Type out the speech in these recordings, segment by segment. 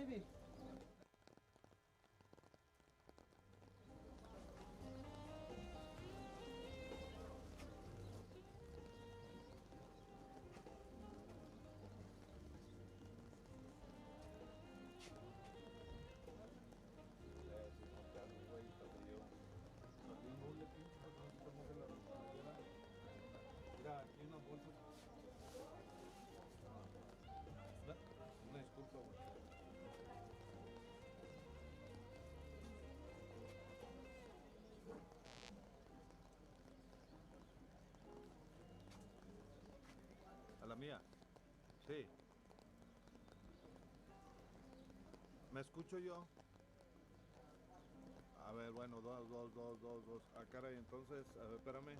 maybe. Mira, aquí una bolsa. Una disculpa, güey. A la mía. Sí. ¿Me escucho yo? A ver, bueno, dos. Ah, caray, entonces, a ver, espérame.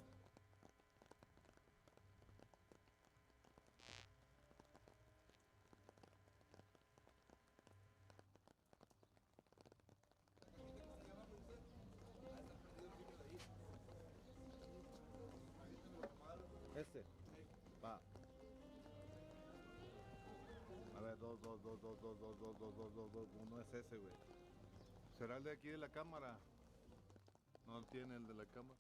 Este. Va. A ver, dos. Uno es ese, güey. ¿Será el de aquí de la cámara? No tiene el de la cámara.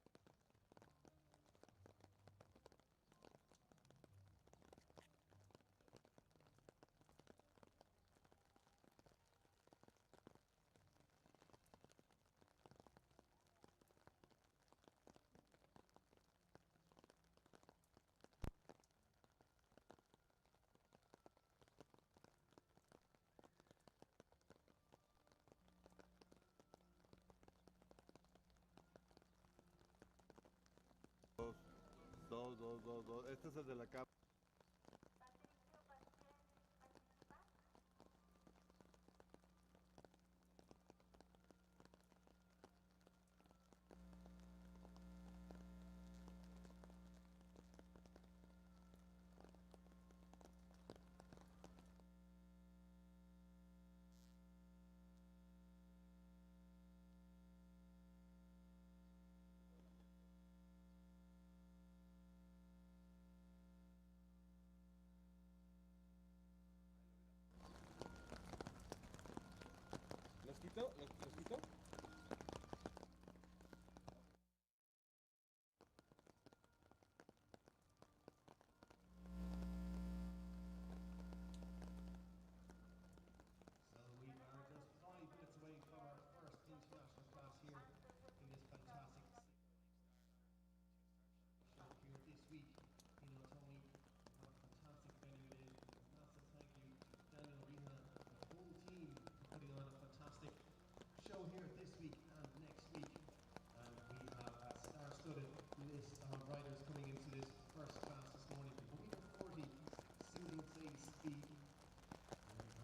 Dos. Este es el de la cámara. ¿Los quito? ¿Los quito? So we are just 5 minutes away from our first international class here in this fantastic show here this week in OTOMI. What a fantastic venue it is. Massive thank you, Daniel, Rina, the whole team for putting on a fantastic show here this week and next week. We have a star-studded list of riders coming into this first class this morning. The 40 single-day speed.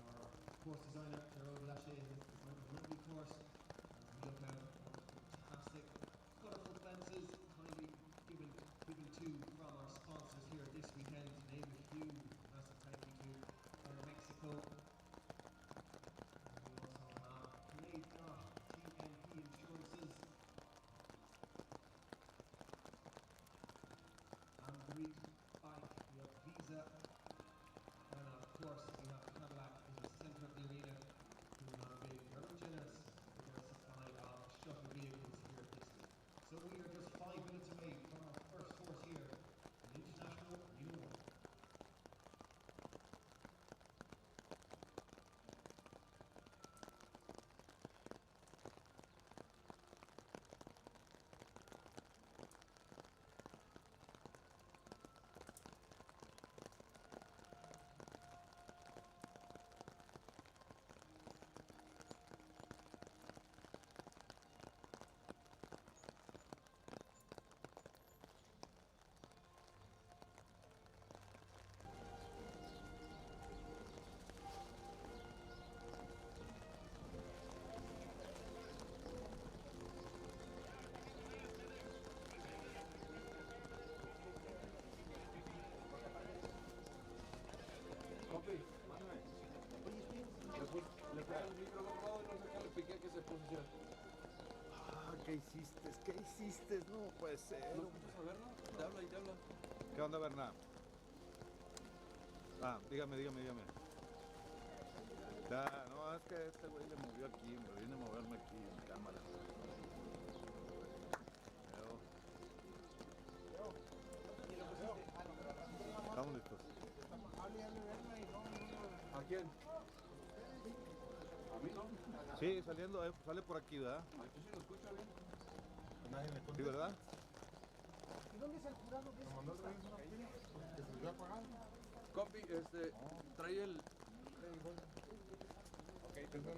Our course designer, Prueba has designed a lovely course. We look out for fantastic, colourful fences, kindly given to from our sponsors here this weekend. To name a few, massive thank you to Air Mexico. We also have Prueba, TNP Insurances, and Libre Bike, we have Visa. And of course, we have Cadillac in the centre of the arena, who have been very generous with their supply of shuttle vehicles here this week. So we are just 5 minutes away from our first course here in International New York. Compi, mándame. Le pega el micro grabado y no sé qué le piqué que se posiciona. Ah, ¿qué hiciste? ¿Qué hiciste? No puede ser. ¿No puedes saberlo? Te habla y te habla. ¿Qué onda, Bernard? Ah, dígame. Ya, no, es que este güey le movió aquí, me viene a moverme aquí en cámara. Estamos listos. ¿A quién? ¿A mí no? Sí, saliendo, sale por aquí, ¿verdad? Yo sí lo escucho bien. Nadie le Sí, contesta. ¿verdad? ¿Y dónde es el jurado de eso? Mandó el rey una pila que se había apagado. Compi, trae el... Ok, entonces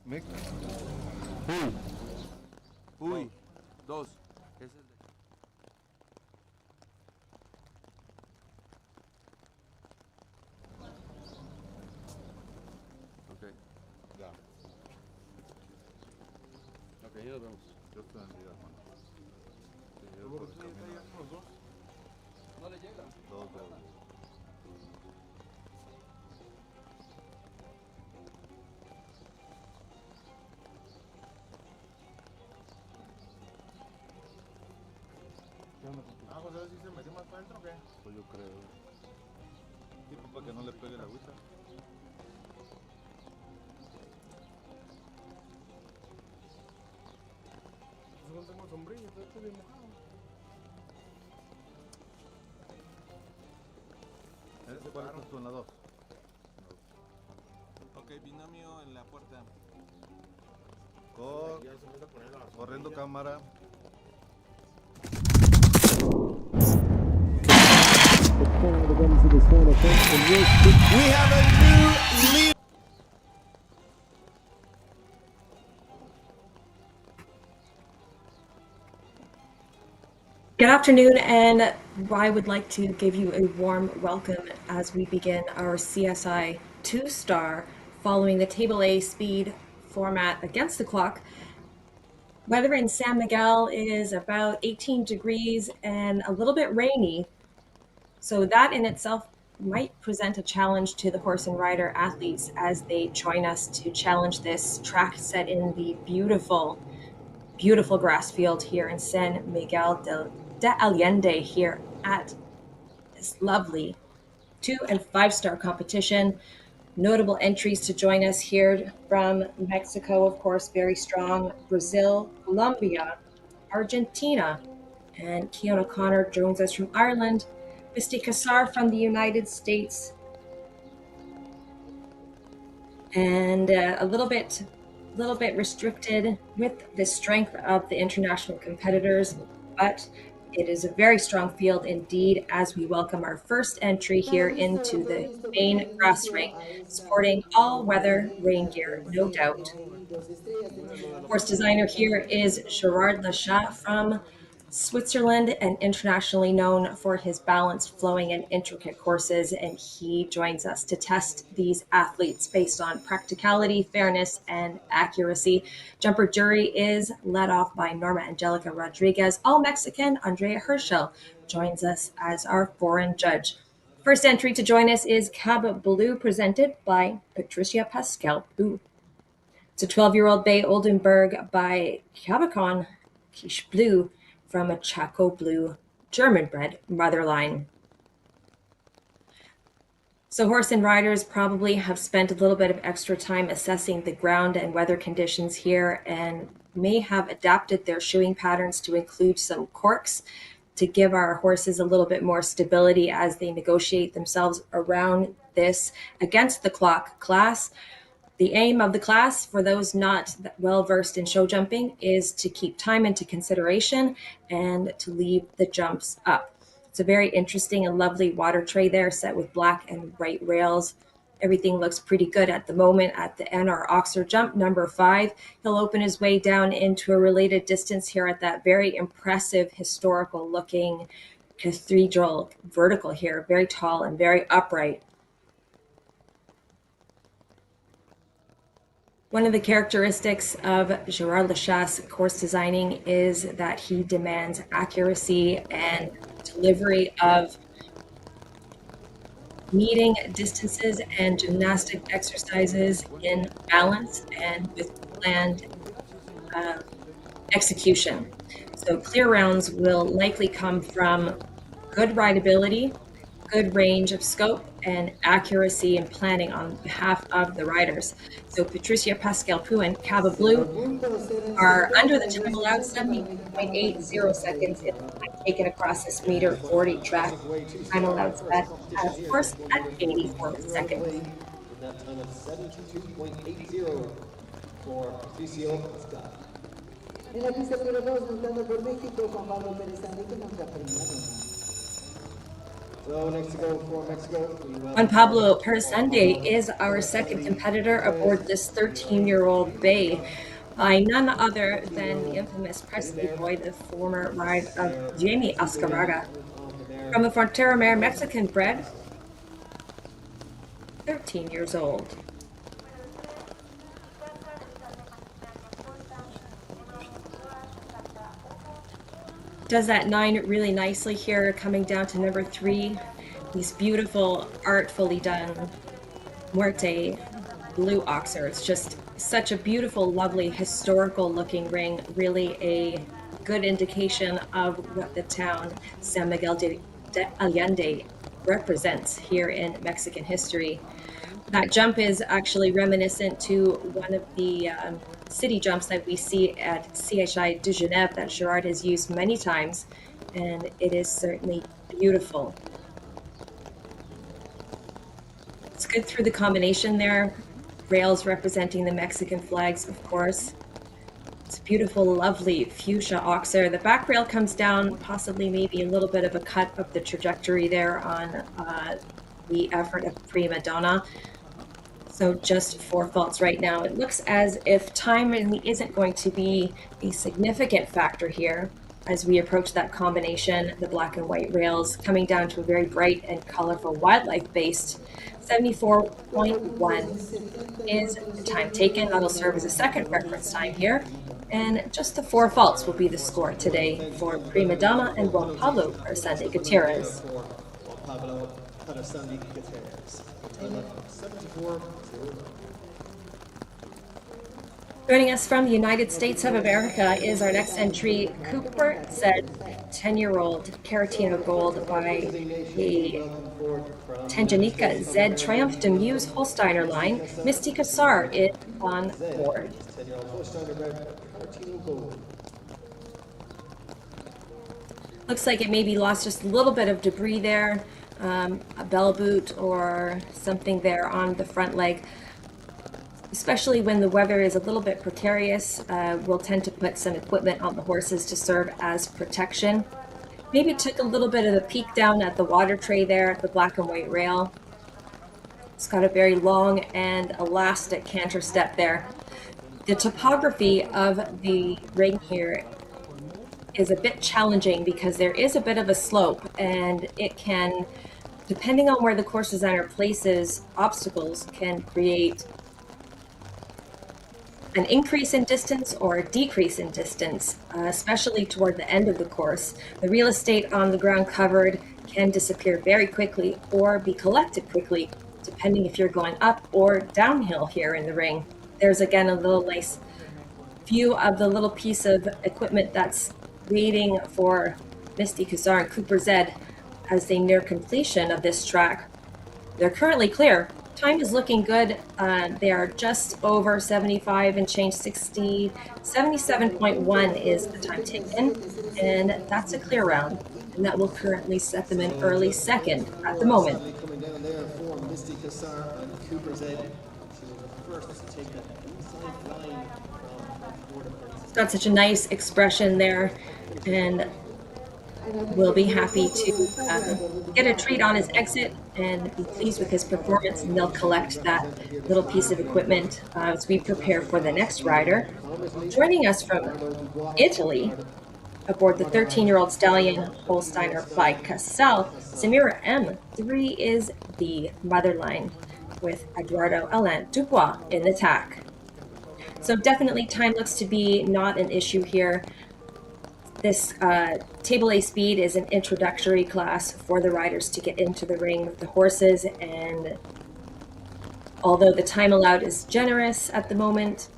Mic. Uy, dos. Es el de... Ok. Ya. Ok, ya nos vemos. Dios te bendiga, hermano. Sí, yo ¿cómo por que el tú ya camino. están los dos? No le llega. Dos dedos. Ah, José, ¿sí se metió más para adentro o qué? Pues yo creo. Sí, pues para que no le pegue la agüita. Pues no tengo sombrilla, estoy bien mojado. ¿Cuál es tú en la 2? Ok, binomio en la puerta. Ya se me está poniendo la Corriendo sombrilla. cámara. We have a new leader. Good afternoon, and I would like to give you a warm welcome as we begin our CSI 2-star following the Table A speed format against the clock. Weather in San Miguel is about 18 degrees and a little bit rainy, so that in itself might present a challenge to the horse and rider athletes as they join us to challenge this track set in the beautiful grass field here in San Miguel de Allende here at this lovely 2- and 5-star competition. Notable entries to join us here from Mexico, of course, very strong, Brazil, Colombia, Argentina, and Keon O'Connor joins us from Ireland, Misty Kassar from the United States, and a little bit restricted with the strength of the international competitors, but it is a very strong field indeed as we welcome our first entry here into the main grass ring, sporting all-weather rain gear, no doubt. Horse designer here is Gerard Lachat from Switzerland and internationally known for his balanced, flowing, and intricate courses, and he joins us to test these athletes based on practicality, fairness, and accuracy. Jumper jury is led off by Norma Angelica Rodriguez. All Mexican Andrea Herschel joins us as our foreign judge. First entry to join us is Cab Blue, presented by Patricia Pascal Boo. It's a 12-year-old Bay Oldenburg by Cabacon Quiche Blue from a Chaco Blue German-bred mother line. So horse and riders probably have spent a little bit of extra time assessing the ground and weather conditions here and may have adapted their shoeing patterns to include some corks to give our horses a little bit more stability as they negotiate themselves around this against the clock class. The aim of the class, for those not well versed in show jumping, is to keep time into consideration and to leave the jumps up. It's a very interesting and lovely water tray there, set with black and white rails. Everything looks pretty good at the moment. At the end, our Oxer jump, number 5. He'll open his way down into a related distance here at that very impressive, historical-looking cathedral vertical here, very tall and very upright. One of the characteristics of Gerard Lachat's course designing is that he demands accuracy and delivery of meeting distances and gymnastic exercises in balance and with planned execution. So clear rounds will likely come from good rideability, good range of scope, and accuracy in planning on behalf of the riders. So Patricia Pascal-Poo and Caba Blue are under the time allowed, 70.80 seconds in the time taken across this meter 40 track. Time allowed set, of course, at 84 seconds. With that time of 72.80 for Patricio Pascal. En la pista número 2, luchando por México, Juan Pablo Pérez Enrique contra Primero. So next to go for Mexico. Juan Pablo Peresende is our second competitor aboard this 13-year-old bay by none other than the infamous Presley boy, the former ride of Jamie Azcárraga. From the Frontera mare, Mexican bred, 13 years old. Does that 9 really nicely here, coming down to number 3. These beautiful, artfully done Muerte blue oxer. It's just such a beautiful, lovely, historical looking ring. Really a good indication of what the town San Miguel de Allende represents here in Mexican history. That jump is actually reminiscent to one of the city jumps that we see at CSI de Genève that Gerard has used many times, and it is certainly beautiful. It's good through the combination there. Rails representing the Mexican flags, of course. It's a beautiful, lovely fuchsia oxer. The back rail comes down, possibly maybe a little bit of a cut of the trajectory there on the effort of Prima Donna. So just 4 faults right now. It looks as if time really isn't going to be a significant factor here as we approach that combination, the black and white rails coming down to a very bright and colorful wildlife-based 74.1 is the time taken. That'll serve as a second reference time here. And just the 4 faults will be the score today for Prima Donna and Juan Pablo Peresende Gutierrez. Juan Pablo Peresende Gutierrez. Time of 74.00. Joining us from the United States of America is our next entry, Cooper Zed, 10-year-old Caratino Gold by the Tanganyika Zed Triumph de Muse Holsteiner line. Misty Kassar is on board. 10-year-old Holsteiner bred Caratino Gold. Looks like it maybe lost just a little bit of debris there, a bell boot or something there on the front leg. Especially when the weather is a little bit precarious, we'll tend to put some equipment on the horses to serve as protection. Maybe took a little bit of a peek down at the water tray there at the black and white rail. It's got a very long and elastic canter step there. The topography of the ring here is a bit challenging because there is a bit of a slope, and it can, depending on where the course designer places obstacles, can create an increase in distance or a decrease in distance, especially toward the end of the course. The real estate on the ground covered can disappear very quickly or be collected quickly, depending if you're going up or downhill here in the ring. There's again a little nice view of the little piece of equipment that's waiting for Misty Kassar and Cooper Zed as they near completion of this track. They're currently clear. Time is looking good. They are just over 75 and change, 60, 77.1 is the time taken, and that's a clear round, and that will currently set them in early second at the moment. Coming down there for Misty Kassar and Cooper Zed. She was the first to take that inside line from border. It's got such a nice expression there, and we'll be happy to get a treat on his exit and be pleased with his performance, and they'll collect that little piece of equipment as we prepare for the next rider. Joining us from Italy aboard the 13-year-old stallion Holsteiner by Casal, Samira M3 is the mother line with Eduardo Alain Dubois in the tack. So definitely time looks to be not an issue here. This Table A speed is an introductory class for the riders to get into the ring with the horses, and although the time allowed is generous at the moment,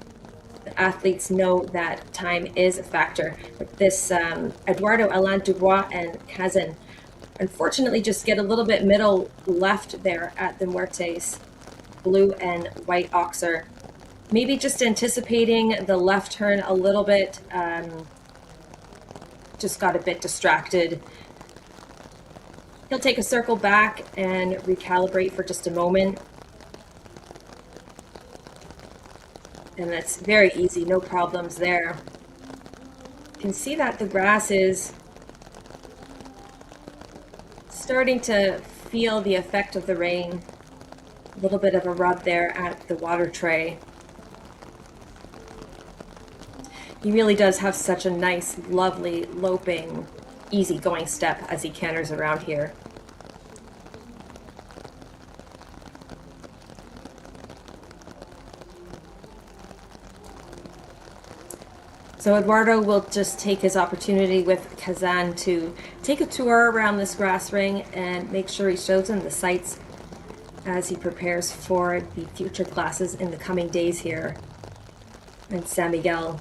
the athletes know that time is a factor. But this Eduardo Alain Dubois and Kazan Unfortunately, just get a little bit middle left there at the Muertes, blue and white oxer. Maybe just anticipating the left turn a little bit, just got a bit distracted. He'll take a circle back and recalibrate for just a moment. And that's very easy, no problems there. You can see that the grass is starting to feel the effect of the rain. A little bit of a rub there at the water tray. He really does have such a nice, lovely, loping, easygoing step as he canters around here. So Eduardo will just take his opportunity with Kazan to take a tour around this grass ring and make sure he shows him the sights as he prepares for the future classes in the coming days here in San Miguel.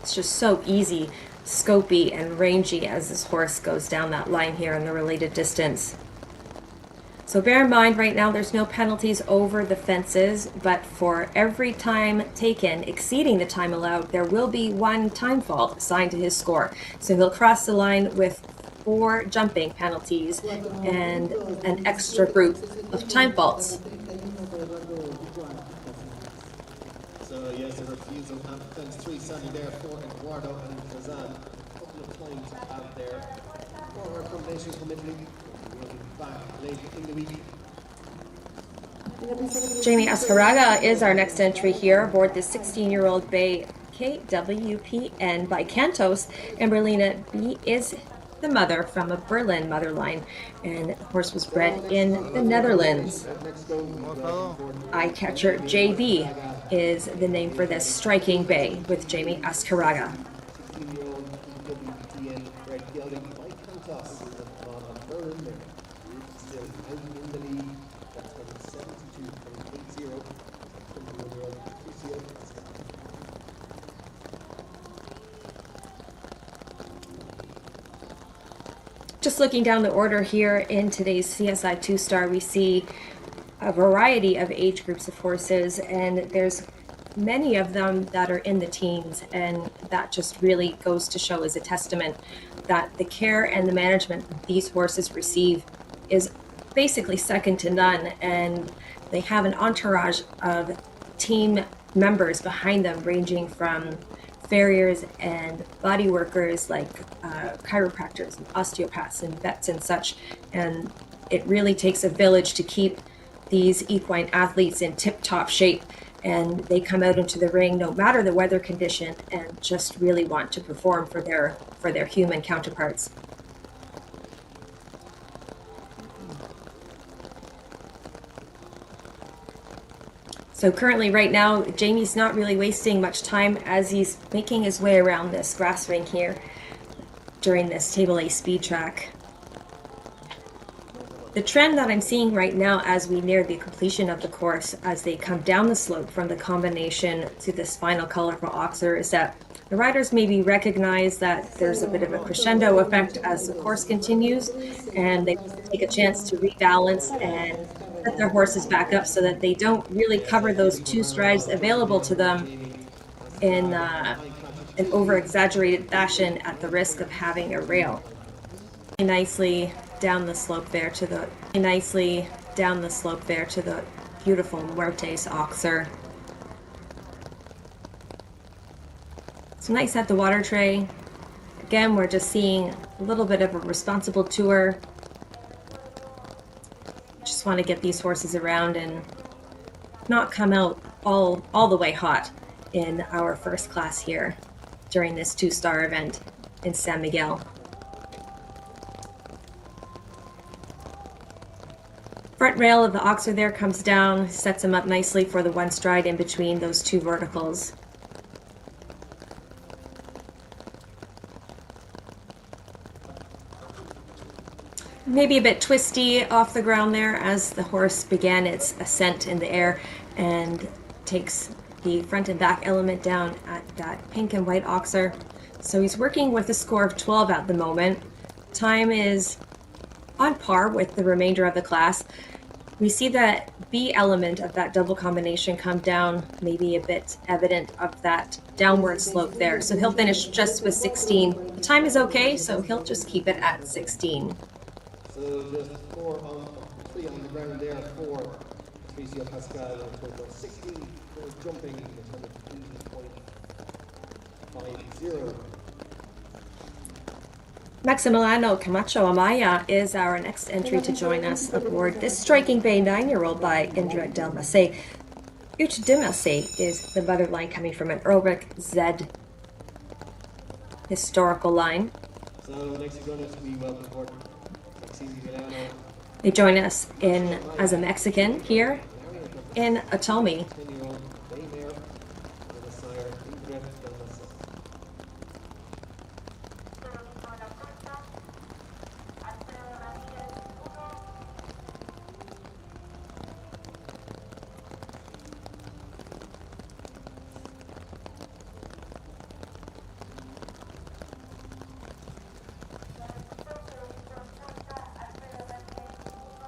It's just so easy, scopy, and rangy as this horse goes down that line here in the related distance. So bear in mind, right now there's no penalties over the fences, but for every time taken exceeding the time allowed, there will be one time fault assigned to his score. So he'll cross the line with 4 jumping penalties and an extra group of time faults. So yes, a refusal at fence 3 standing there for Eduardo and Kazan. A couple of times out there for our combination committee. We'll be back later in the week. Jamie Escaraga is our next entry here aboard the 16-year-old bay KWPN by Cantos, and Berlina B is the mother from a Berlin mother line, and the horse was bred in the Netherlands. Eyecatcher JB is the name for this striking bay with Jamie Escaraga. 16-year-old KWPN bred gelding by Cantos on Berlin there. Still out in the lead. That's going 72.80 from the 1-year-old Patricio. Just looking down the order here in today's CSI2 star, we see a variety of age groups of horses, and there's many of them that are in the teens, and that just really goes to show as a testament that the care and the management these horses receive is basically second to none, and they have an entourage of team members behind them, ranging from farriers and body workers like chiropractors and osteopaths and vets and such. And it really takes a village to keep these equine athletes in tip-top shape, and they come out into the ring no matter the weather condition and just really want to perform for their human counterparts. So currently right now, Jamie's not really wasting much time as he's making his way around this grass ring here during this Table A speed track. The trend that I'm seeing right now as we near the completion of the course, as they come down the slope from the combination to this final colorful oxer, is that the riders maybe recognize that there's a bit of a crescendo effect as the course continues, and they take a chance to rebalance and set their horses back up so that they don't really cover those 2 strides available to them in an over-exaggerated fashion at the risk of having a rail. Nicely down the slope there to the beautiful Muertes oxer. It's nice at the water tray. Again, we're just seeing a little bit of a responsible tour. Just want to get these horses around and not come out all the way hot in our first class here during this 2-star event in San Miguel. Front rail of the oxer there comes down, sets him up nicely for the 1 stride in between those 2 verticals. Maybe a bit twisty off the ground there as the horse began its ascent in the air and takes the front and back element down at that pink and white oxer. So he's working with a score of 12 at the moment. Time is on par with the remainder of the class. We see that B element of that double combination come down, maybe a bit evident of that downward slope there. So he'll finish just with 16. The time is okay, so he'll just keep it at 16. So just 3 on the ground there for Patricio Pascal, and total 16 for jumping, a time of 80.50. Maximiliano Camacho Amaya is our next entry to join us aboard this Striking Bay 9-year-old by Indra Del Massé. Ut de Massé is the mother line coming from an Ulrich Z historical line. So next to join us, we welcome aboard Maxime Milano. They join us in as a Mexican here in OTOMI. 10-year-old bay mare with a sire Libre Del Massé.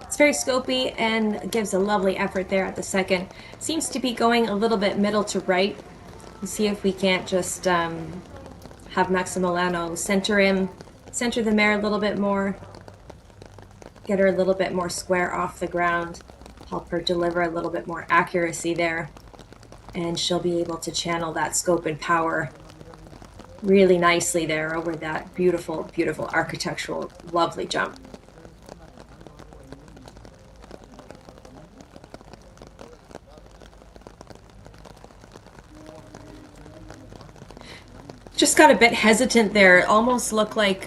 It's very scopy and gives a lovely effort there at the second. Seems to be going a little bit middle to right. We'll see if we can't just have Maximiliano center the mare a little bit more, get her a little bit more square off the ground, help her deliver a little bit more accuracy there, and she'll be able to channel that scope and power really nicely there over that beautiful, beautiful architectural, lovely jump. Just got a bit hesitant there. It almost looked like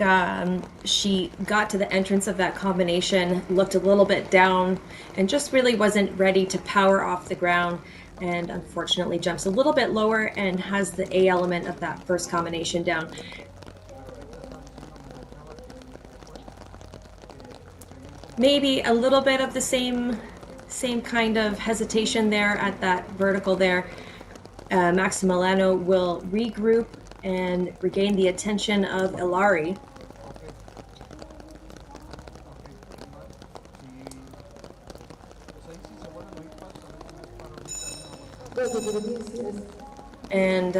she got to the entrance of that combination, looked a little bit down, and just really wasn't ready to power off the ground, and unfortunately jumps a little bit lower and has the A element of that first combination down. Maybe a little bit of the same kind of hesitation there at that vertical there. Maximiliano will regroup and regain the attention of Ilari. And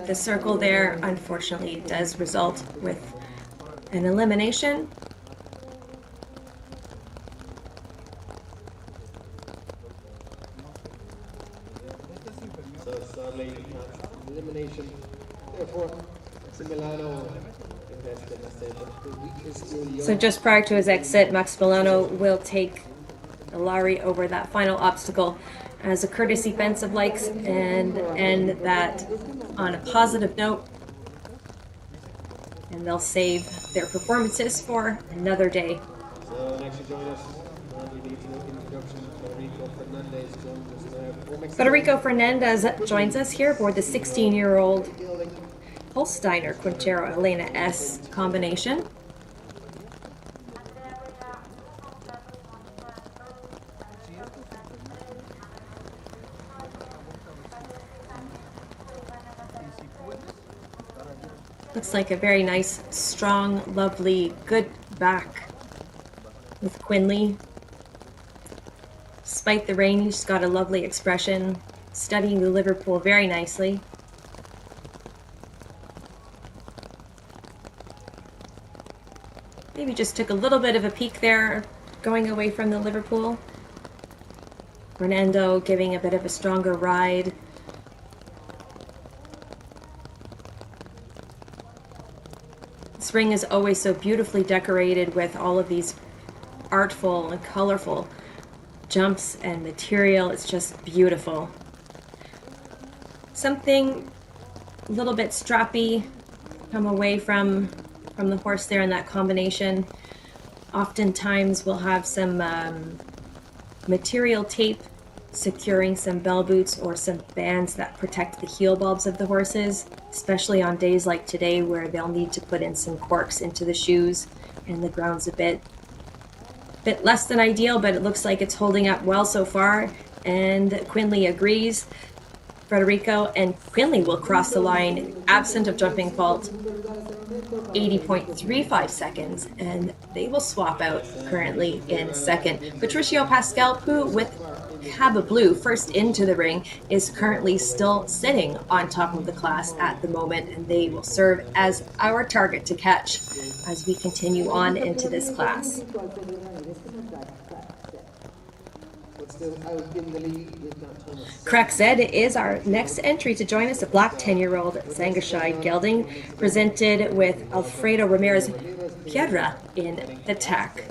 the circle there unfortunately does result with an elimination. So sadly, elimination. Therefore, Maximiliano invested instead. So just prior to his exit, Maximiliano will take Ilari over that final obstacle as a courtesy fence of likes and end that on a positive note. And they'll save their performances for another day. So next to join us, we need an introduction. Federico Fernandez joins us now. Federico Fernandez joins us here aboard the 16-year-old Holsteiner Quintero Elena S combination. Looks like a very nice, strong, lovely, good back with Quinley. Despite the rain, he's got a lovely expression, studying the Liverpool very nicely. Maybe just took a little bit of a peek there, going away from the Liverpool. Fernando giving a bit of a stronger ride. This ring is always so beautifully decorated with all of these artful and colorful jumps and material. It's just beautiful. Something a little bit strappy come away from the horse there in that combination. Oftentimes we'll have some material tape securing some bell boots or some bands that protect the heel bulbs of the horses, especially on days like today where they'll need to put in some corks into the shoes and the ground's a bit less than ideal, but it looks like it's holding up well so far, and Quinley agrees. Federico and Quinley will cross the line, absent of jumping fault, 80.35 seconds, and they will swap out currently in second. Patricio Pascal, who with Caba Blue first into the ring, is currently still sitting on top of the class at the moment, and they will serve as our target to catch as we continue on into this class. Crackzed is our next entry to join us, a black 10-year-old Zangashai gelding, presented with Alfredo Ramirez Piedra in the tack.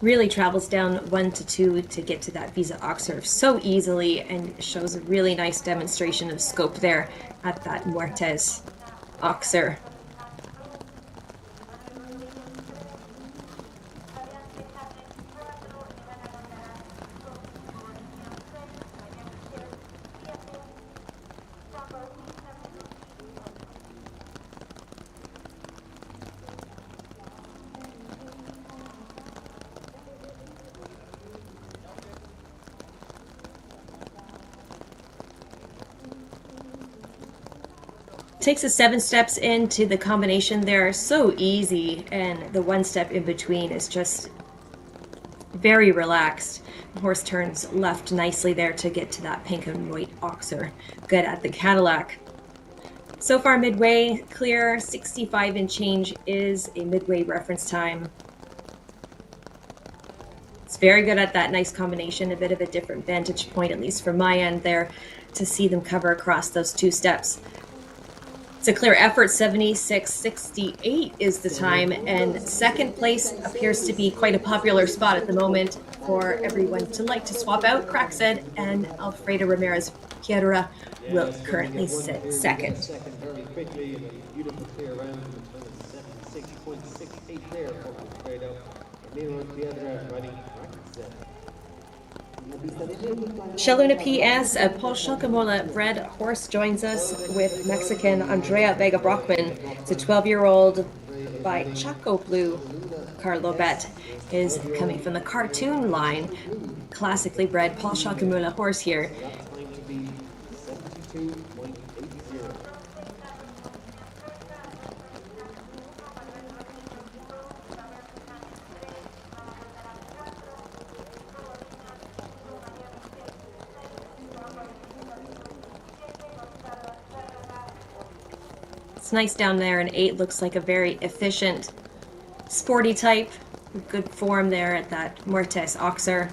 Really travels down 1 to 2 to get to that Visa Oxerve so easily, and shows a really nice demonstration of scope there at that Muertes Oxer. Takes us 7 steps into the combination there, so easy, and the 1 step in between is just very relaxed. The horse turns left nicely there to get to that pink and white Oxer. Good at the Cadillac. So far midway clear, 65 and change is a midway reference time. It's very good at that nice combination, a bit of a different vantage point, at least from my end there, to see them cover across those 2 steps. It's a clear effort. 76.68 is the time, and second place appears to be quite a popular spot at the moment for everyone to like to swap out. Crackzed and Alfredo Ramirez Piedra will currently sit second. Very quickly, and a beautiful clear round in 76.68 there for Alfredo Ramirez Piedra riding Crackzed. Shaluna PS, a Paul Shalkamola bred horse, joins us with Mexican Andrea Vega Brockman. It's a 12-year-old by Chaco Blue. Carlo Bet is coming from the cartoon line. Classically bred Paul Shalkamola horse here. It's nice down there, and 8 looks like a very efficient, sporty type. Good form there at that Muertes Oxer.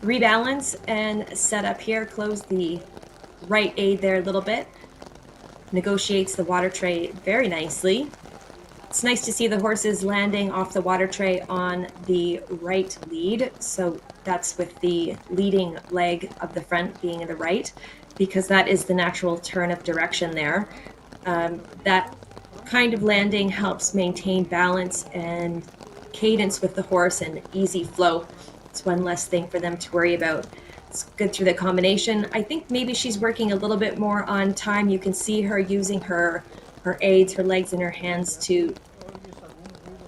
Rebalance and set up here, close the right aid there a little bit. Negotiates the water tray very nicely. It's nice to see the horses landing off the water tray on the right lead. So that's with the leading leg of the front being in the right, because that is the natural turn of direction there. That kind of landing helps maintain balance and cadence with the horse and easy flow. It's one less thing for them to worry about. It's good through the combination. I think maybe she's working a little bit more on time. You can see her using her aids, her legs and her hands to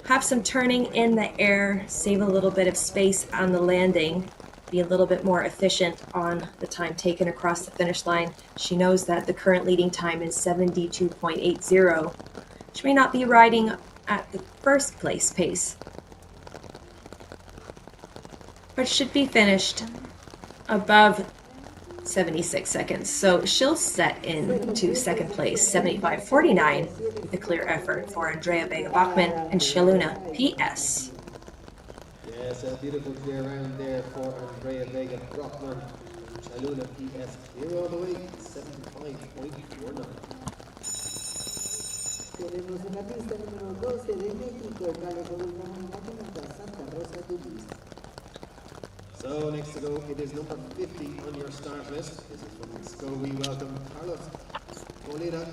have some turning in the air, save a little bit of space on the landing, be a little bit more efficient on the time taken across the finish line. She knows that the current leading time is 72.80. She may not be riding at the first place pace, but should be finished above 76 seconds. So she'll set into second place, 75.49, with a clear effort for Andrea Vega Bachmann and Shaluna PS. Yes, a beautiful clear round there for Andrea Vega Brockman. Shaluna PS clear all the way, 75.49. Tenemos en la pista número 12 de México, vale por una mañana Santa Rosa de Luis. So next to go, it is number 50 on your start list. This is from Mexico. We welcome Carlos Molina.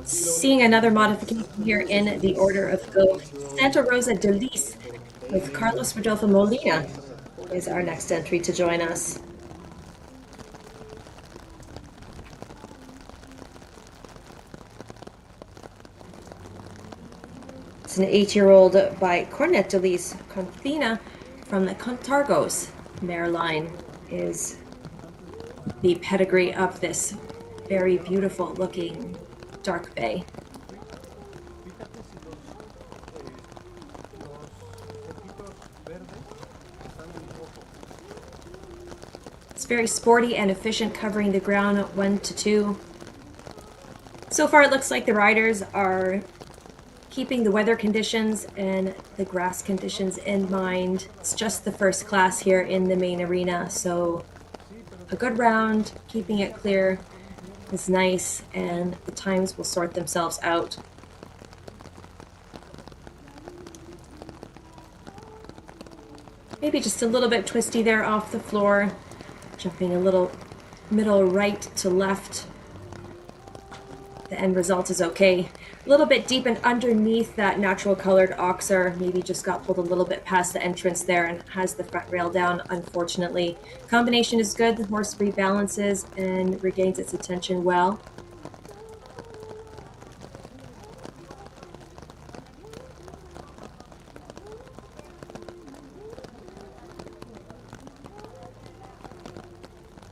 Seeing another modification here in the order of go, Santa Rosa de Lis with Carlos Rodolfo Molina is our next entry to join us. It's an 8-year-old by Cornet de Lis Confina from the Contargos mare line is the pedigree of this very beautiful looking dark bay. It's very sporty and efficient, covering the ground 1 to 2. So far it looks like the riders are keeping the weather conditions and the grass conditions in mind. It's just the first class here in the main arena, so a good round, keeping it clear is nice, and the times will sort themselves out. Maybe just a little bit twisty there off the floor, jumping a little middle right to left. The end result is okay. A little bit deep and underneath that natural colored oxer, maybe just got pulled a little bit past the entrance there and has the front rail down, unfortunately. Combination is good, the horse rebalances and regains its attention well.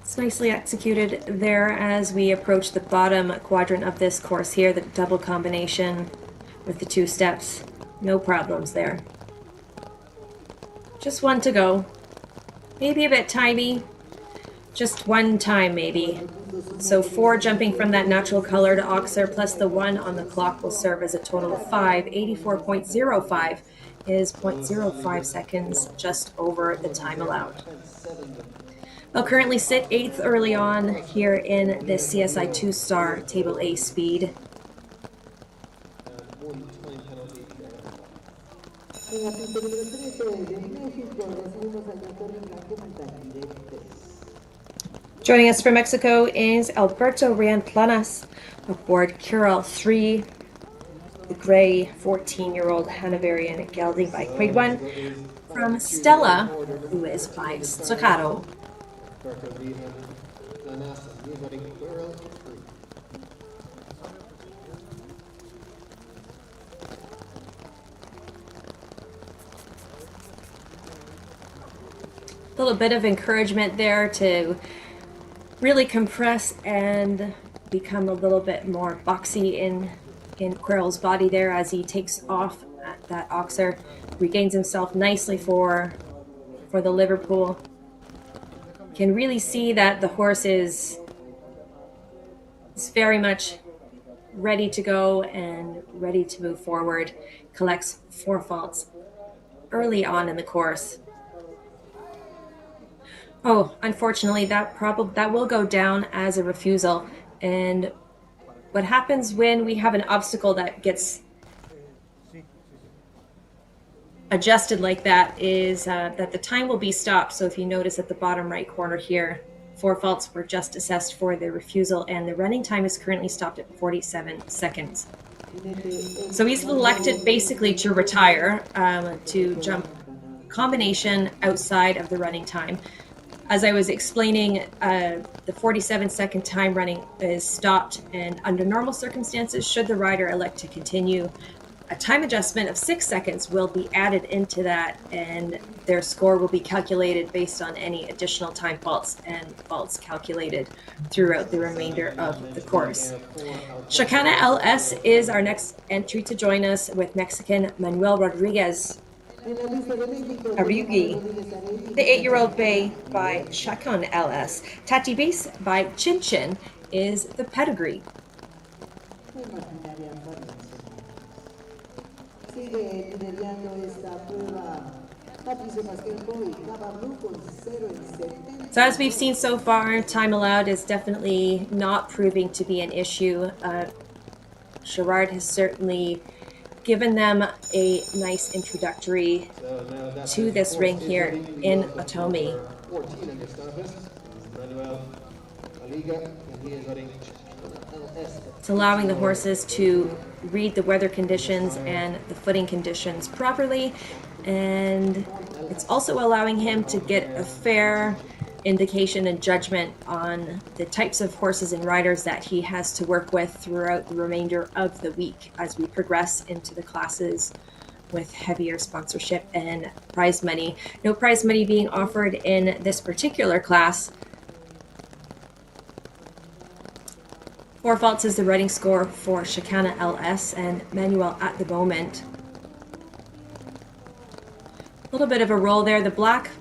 It's nicely executed there as we approach the bottom quadrant of this course here, the double combination with the 2 steps. No problems there. Just 1 to go. Maybe a bit timey. Just 1 time maybe. So 4 jumping from that natural colored oxer plus the 1 on the clock will serve as a total of 5. 84.05 is 0.05 seconds just over the time allowed. They'll currently sit 8th early on here in the CSI2 star Table A speed. Joining us from Mexico is Alberto Rian Planas aboard Curel 3, the gray 14-year-old Hanoverian gelding by Grade 1 from Stella, who is by Staccato. A little bit of encouragement there to really compress and become a little bit more boxy in Quirrell's body there as he takes off at that oxer, regains himself nicely for the Liverpool. Can really see that the horse is very much ready to go and ready to move forward. Collects 4 faults early on in the course. Oh, unfortunately, that will go down as a refusal. And what happens when we have an obstacle that gets adjusted like that is that the time will be stopped. So if you notice at the bottom right corner here, 4 faults were just assessed for the refusal, and the running time is currently stopped at 47 seconds. So he's elected basically to retire, to jump combination outside of the running time. As I was explaining, the 47-second time running is stopped, and under normal circumstances, should the rider elect to continue, a time adjustment of 6 seconds will be added into that, and their score will be calculated based on any additional time faults and faults calculated throughout the remainder of the course. Chacana LS is our next entry to join us with Mexican Manuel Rodriguez Arugi, the 8-year-old bay by Chacon LS. Tati Base by Chin Chin is the pedigree. So as we've seen so far, time allowed is definitely not proving to be an issue. Gerard has certainly given them a nice introductory to this ring here in OTOMI. It's allowing the horses to read the weather conditions and the footing conditions properly, and it's also allowing him to get a fair indication and judgment on the types of horses and riders that he has to work with throughout the remainder of the week as we progress into the classes with heavier sponsorship and prize money. No prize money being offered in this particular class. 4 faults is the running score for Chicana LS and Manuel at the moment. A little bit of a roll there. The black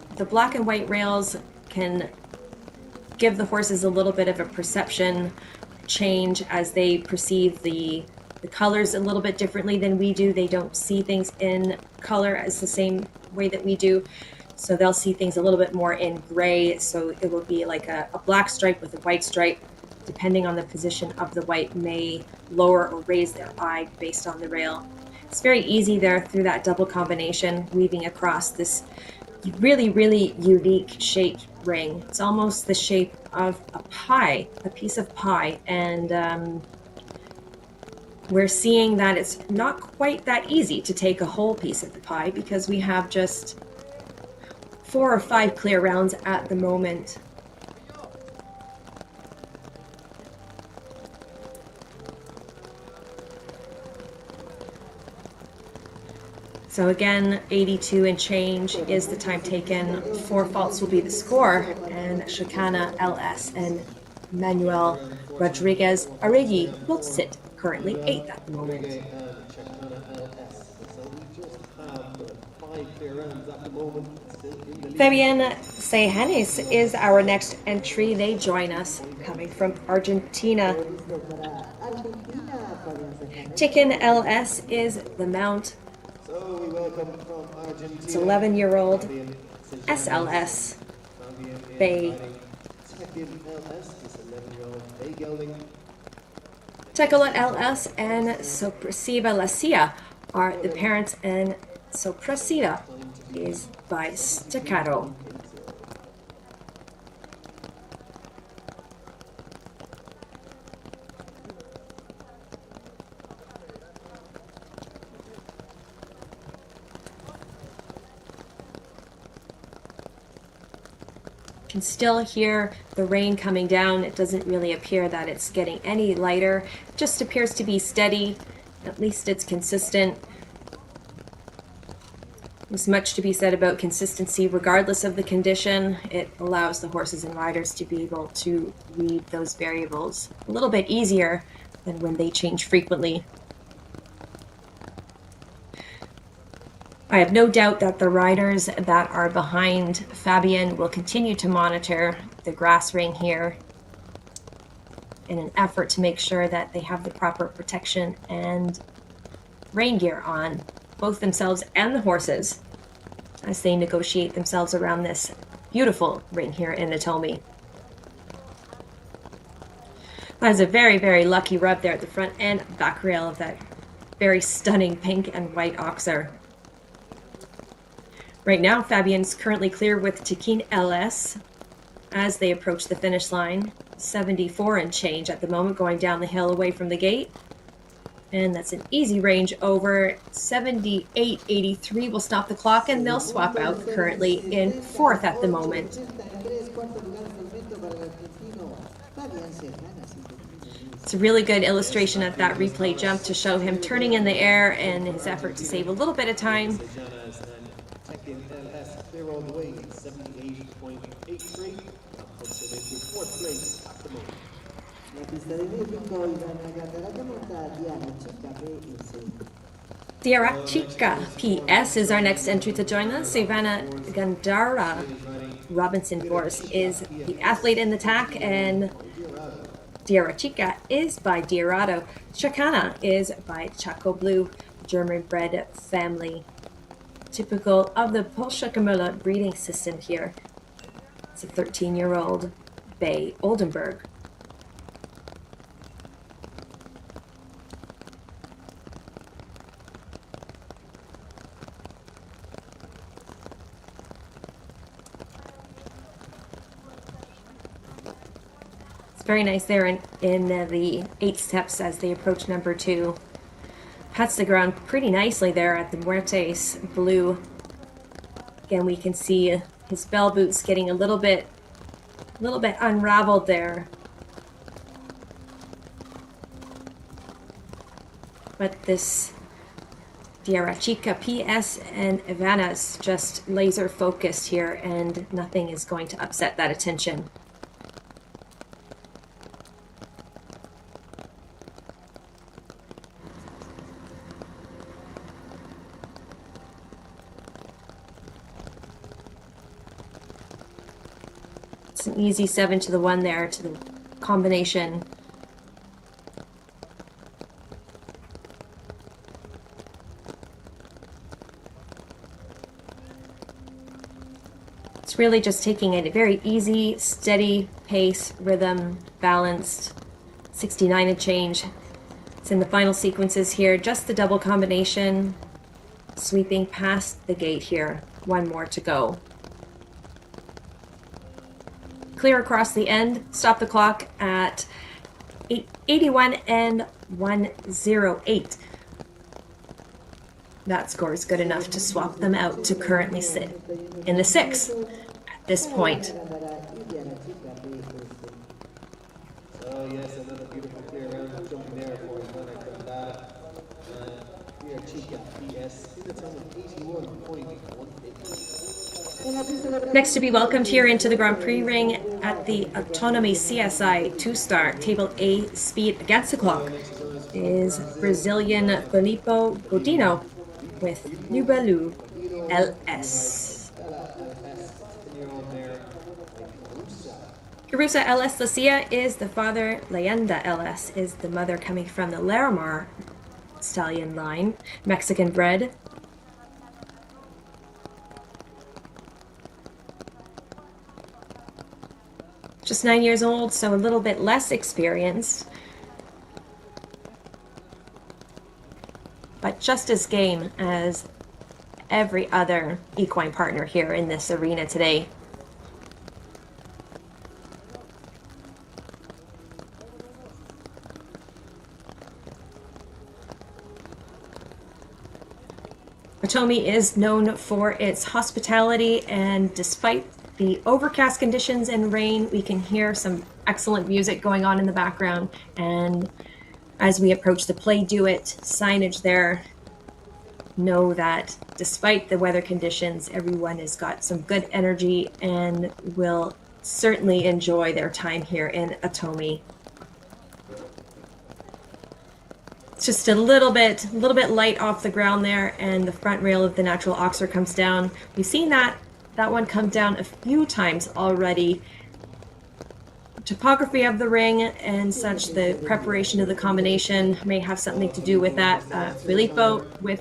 and white rails can give the horses a little bit of a perception change as they perceive the colors a little bit differently than we do. They don't see things in color as the same way that we do. So they'll see things a little bit more in gray. So it will be like a black stripe with a white stripe. Depending on the position of the white, may lower or raise their eye based on the rail. It's very easy there through that double combination, weaving across this really, really unique shaped ring. It's almost the shape of a pie, a piece of pie. And we're seeing that it's not quite that easy to take a whole piece of the pie because we have just 4 or 5 clear rounds at the moment. So again, 82 and change is the time taken. 4 faults will be the score, and Chicana LS and Manuel Rodriguez Arregui will sit currently 8th at the moment. Fabian Sejanes is our next entry. They join us coming from Argentina. Chicken LS is the mount. It's 11-year-old SLS Bay. Tecolot LS and Sopresiva Lacia are the parents, and Sopresiva is by Staccato. Can still hear the rain coming down. It doesn't really appear that it's getting any lighter. It just appears to be steady. At least it's consistent. There's much to be said about consistency regardless of the condition. It allows the horses and riders to be able to read those variables a little bit easier than when they change frequently. I have no doubt that the riders that are behind Fabian will continue to monitor the grass ring here in an effort to make sure that they have the proper protection and rain gear on, both themselves and the horses, as they negotiate themselves around this beautiful ring here in OTOMI. That is a very, very lucky rub there at the front and back rail of that very stunning pink and white oxer. Right now, Fabian's currently clear with Chiquin LS as they approach the finish line. 74 and change at the moment, going down the hill away from the gate. And that's an easy range over. 78.83 will stop the clock, and they'll swap out currently in 4th at the moment. It's a really good illustration of that replay jump to show him turning in the air and his effort to save a little bit of time. Diara Chica PS is our next entry to join us. Savannah Gandara Robinson Force is the athlete in the tack, and Diara Chica is by Diorado. Chicana is by Chaco Blue, German-bred family. Typical of the Polschakamula breeding system here. It's a 13-year-old Bay Oldenburg. It's very nice there in the 8 steps as they approach number 2. Pats the ground pretty nicely there at the Muertes Blue. Again, we can see his bell boots getting a little bit A little bit unraveled there. But this Tierra Chica PS and Ivana's just laser focused here, and nothing is going to upset that attention. It's an easy 7 to the 1 there to the combination. It's really just taking it a very easy, steady pace, rhythm, balanced, 69 and change. It's in the final sequences here, just the double combination, sweeping past the gate here. 1 more to go. Clear across the end, stop the clock at 81 and 108. That score is good enough to swap them out to currently sit in the 6 at this point. So yes, another beautiful clear round jumping there for Ivana Tierra Chica PS in the time of 81.150. Next to be welcomed here into the Grand Prix ring at the OTOMI CSI 2-star Table A speed against the clock is Brazilian Filippo Godinho with Libre LS. Carusa LS Lucia is the father, Leyenda LS is the mother, coming from the Larimar stallion line, Mexican bred. Just 9 years old, so a little bit less experienced, but just as game as every other equine partner here in this arena today. OTOMI is known for its hospitality, and despite the overcast conditions and rain, we can hear some excellent music going on in the background. And as we approach the Play Do It signage there, know that despite the weather conditions, everyone has got some good energy and will certainly enjoy their time here in OTOMI. It's just a little bit light off the ground there, and the front rail of the natural oxer comes down. We've seen that one come down a few times already. Topography of the ring and such, the preparation of the combination may have something to do with that. Filippo with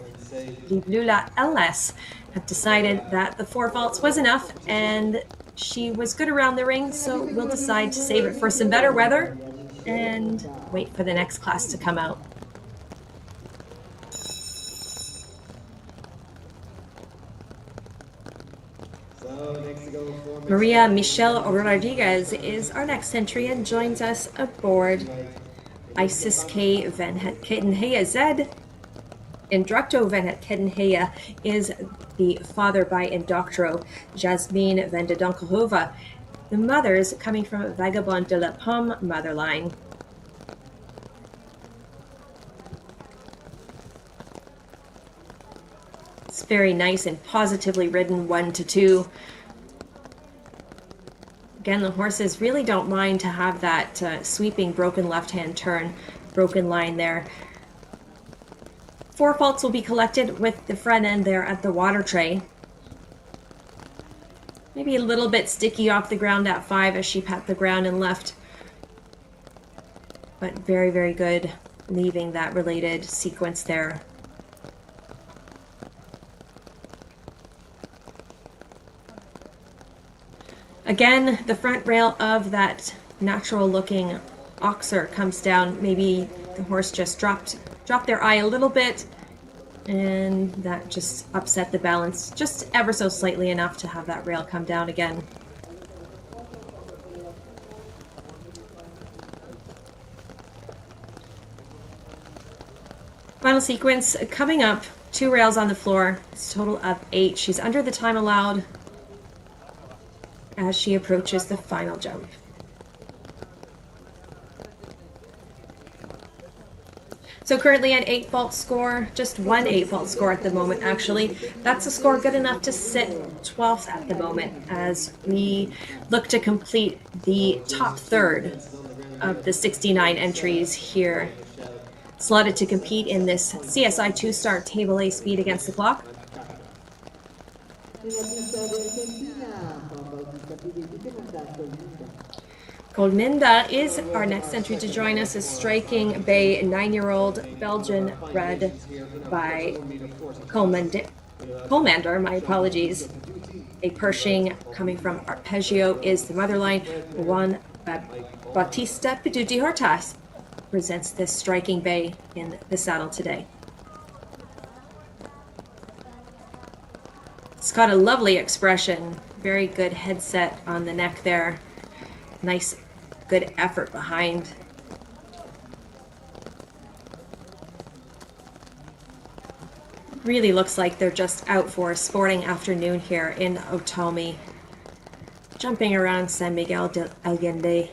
Libre LS have decided that the 4 faults was enough, and she was good around the ring, so we'll decide to save it for some better weather and wait for the next class to come out. Maria Michelle Rodriguez is our next entry and joins us aboard Isis K Van Het Kettenhea Z. Inducto Van Het Kettenhea is the father by Inductro, Jasmine Van de Donkerhova. The mothers coming from Vagabond de la Pomme motherline. It's very nice and positively ridden 1 to 2. Again, the horses really don't mind to have that sweeping broken left-hand turn, broken line there. 4 faults will be collected with the front end there at the water tray. Maybe a little bit sticky off the ground at 5 as she pat the ground and left. But very, very good leaving that related sequence there. Again, the front rail of that natural-looking oxer comes down. Maybe the horse just dropped their eye a little bit, and that just upset the balance just ever so slightly enough to have that rail come down again. Final sequence coming up. 2 rails on the floor. It's a total of 8. She's under the time allowed. as she approaches the final jump. So currently an 8-fault score, just one 8-fault score at the moment actually. That's a score good enough to sit 12th at the moment as we look to complete the top third of the 69 entries here slotted to compete in this CSI2 start table A speed against the clock. Colminda is our next entry to join us, is striking bay 9-year-old Belgian bred by Colmander, my apologies. A Pershing coming from Arpeggio is the motherline. Juan Bautista Peduti Hortas presents this striking bay in the saddle today. It's got a lovely expression, very good headset on the neck there. Nice, good effort behind. Really looks like they're just out for a sporting afternoon here in OTOMI. Jumping around San Miguel de Allende.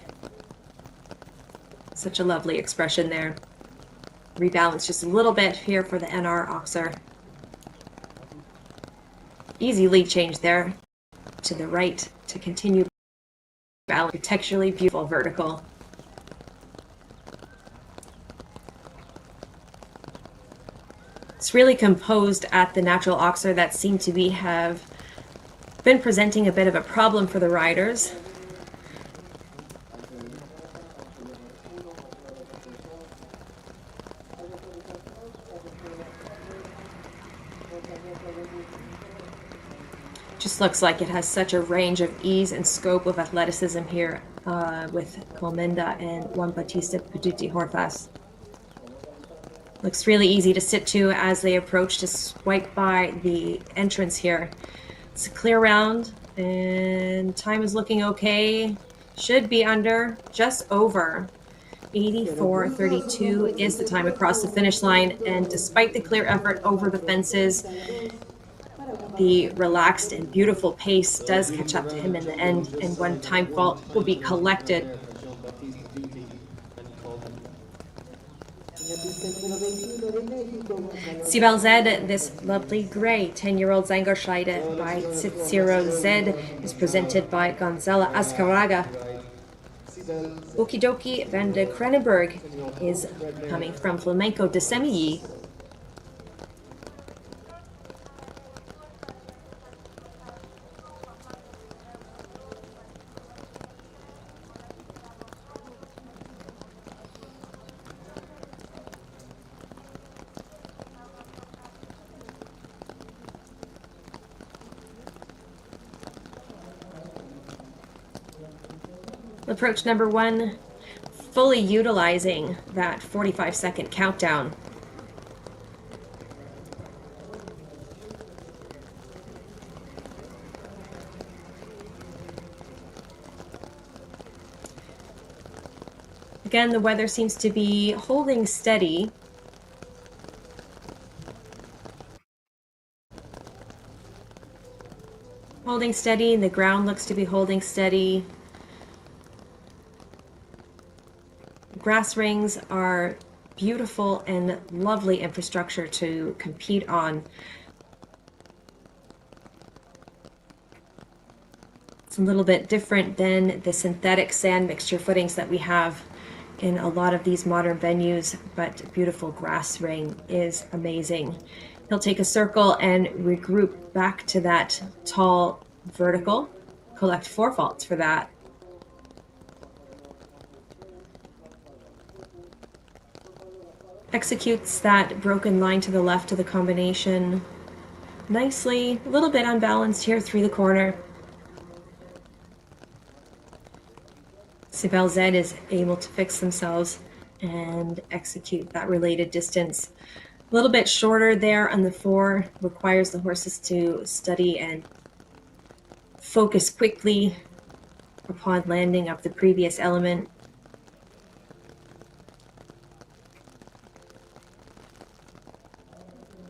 Such a lovely expression there. Rebalance just a little bit here for the NR Oxer. Easy lead change there to the right to continue balance. Architecturally beautiful vertical. It's really composed at the natural oxer that seemed to have been presenting a bit of a problem for the riders. Just looks like it has such a range of ease and scope of athleticism here with Colminda and Juan Bautista Peduti Hortas. Looks really easy to sit to as they approach to swipe by the entrance here. It's a clear round and time is looking okay. Should be under, just over. 84.32 is the time across the finish line, and despite the clear effort over the fences, the relaxed and beautiful pace does catch up to him in the end, and one time fault will be collected. Sibel Z, this lovely gray 10-year-old Zangerscheide by Cicero Z, is presented by Gonzala Azcaraga. Okidoki van de Krenenberg is coming from Flamenco de Semilly. Approach number 1, fully utilizing that 45-second countdown. Again, the weather seems to be holding steady. Holding steady, the ground looks to be holding steady. Grass rings are beautiful and lovely infrastructure to compete on. It's a little bit different than the synthetic sand mixture footings that we have in a lot of these modern venues, but beautiful grass ring is amazing. He'll take a circle and regroup back to that tall vertical, collect 4 faults for that. Executes that broken line to the left of the combination nicely, a little bit unbalanced here through the corner. Sibel Z is able to fix themselves and execute that related distance. A little bit shorter there on the 4, requires the horses to study and focus quickly upon landing of the previous element.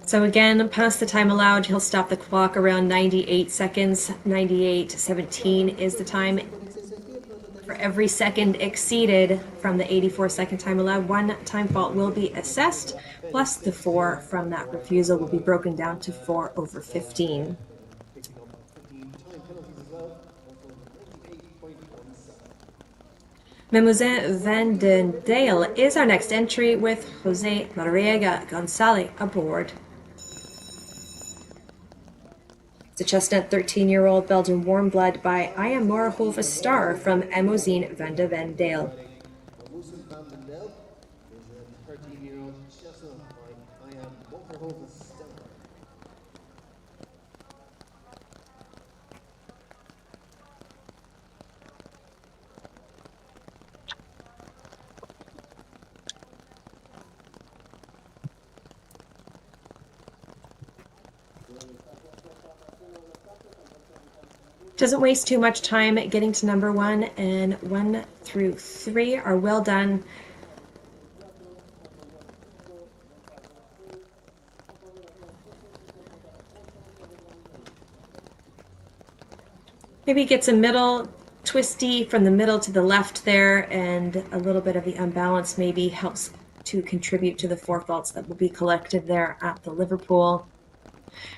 So again, past the time allowed, he'll stop the clock around 98 seconds. 98:17 is the time. For every second exceeded from the 84-second time allowed, 1 time fault will be assessed, plus the 4 from that refusal will be broken down to 4/15. Picking up 15 time penalties as well, also 98.17. Mimousin Van den Dale is our next entry with Jose Mariega Gonzalez aboard. It's a chestnut 13-year-old Belgian warm blood by I Am Morahova Star from Mimousin Van de Vendale. Mimousin Van den Dale is a 13-year-old chestnut by I Am Morahova Star. Doesn't waste too much time getting to number 1, and 1 through 3 are well done. Maybe gets a middle twisty from the middle to the left there, and a little bit of the unbalance maybe helps to contribute to the 4 faults that will be collected there at the Liverpool.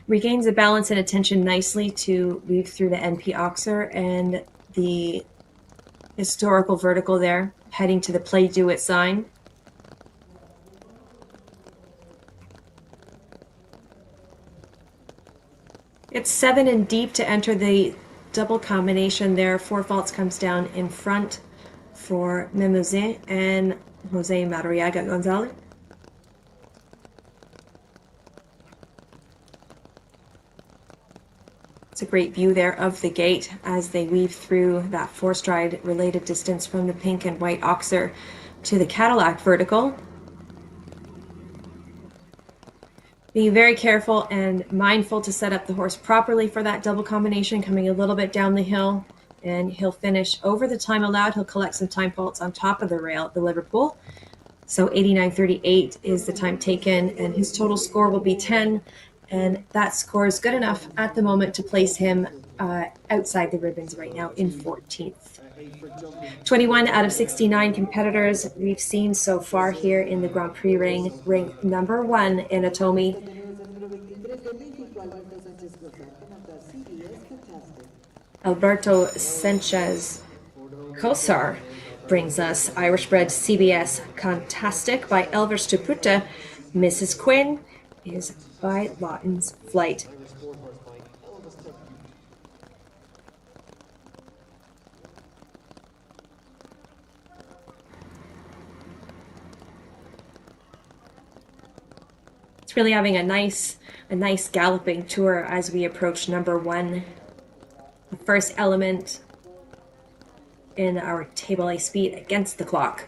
Regains the balance and attention nicely to weave through the NP Oxer and the historical vertical there, heading to the play do it sign. It's 7 and deep to enter the double combination there. 4 faults comes down in front for Mimousin and Jose Mariega Gonzalez. It's a great view there of the gate as they weave through that 4-stride related distance from the pink and white Oxer to the Cadillac vertical. Being very careful and mindful to set up the horse properly for that double combination, coming a little bit down the hill, and he'll finish over the time allowed. He'll collect some time faults on top of the rail at the Liverpool. So 89.38 is the time taken, and his total score will be 10. And that score is good enough at the moment to place him outside the ribbons right now in 14th. 21 out of 69 competitors we've seen so far here in the Grand Prix ring, ranked number 1 in OTOMI. Alberto Sanchez Kosar brings us Irish-bred CBS Contastic by Elvers Tuputa. Mrs. Quinn is by Lawton's Flight. It's really having a nice galloping tour as we approach number 1. The first element in our table A speed against the clock.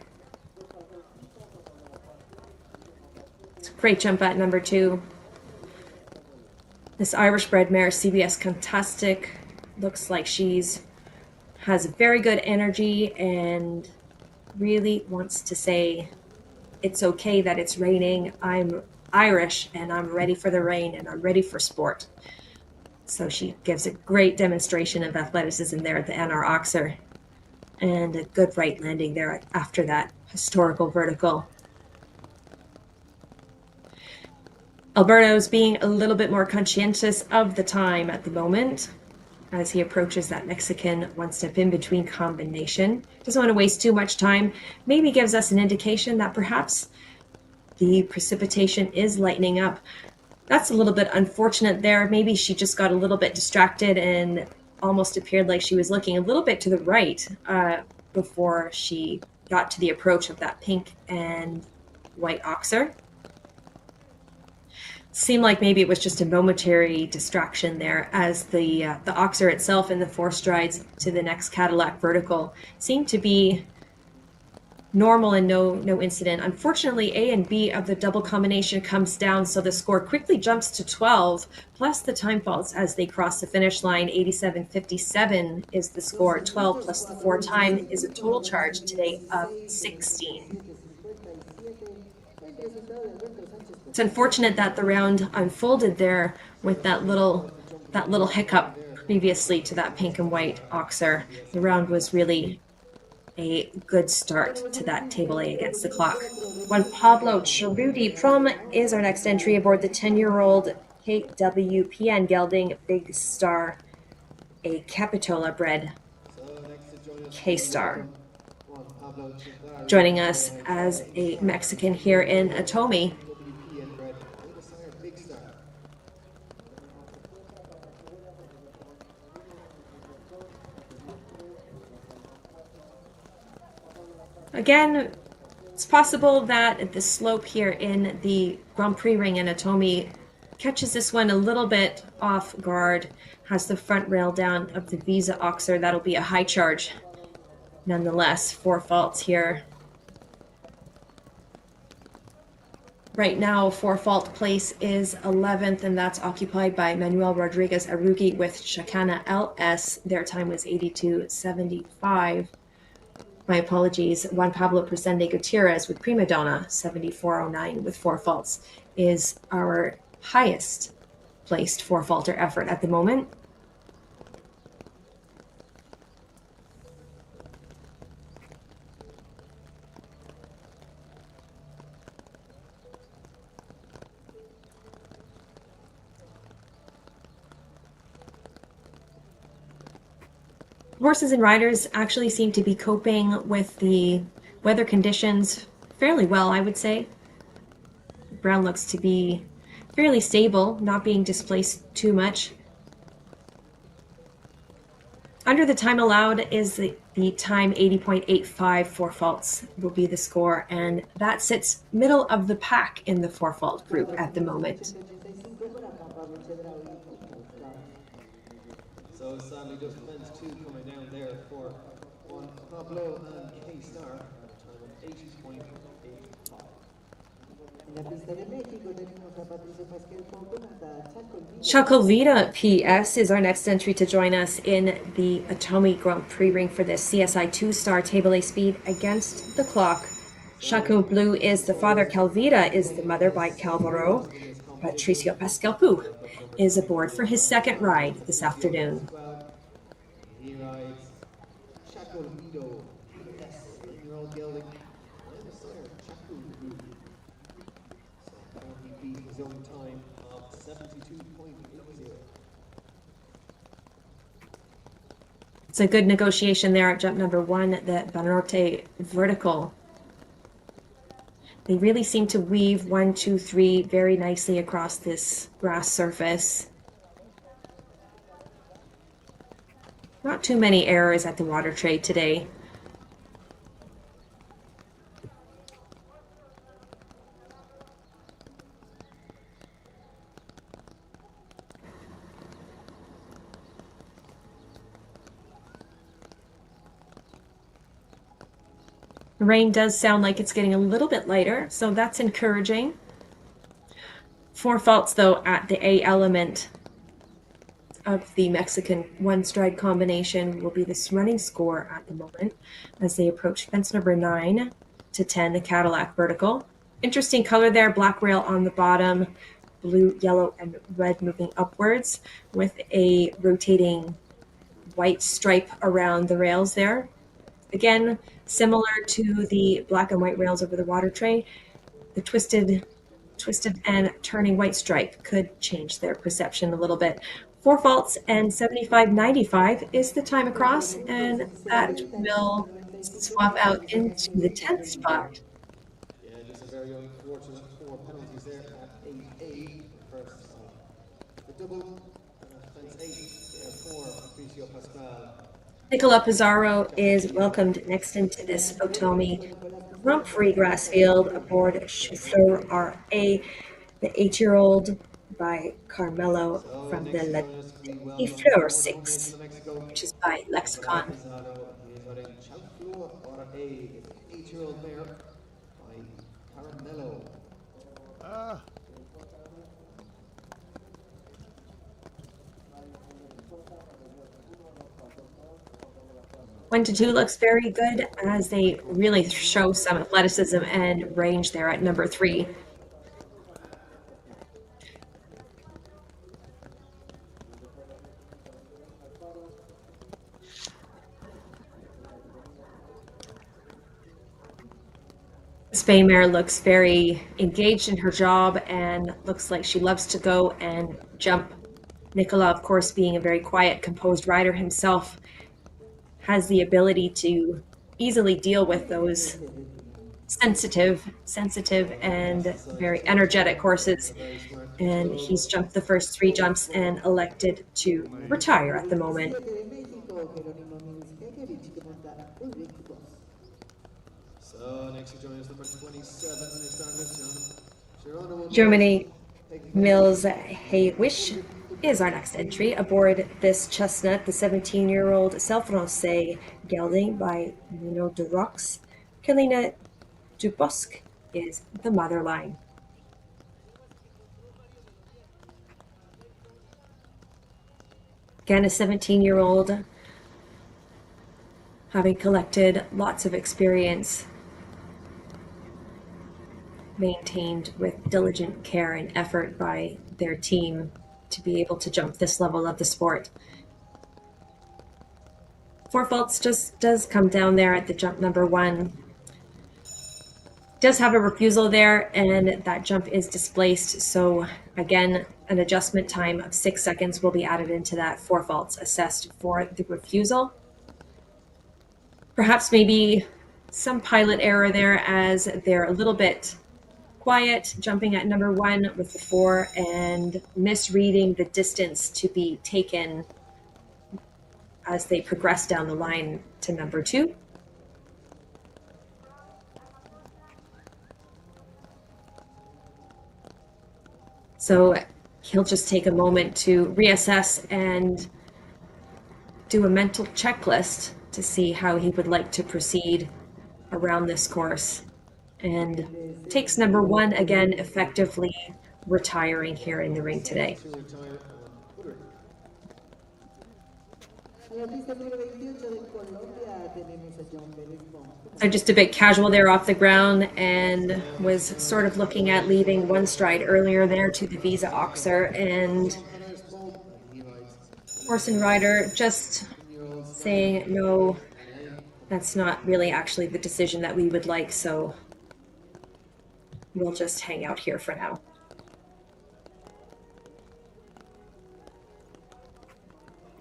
It's a great jump at number 2. This Irish-bred mare, CBS Contastic, looks like has very good energy and really wants to say, it's okay that it's raining. I'm Irish and I'm ready for the rain and I'm ready for sport. So she gives a great demonstration of athleticism there at the NR Oxer, and a good right landing there after that historical vertical. Alberto's being a little bit more conscientious of the time at the moment as he approaches that Mexican one-step in-between combination. Doesn't want to waste too much time. Maybe gives us an indication that perhaps the precipitation is lightening up. That's a little bit unfortunate there. Maybe she just got a little bit distracted and almost appeared like she was looking a little bit to the right before she got to the approach of that pink and white Oxer. Seemed like maybe it was just a momentary distraction there as the Oxer itself in the 4 strides to the next Cadillac vertical seemed to be normal and no incident. Unfortunately, A and B of the double combination comes down, so the score quickly jumps to 12, plus the time faults as they cross the finish line. 87.57 is the score. 12 plus the 4 time is a total charge today of 16. It's unfortunate that the round unfolded there with that little hiccup previously to that pink and white oxer. The round was really a good start to that table A against the clock. Juan Pablo Cerruti Prom is our next entry aboard the 10-year-old KWPN gelding Big Star, a Capitola bred K-Star. Joining us as a Mexican here in OTOMI. Again, it's possible that the slope here in the Grand Prix ring in OTOMI catches this one a little bit off guard, has the front rail down of the Visa Oxer. That'll be a high charge. Nonetheless, 4 faults here. Right now, 4 fault place is 11th, and that's occupied by Manuel Rodriguez Arugi with Chacana LS. Their time was 82.75. My apologies. Juan Pablo Presende Gutierrez with Prima Donna, 74.09 with 4 faults, is our highest placed 4-faulter effort at the moment. Horses and riders actually seem to be coping with the weather conditions fairly well, I would say. Ground looks to be fairly stable, not being displaced too much. Under the time allowed is the time 80.85. 4 faults will be the score, and that sits middle of the pack in the 4-fault group at the moment. So sadly, just fence 2 coming down there for Juan Pablo and K-Star, time of 80.85. Chacovita PS is our next entry to join us in the OTOMI Grand Prix ring for the CSI2 star table A speed against the clock. Chaco Blue is the father, Calvita is the mother by Calvaro. Patricio Pascalpu is aboard for his second ride this afternoon. He rides Chaco Lido PS, 9-year-old gelding. And the sire, Chaco Blue. So he beat his own time of 72.80. It's a good negotiation there at jump number 1, the Banorte vertical. They really seem to weave 1, 2, 3 very nicely across this grass surface. Not too many errors at the water tray today. The rain does sound like it's getting a little bit lighter, so that's encouraging. 4 faults, though, at the A element of the Mexican one-stride combination will be this running score at the moment as they approach fence number 9 to 10, the Cadillac vertical. Interesting color there, black rail on the bottom, blue, yellow, and red moving upwards with a rotating white stripe around the rails there. Again, similar to the black and white rails over the water tray, the twisted and turning white stripe could change their perception a little bit. 4 faults and 75.95 is the time across, and that will swap out into the 10th spot. Yeah, just a very unfortunate 4 penalties there at 8A. First the double and at fence 8 there for Patricio Pascal. Nicola Pizarro is welcomed next into this OTOMI Grand Prix grass field aboard Chauffeur RA, the 8-year-old by Carmelo from the La Fleur 6, which is by Lexicon. He's riding Chauffeur RA, 8-year-old mare by Carmelo. 1 to 2 looks very good as they really show some athleticism and range there at number 3. This bay mare looks very engaged in her job and looks like she loves to go and jump. Nicola, of course, being a very quiet, composed rider himself, has the ability to easily deal with those sensitive and very energetic horses. And he's jumped the first 3 jumps and elected to retire at the moment. So next to join us, number 27, Geronimo Germany Mills Haywish is our next entry aboard this chestnut, the 17-year-old Selfrancais gelding by Nuno de Rox. Kalina Dubosc is the mother line. Again, a 17-year-old, having collected lots of experience, maintained with diligent care and effort by their team to be able to jump this level of the sport. 4 faults just does come down there at the jump number 1. Does have a refusal there, and that jump is displaced. So again, an adjustment time of 6 seconds will be added into that 4 faults assessed for the refusal. Perhaps maybe some pilot error there as they're a little bit quiet, jumping at number 1 with the 4 and misreading the distance to be taken as they progress down the line to number 2. So he'll just take a moment to reassess and do a mental checklist to see how he would like to proceed around this course, and takes number 1 again, effectively retiring here in the ring today. So just a bit casual there off the ground, and was sort of looking at leaving 1 stride earlier there to the Visa Oxer, and horse and rider just saying, no, that's not really actually the decision that we would like, so we'll just hang out here for now.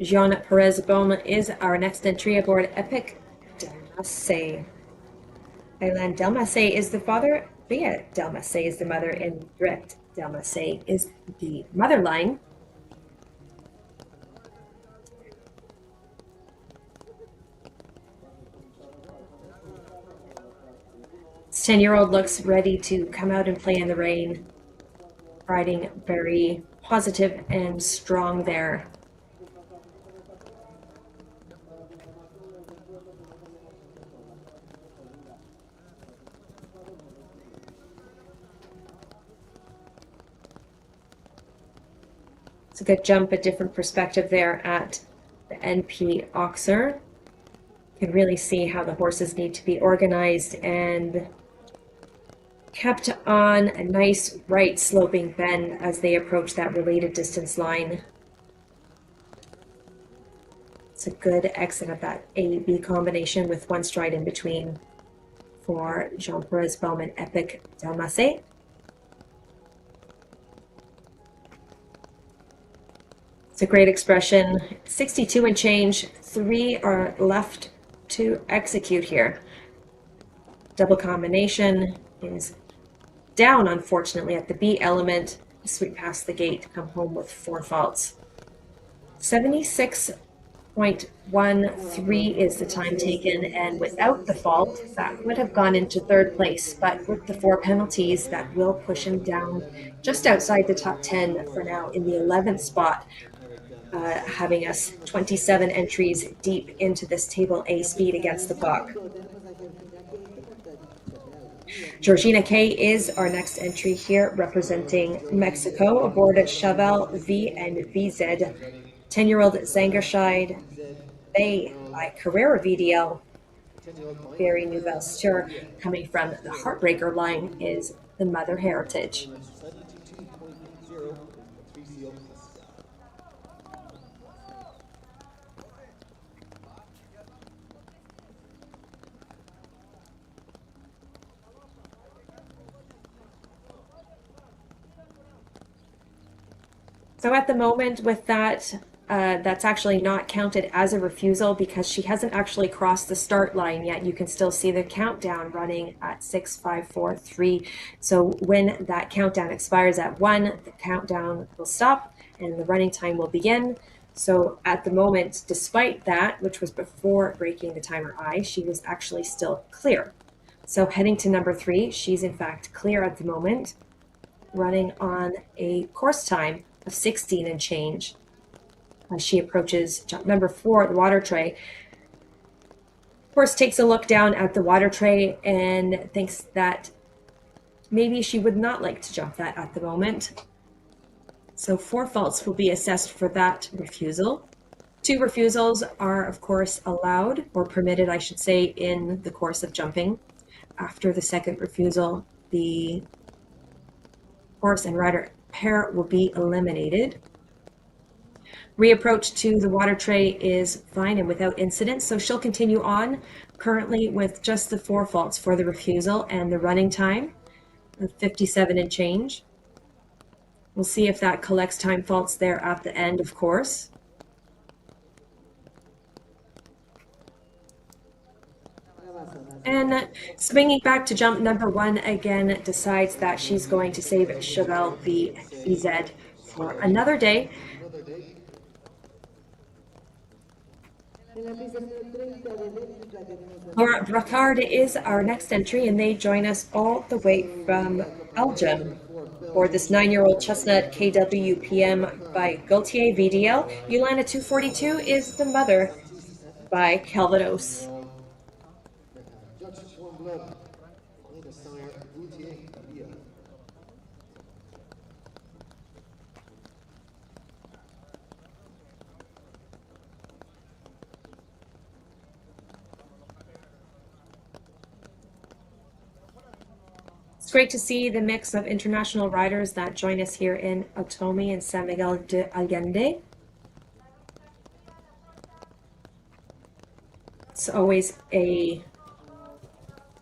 Jean Perez Baume is our next entry aboard Epic Delmassé. Aylan Delmassé is the father, Bea Delmassé is the mother, and Brett Delmassé is the mother line. This 10-year-old looks ready to come out and play in the rain, riding very positive and strong there. It's a good jump, a different perspective there at the NP Oxer. You can really see how the horses need to be organized and kept on a nice right sloping bend as they approach that related distance line. It's a good exit of that A-B combination with 1 stride in between for Jean Perez Baume and Epic Delmassé. It's a great expression. 62 and change. 3 are left to execute here. Double combination is down, unfortunately, at the B element. Sweep past the gate, come home with 4 faults. 76.13 is the time taken, and without the fault, that would have gone into 3rd place. But with the 4 penalties, that will push him down just outside the top 10 for now in the 11th spot, having us 27 entries deep into this Table A speed against the clock. Georgina K is our next entry here, representing Mexico aboard Chaval V and VZ. 10-year-old Zangerscheid. They by Carrera VDL. Very Nouvelle Stir. Coming from the Heartbreaker line is the Mother Heritage. So at the moment with that, that's actually not counted as a refusal because she hasn't actually crossed the start line yet. You can still see the countdown running at 6, 5, 4, 3. So when that countdown expires at 1, the countdown will stop and the running time will begin. So at the moment, despite that, which was before breaking the timer I, she was actually still clear. So heading to number 3, she's in fact clear at the moment, running on a course time of 16 and change. As she approaches jump number 4, the water tray. Of course, takes a look down at the water tray and thinks that maybe she would not like to jump that at the moment. So 4 faults will be assessed for that refusal. 2 refusals are, of course, allowed or permitted, I should say, in the course of jumping. After the second refusal, the horse and rider pair will be eliminated. Reapproach to the water tray is fine and without incident, so she'll continue on currently with just the 4 faults for the refusal and the running time of 57 and change. We'll see if that collects time faults there at the end, of course. And swinging back to jump number 1 again, decides that she's going to save Chevelle VZ for another day. Laura Bracard is our next entry, and they join us all the way from Belgium for this 9-year-old chestnut KWPM by Gaultier VDL. Yolanda 242 is the mother by Calvados. It's great to see the mix of international riders that join us here in OTOMI and San Miguel de Allende. It's always a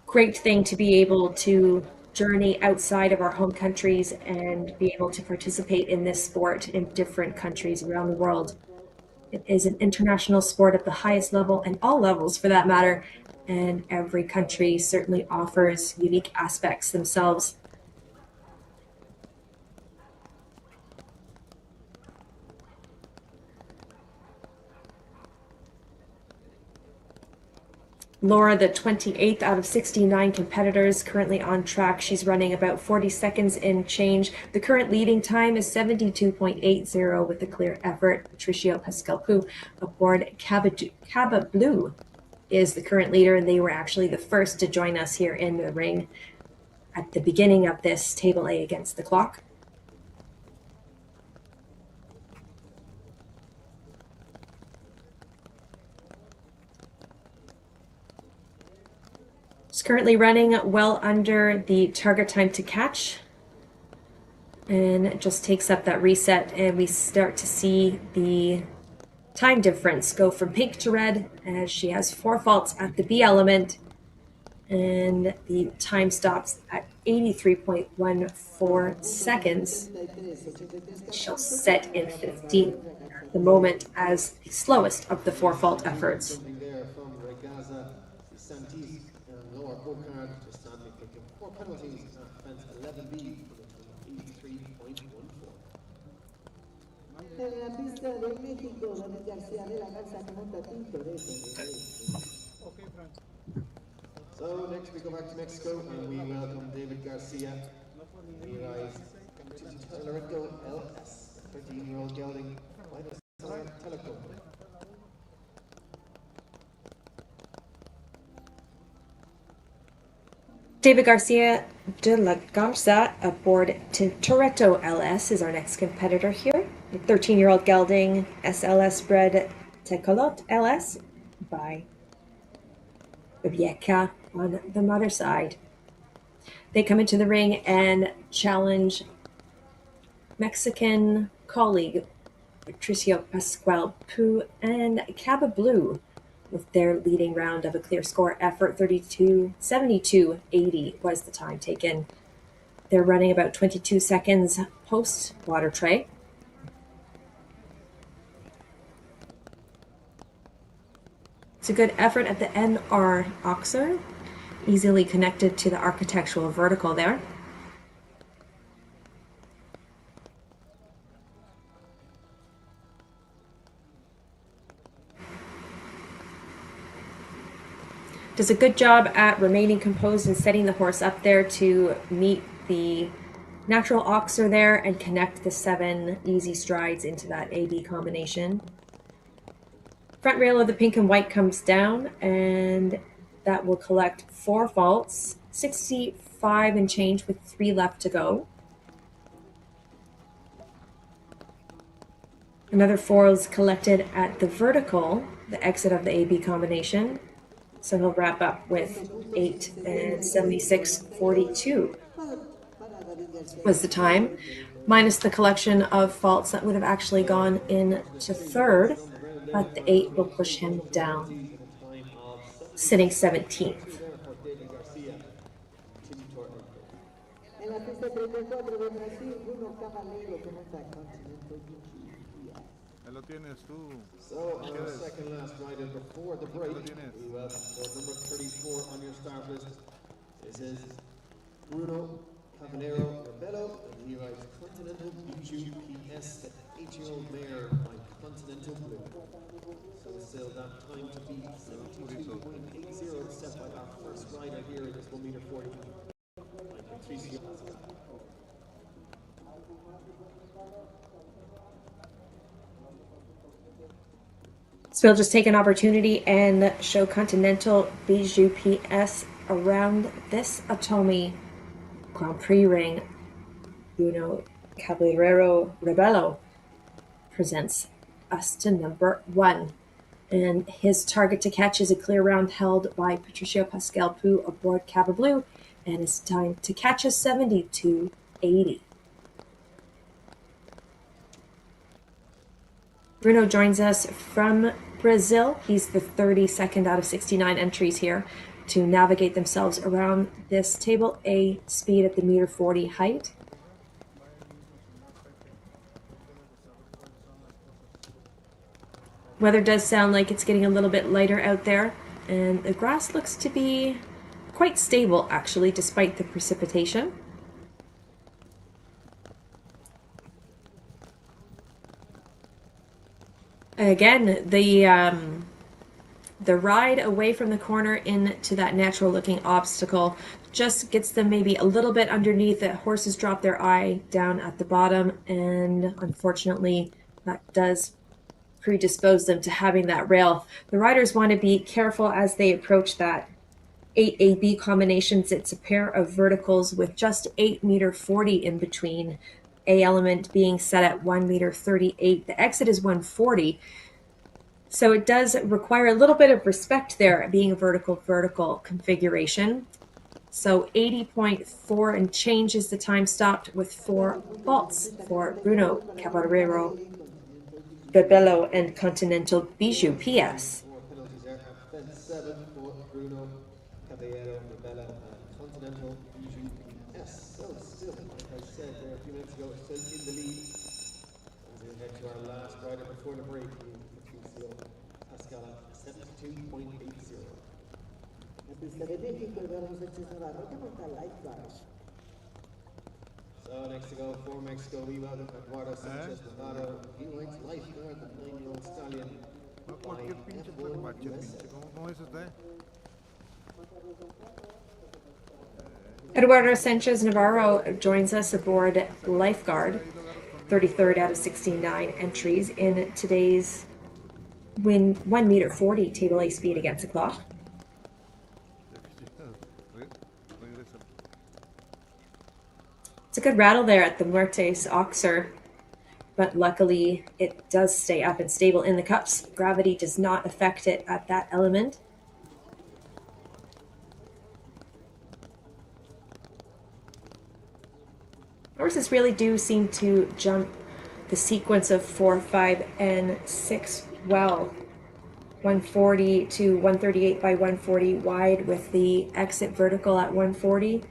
great thing to be able to journey outside of our home countries and be able to participate in this sport in different countries around the world. It is an international sport at the highest level, and all levels for that matter, and every country certainly offers unique aspects themselves. Laura, the 28th out of 69 competitors, currently on track. She's running about 40 seconds in change. The current leading time is 72.80 with a clear effort. Patricio Pascalpu aboard Caba Blue is the current leader, and they were actually the first to join us here in the ring at the beginning of this Table A against the clock. It's currently running well under the target time to catch, and it just takes up that reset, and we start to see the time difference go from pink to red as she has 4 faults at the B element, and the time stops at 83.14 seconds. She'll set in 15th, the moment as the slowest of the 4 fault efforts. So next we go back to Mexico and we welcome David Garcia. He rides to Tellerico LS, 13-year-old gelding by the Telecom. David Garcia de la Garza aboard Tintoretto LS is our next competitor here. A 13-year-old gelding SLS bred Tecolote LS by Vieca on the mother side. They come into the ring and challenge Mexican colleague Patricio Pascual Pu and Caba Blue with their leading round of a clear score effort. 72-80 was the time taken. They're running about 22 seconds post water tray. It's a good effort at the NR Oxer, easily connected to the architectural vertical there. Does a good job at remaining composed and setting the horse up there to meet the natural oxer there and connect the 7 easy strides into that AB combination. Front rail of the pink and white comes down, and that will collect 4 faults, 65 and change with 3 left to go. Another 4 is collected at the vertical, the exit of the AB combination. So he'll wrap up with 8 and 76.42 was the time, minus the collection of faults that would have actually gone into third, but the 8 will push him down, sitting 17th. Lo tienes tú. So, on our second last rider before the break, we have for number 34 on your start list. This is Bruno Cavalero Rebello, and he rides Continental Bijou PS, the 8-year-old mare by Continental Blue. So still that time to be 72.80 set by our first rider here at this 1m40. Patricio Pascual. So we'll just take an opportunity and show Continental Bijou PS around this OTOMI Grand Prix ring. Bruno Caballero Rebello presents us to number 1. And his target to catch is a clear round held by Patricio Pascual Pu aboard Caba Blue, and his time to catch is 72.80. Bruno joins us from Brazil. He's the 32nd out of 69 entries here to navigate themselves around this table A speed at the meter 40 height. Weather does sound like it's getting a little bit lighter out there, and the grass looks to be quite stable actually, despite the precipitation. Again, the ride away from the corner into that natural looking obstacle just gets them maybe a little bit underneath. The horses drop their eye down at the bottom, and unfortunately that does predispose them to having that rail. The riders want to be careful as they approach that 8 AB combinations. It's a pair of verticals with just 8 meter 40 in between. A element being set at 1 meter 38. The exit is 140. So it does require a little bit of respect there, being a vertical configuration. So 80.4 and change is the time stopped with 4 faults for Bruno Caballero Rebello and Continental Bijou PS. 4 penalties there. Then 7 for Bruno Caballero Rebello and Continental Bijou PS. So still, like I said there a few minutes ago, still in the lead. As we head to our last rider before the break, Patricio Pascual at 72.80. So next to go for Mexico, we welcome Eduardo Sanchez Navarro. He rides Lifeguard, the 9-year-old stallion. No cualquier pinche premache, pinche. ¿Cómo es usted? Eduardo Sanchez Navarro joins us aboard Lifeguard, 33rd out of 69 entries in today's 1 meter 40 table A speed against the clock. It's a good rattle there at the Muertes Oxer. but luckily it does stay up and stable in the cups. Gravity does not affect it at that element. Horses really do seem to jump the sequence of 4, 5, and 6 well. 140 to 138 by 140 wide with the exit vertical at 140.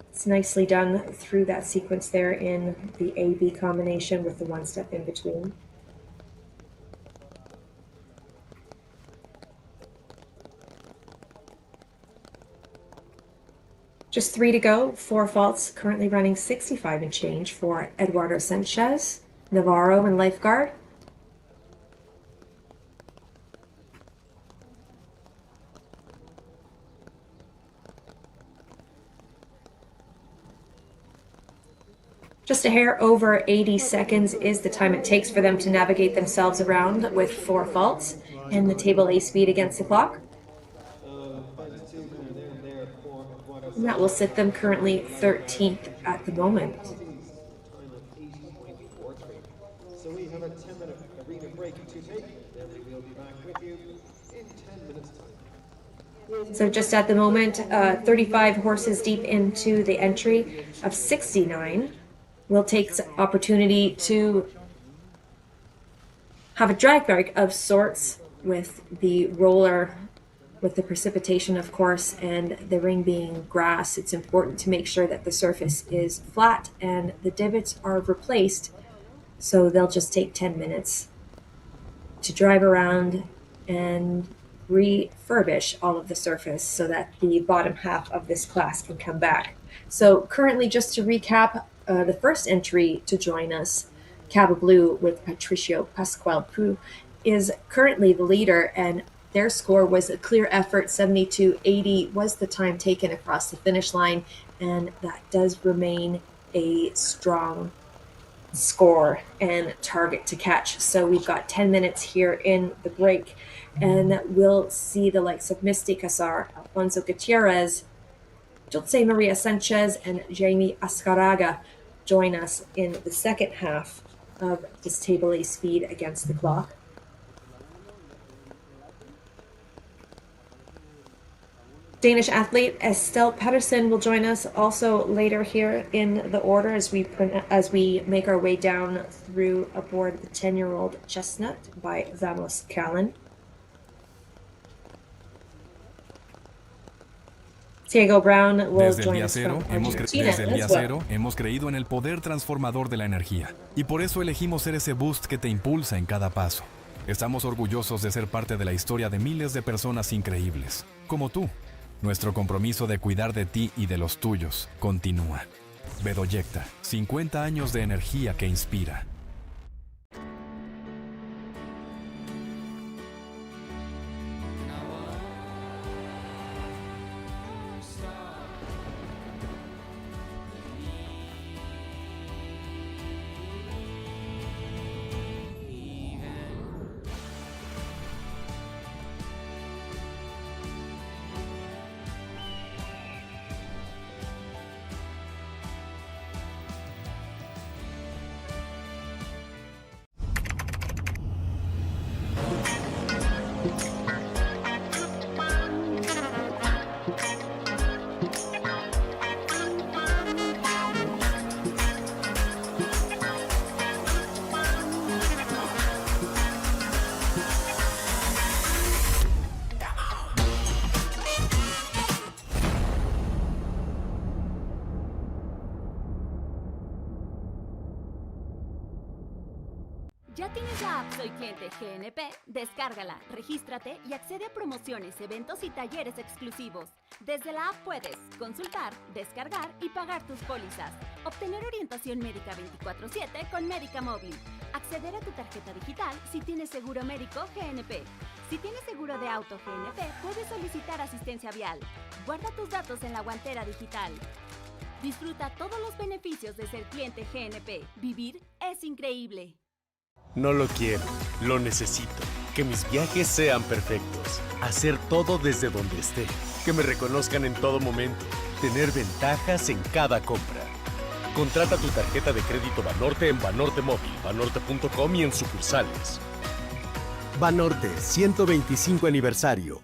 It's nicely done through that sequence there in the A-B combination with the one step in between. Just 3 to go, 4 faults, currently running 65 and change for Eduardo Sanchez, Navarro and lifeguard. Just a hair over 80 seconds is the time it takes for them to navigate themselves around with 4 faults and the table A speed against the clock. And that will sit them currently 13th at the moment. So we have a 10-minute arena break to take, then we will be back with you in 10 minutes time. So just at the moment, 35 horses deep into the entry of 69. We'll take opportunity to have a drag break of sorts with the roller, with the precipitation, of course, and the ring being grass. It's important to make sure that the surface is flat and the divots are replaced. So they'll just take 10 minutes to drive around and refurbish all of the surface so that the bottom half of this class can come back. So currently, just to recap, the first entry to join us, Cabo Blue with Patricio Pascual Prue, is currently the leader, and their score was a clear effort. 72.80 was the time taken across the finish line, and that does remain a strong score and target to catch. So we've got 10 minutes here in the break, and we'll see the likes of Misty Casar, Alfonso Gutierrez, Dulce Maria Sanchez, and Jamie Ascaraga join us in the second half of this table A speed against the clock. Danish athlete Estelle Patterson will join us also later here in the order as we make our way down through aboard the 10-year-old Chestnut by Vamos Callan. Diego Brown will Desde el join día us cero, from Argentina as well. hemos creído en el poder transformador de la energía. Y por eso elegimos ser ese boost que te impulsa en cada paso. Estamos orgullosos de ser parte de la historia de miles de personas increíbles, como tú. Nuestro compromiso de cuidar de ti y de los tuyos continúa. Bedoyecta, 50 años de energía que inspira. ¿Ya tienes la app Soy Cliente GNP? Descárgala, regístrate y accede a promociones, eventos y talleres exclusivos. Desde la app puedes consultar, descargar y pagar tus pólizas, obtener orientación médica 24/7 con Médica Móvil, acceder a tu tarjeta digital si tienes seguro médico GNP. Si tienes seguro de auto GNP, puedes solicitar asistencia vial. Guarda tus datos en la guantera digital. Disfruta todos los beneficios de ser cliente GNP. Vivir es increíble. No lo quiero, lo necesito. Que mis viajes sean perfectos. Hacer todo desde donde esté. Que me reconozcan en todo momento. Tener ventajas en cada compra. Contrata tu tarjeta de crédito Banorte en Banorte Móvil, banorte.com y en sucursales. Banorte, 125 aniversario.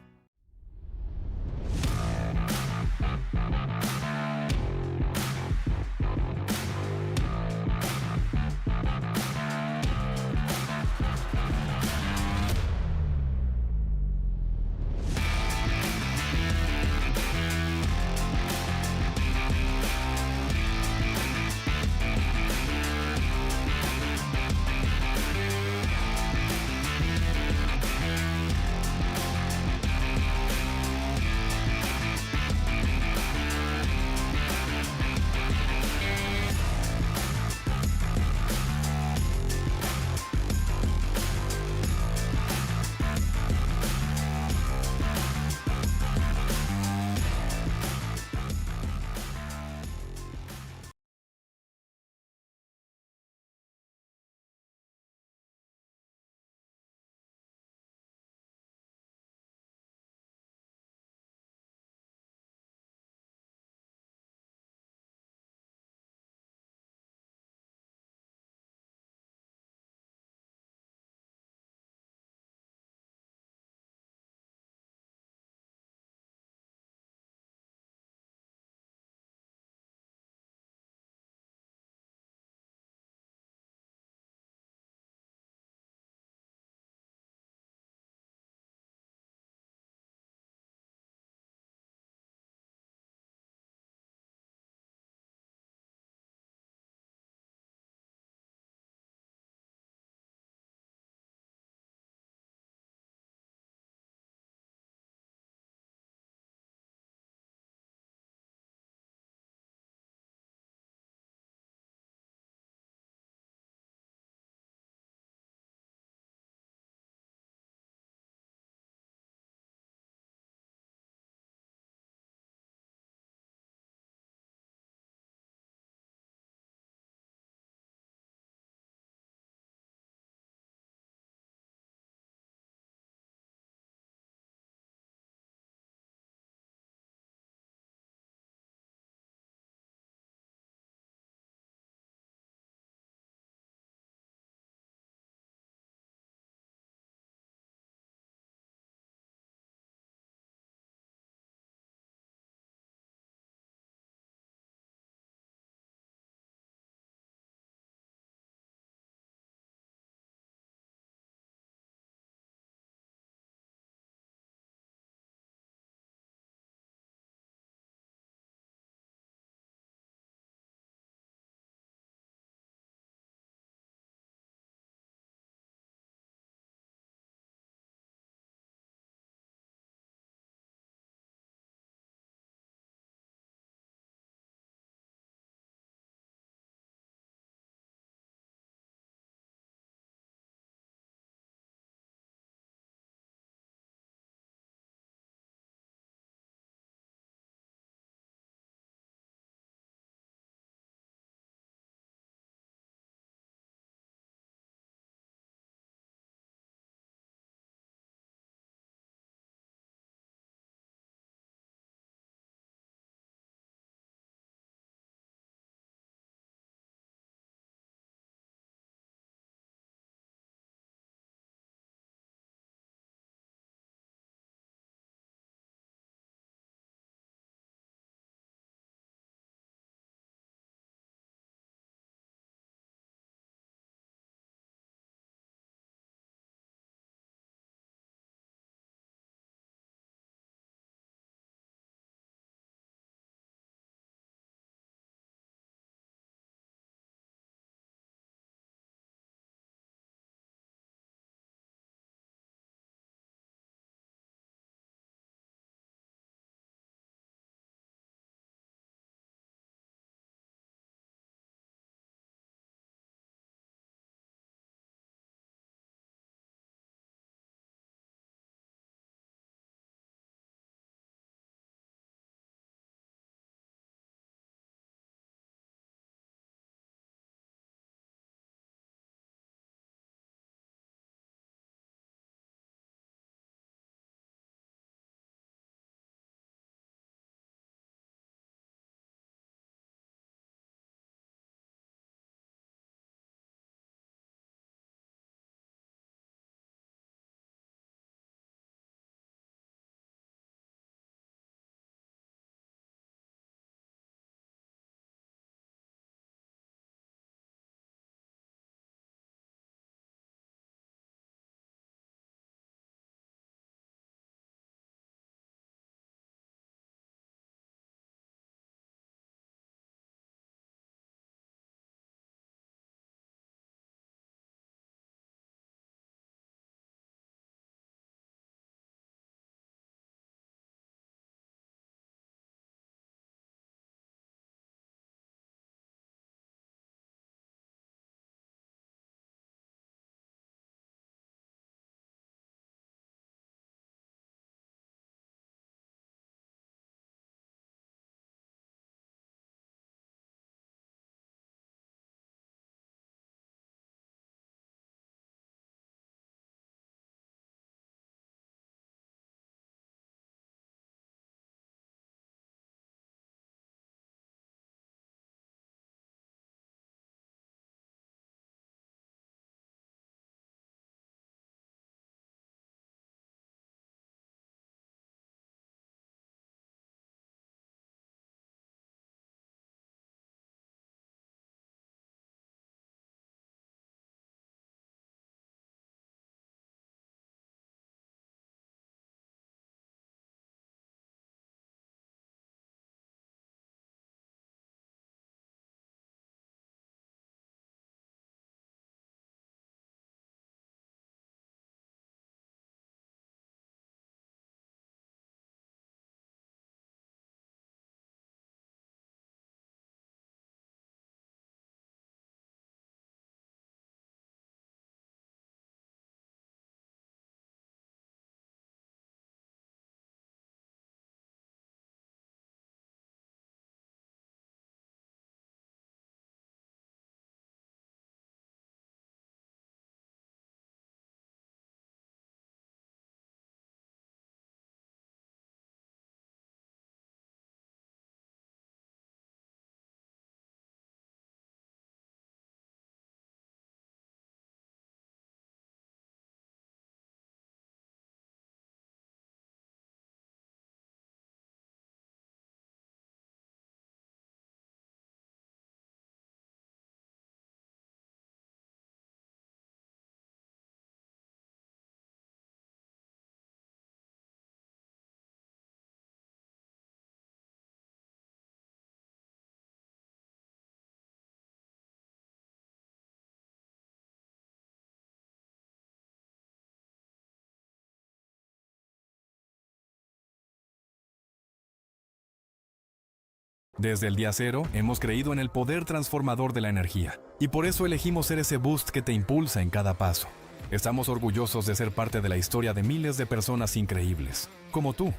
Desde el día cero, hemos creído en el poder transformador de la energía, y por eso elegimos ser ese boost que te impulsa en cada paso. Estamos orgullosos de ser parte de la historia de miles de personas increíbles, como tú.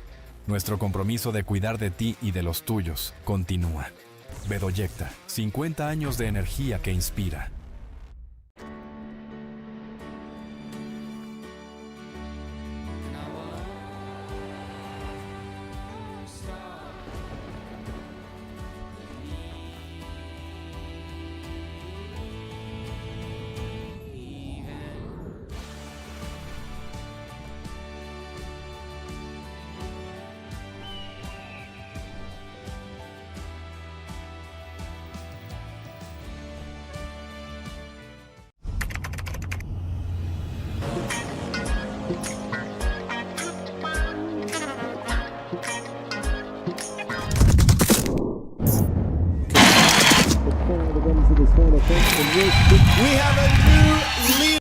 Nuestro compromiso de cuidar de ti y de los tuyos continúa. Bedoyecta, 50 años de energía que inspira. We have a new leader.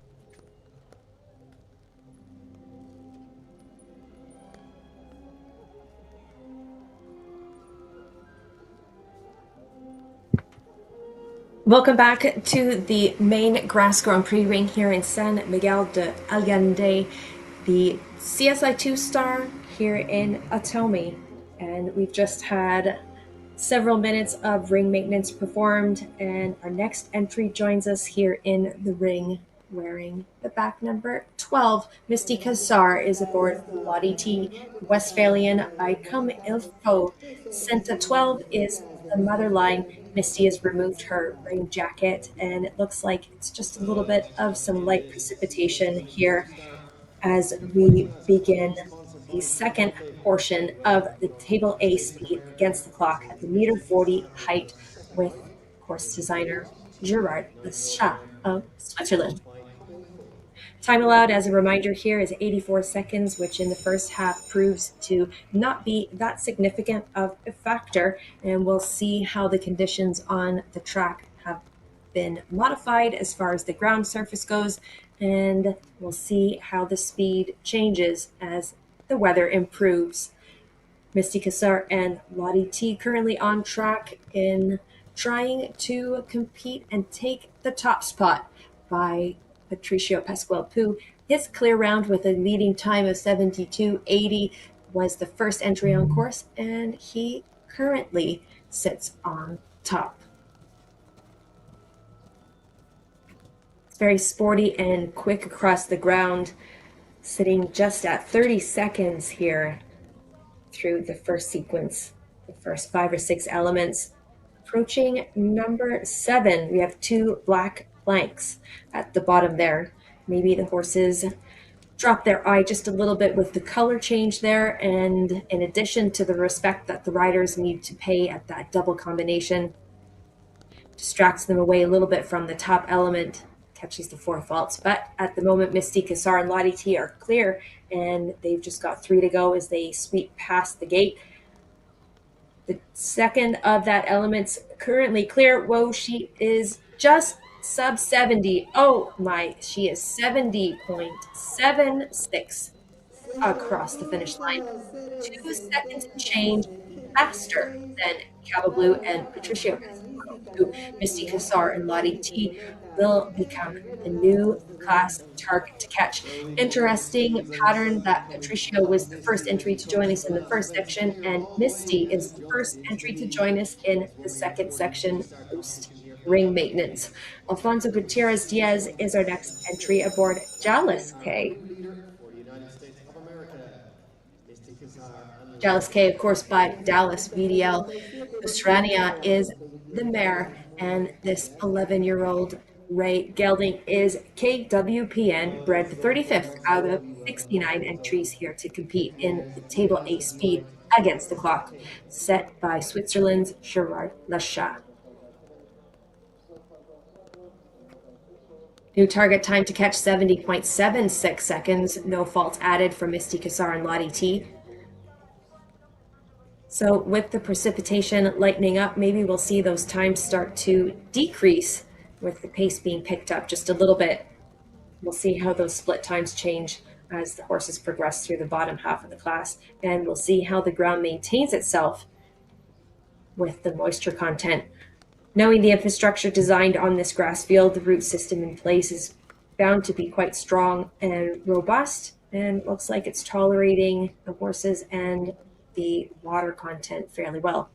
Welcome back to the main Grass Grand Prix ring here in San Miguel de Allende, the CSI2 star here in OTOMI. And we've just had several minutes of ring maintenance performed, and our next entry joins us here in the ring wearing the back number 12. Misty Kassar is aboard Lottie T. Westphalian I Come Ilfo. Senta 12 is the mother line. Misty has removed her rain jacket, and it looks like it's just a little bit of some light precipitation here as we begin the second portion of the table A speed against the clock at the meter 40 height with course designer Gerard Lechat of Switzerland. Time allowed, as a reminder here, is 84 seconds, which in the first half proves to not be that significant of a factor, and we'll see how the conditions on the track have been modified as far as the ground surface goes, and we'll see how the speed changes as the weather improves. Misty Kassar and Lottie T currently on track in trying to compete and take the top spot by Patricio Pascual-Poo. His clear round with a leading time of 72.80 was the first entry on course, and he currently sits on top. It's very sporty and quick across the ground, sitting just at 30 seconds here through the first sequence, the first 5 or 6 elements. Approaching number 7, we have 2 black blanks at the bottom there. Maybe the horses drop their eye just a little bit with the color change there, and in addition to the respect that the riders need to pay at that double combination, distracts them away a little bit from the top element, catches the 4 faults. But at the moment, Misty Kassar and Lottie T are clear, and they've just got 3 to go as they sweep past the gate. The second of that element's currently clear. Whoa, she is just sub 70. Oh my, she is 70.76 across the finish line. 2 seconds and change faster than Cabo Blue and Patricio Pascual. Misty Kassar and Lottie T will become the new class target to catch. Interesting pattern that Patricio was the first entry to join us in the first section, and Misty is the first entry to join us in the second section post ring maintenance. Alfonso Gutierrez Diaz is our next entry aboard Jalis K. Jalis K, of course, by Dallas VDL. Ustrania is the mare, and this 11-year-old Ray Gelding is KWPN, bred the 35th out of 69 entries here to compete in the Table A speed against the clock, set by Switzerland's Gerard Lechat. New target time to catch 70.76 seconds, no faults added for Misty Kassar and Lottie T. So with the precipitation lightening up, maybe we'll see those times start to decrease with the pace being picked up just a little bit. We'll see how those split times change as the horses progress through the bottom half of the class, and we'll see how the ground maintains itself with the moisture content. Knowing the infrastructure designed on this grass field, the root system in place is bound to be quite strong and robust, and looks like it's tolerating the horses and the water content fairly well.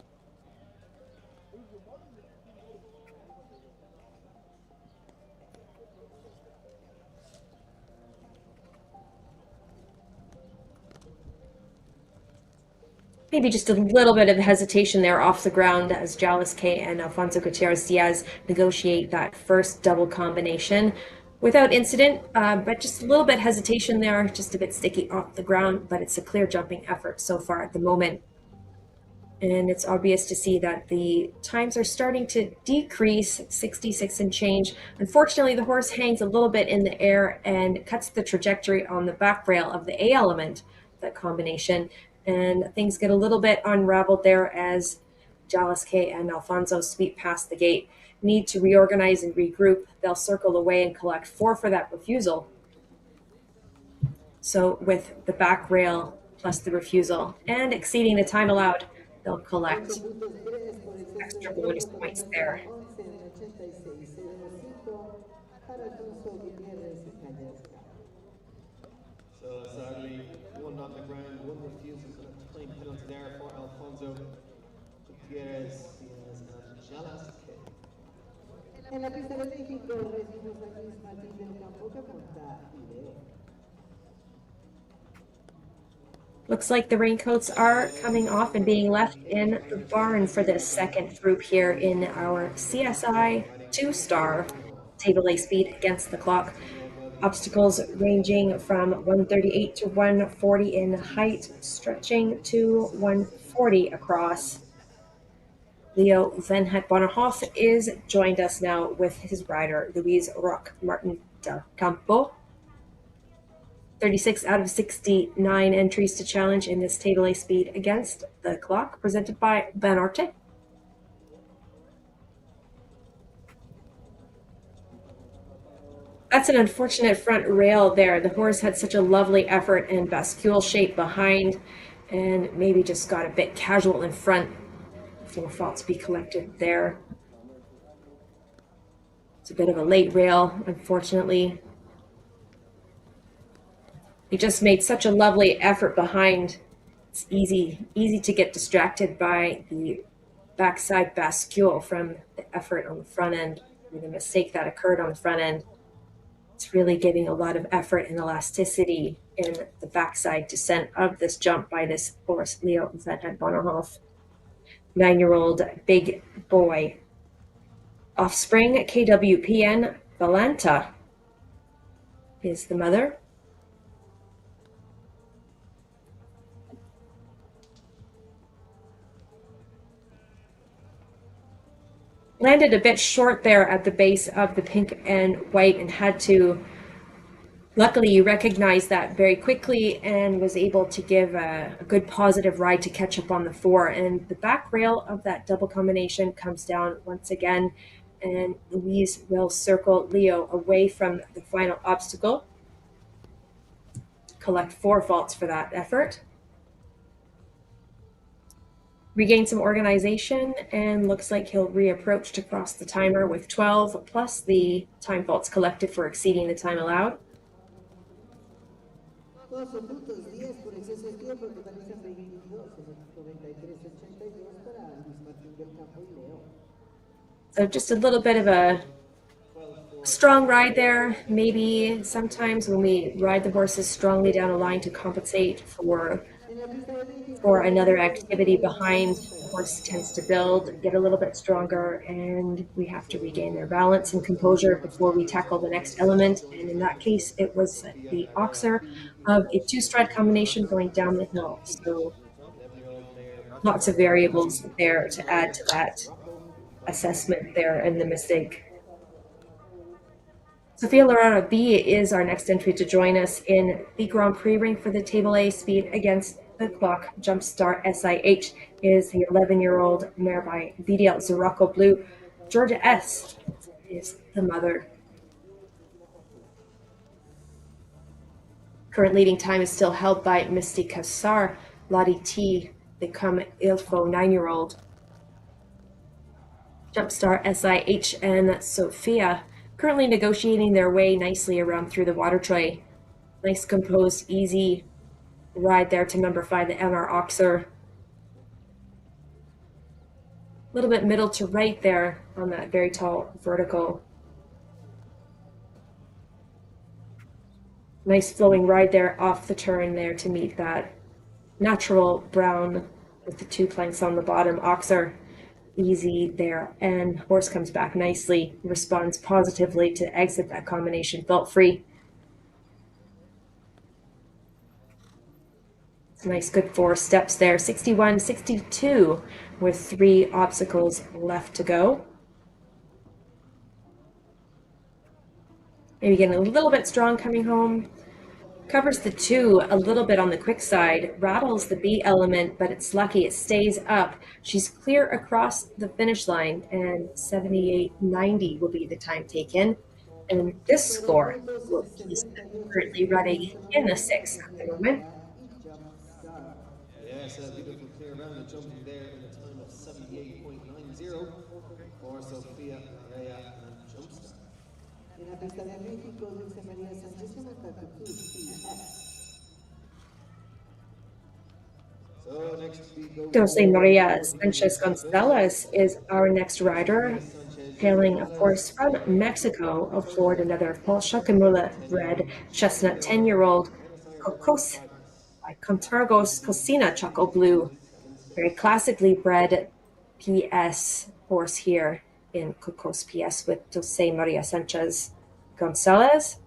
Maybe just a little bit of hesitation there off the ground as Jalis K and Alfonso Gutierrez Diaz negotiate that first double combination without incident, but just a little bit hesitation there, just a bit sticky off the ground, but it's a clear jumping effort so far at the moment. And it's obvious to see that the times are starting to decrease, 66 and change. Unfortunately, the horse hangs a little bit in the air and cuts the trajectory on the back rail of the A element, that combination. And things get a little bit unraveled there as Jalis K and Alfonso sweep past the gate. Need to reorganize and regroup. They'll circle away and collect 4 for that refusal. So with the back rail plus the refusal and exceeding the time allowed, they'll collect extra bonus points there. So sadly, 1 on the ground, 1 refusal, and a time penalty there for Alfonso Gutierrez Diaz and Jalis K. En la pista de México recibimos a Luis Martín del Campo que monta Libre. Looks like the raincoats are coming off and being left in the barn for this second group here in our CSI 2-star table A speed against the clock. Obstacles ranging from 138 to 140 in height, stretching to 140 across. Leo Van Het Bonnerhoff is joined us now with his rider, Luis Roque Martin del Campo. 36 out of 69 entries to challenge in this table A speed against the clock, presented by Banorte. That's an unfortunate front rail there. The horse had such a lovely effort and bascule shape behind, and maybe just got a bit casual in front. 4 faults to be collected there. It's a bit of a late rail, unfortunately. He just made such a lovely effort behind. It's easy to get distracted by the backside bascule from the effort on the front end, or the mistake that occurred on the front end. It's really giving a lot of effort and elasticity in the backside descent of this jump by this horse, Leo Van Het Bonnerhoff. 9-year-old big boy. Offspring, KWPN Valenta is the mother. Landed a bit short there at the base of the pink and white and had to luckily recognize that very quickly and was able to give a good positive ride to catch up on the 4. And the back rail of that double combination comes down once again, and Louise will circle Leo away from the final obstacle. Collect 4 faults for that effort. Regain some organization, and looks like he'll reapproach to cross the timer with 12 plus the time faults collected for exceeding the time allowed. So just a little bit of a strong ride there. Maybe sometimes when we ride the horses strongly down a line to compensate for another activity behind, the horse tends to build, get a little bit stronger, and we have to regain their balance and composure before we tackle the next element. And in that case, it was the oxer of a 2-stride combination going down the hill. So lots of variables there to add to that assessment there and the mistake. Sophia Lorana B is our next entry to join us in the Grand Prix ring for the Table A speed against the clock. Jumpstar SIH is the 11-year-old mare by VDL Zuraco Blue. Georgia S is the mother. Current leading time is still held by Misty Kassar. Lottie T, the Come Ilfo 9-year-old. Jumpstar SIH and Sophia currently negotiating their way nicely around through the water tray. Nice composed, easy ride there to number 5, the NR Oxer. A little bit middle to right there on that very tall vertical. Nice flowing ride there off the turn there to meet that natural brown with the 2 planks on the bottom. Oxer easy there, and horse comes back nicely, responds positively to exit that combination fault free. It's a nice good 4 steps there, 61, 62 with 3 obstacles left to go. Maybe getting a little bit strong coming home. Covers the 2 a little bit on the quick side, rattles the B element, but it's lucky it stays up. She's clear across the finish line, and 78.90 will be the time taken. And this score will be currently running in the 6th at the moment. Yes, a beautiful clear round of jumping there in a time of 78.90 for Sophia, Rhea, and Jumpstar. En la pista de México, Dulce María Sánchez con el Tacucú PS. So next we go Dulce Maria Sanchez Gonzalez is our next rider, hailing, of course, from Mexico, aboard another Paul Chacamula bred chestnut 10-year-old Cocos by Contargos Cocina Choco Blue. Very classically bred PS horse here in Cocos PS with Dulce Maria Sanchez Gonzalez.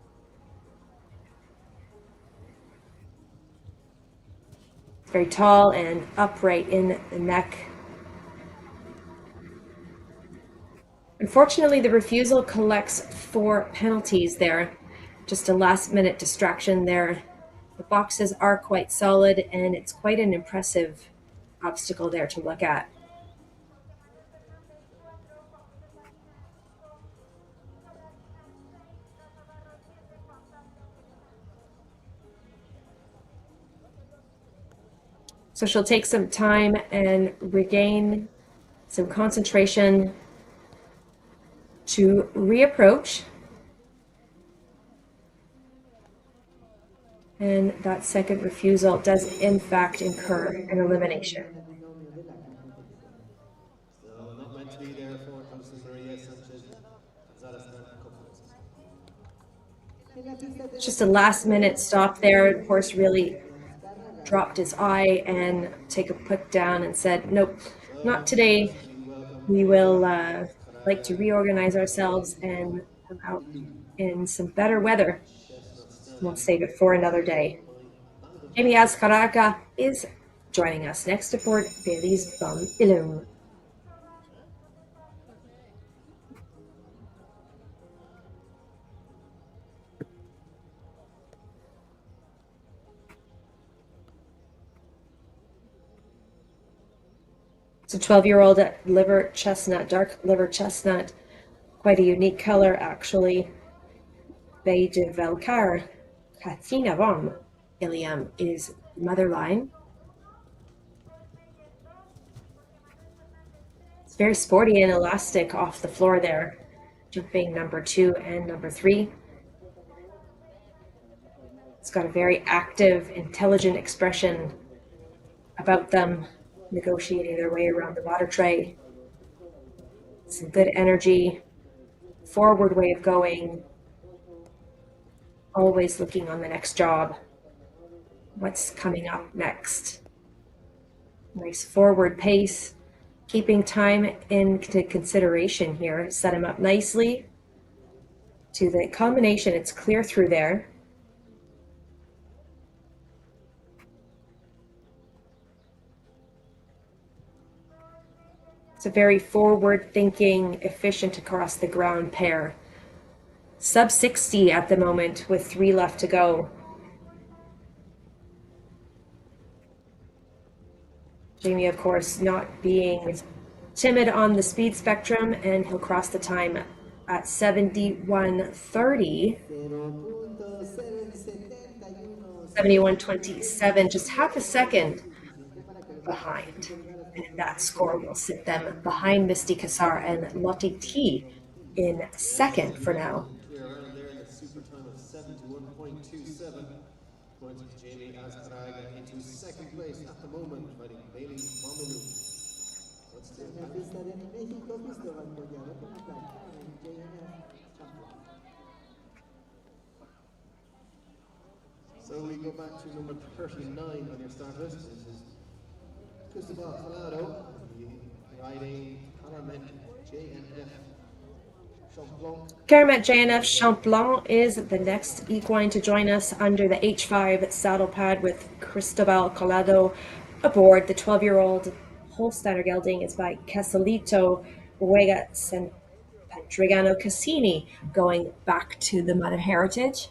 Very tall and upright in the neck. Unfortunately, the refusal collects 4 penalties there. Just a last-minute distraction there. The boxes are quite solid, and it's quite an impressive obstacle there to look at. So she'll take some time and regain some concentration to reapproach. And that second refusal does in fact incur an elimination. So not meant to be there for Dulce Maria Sanchez Gonzalez and Cocos. Just a last-minute stop there. The horse really dropped his eye and take a put down and said, nope, not today. We will like to reorganize ourselves and come out in some better weather. We'll save it for another day. Jamie Azcaraga is joining us next aboard Bailey's Bum Ilum. It's a 12-year-old liver chestnut, dark liver chestnut. Quite a unique color, actually. Bay de Velcar, Katina Vom, Ilium is mother line. It's very sporty and elastic off the floor there, jumping number 2 and number 3. It's got a very active, intelligent expression about them, negotiating their way around the water tray. Some good energy, forward way of going, always looking on the next job. What's coming up next? Nice forward pace, keeping time into consideration here. Set him up nicely to the combination. It's clear through there. It's a very forward-thinking, efficient across the ground pair. Sub 60 at the moment with 3 left to go. Jamie, of course, not being timid on the speed spectrum, and he'll cross the time at 71.30. 71.27, just half a second behind. And that score will sit them behind Misty Kassar and Lottie T in second for now. Clear around there in the super time of 71.27. Points with Jamie Azcaraga into second place at the moment, fighting Bailey Mominu. Let's do En la pista de México, Cristóbal Collado con la placa en JNF Champion. So we go back to number 39 on your start list. This is Cristobal Collado, riding Caramet JNF Champlain. Caramet JNF Champlain is the next equine to join us under the H5 saddle pad with Cristobal Collado aboard. The 12-year-old Holsteiner gelding is by Casalito Ruegas and Patrigano Cassini, going back to the mother heritage.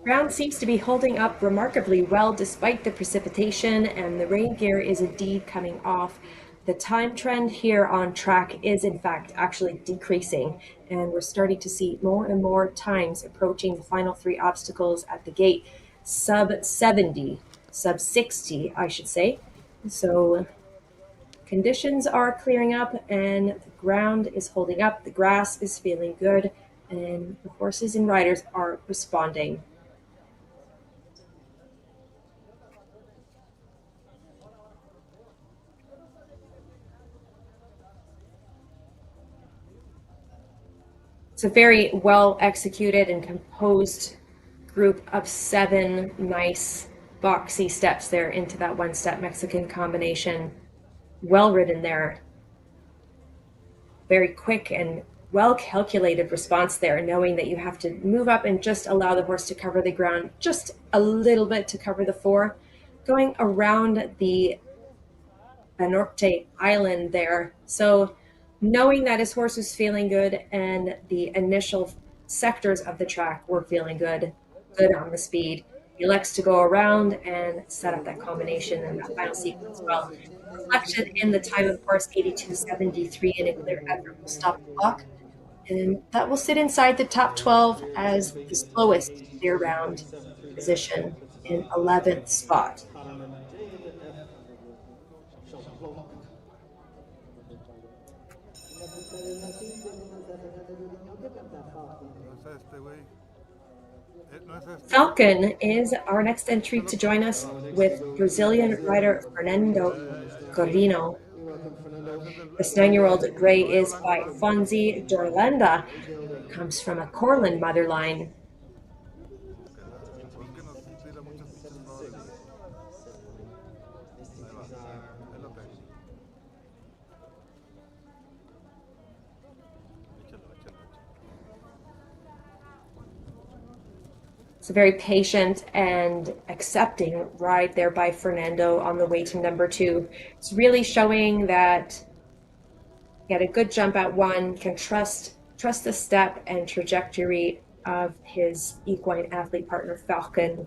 Ground seems to be holding up remarkably well despite the precipitation, and the rain gear is indeed coming off. The time trend here on track is in fact actually decreasing, and we're starting to see more and more times approaching the final 3 obstacles at the gate, sub 70, sub 60, I should say. So conditions are clearing up and the ground is holding up, the grass is feeling good, and the horses and riders are responding. It's a very well executed and composed group of 7 nice boxy steps there into that one-step Mexican combination. Well ridden there. Very quick and well calculated response there, knowing that you have to move up and just allow the horse to cover the ground just a little bit to cover the 4. Going around the Banorte Island there. So knowing that his horse was feeling good and the initial sectors of the track were feeling good on the speed, he elects to go around and set up that combination and that final sequence well. Reflected in the time, of course, 82.73, and a clear effort will stop the clock. And that will sit inside the top 12 as the slowest year-round position in 11th spot. Falcon is our next entry to join us with Brazilian rider Fernando Corvino. This 9-year-old gray is by Fonzie Dorlanda, comes from a Corlin mother line. It's a very patient and accepting ride there by Fernando on the way to number 2. It's really showing that he had a good jump at 1, can trust the step and trajectory of his equine athlete partner Falcon.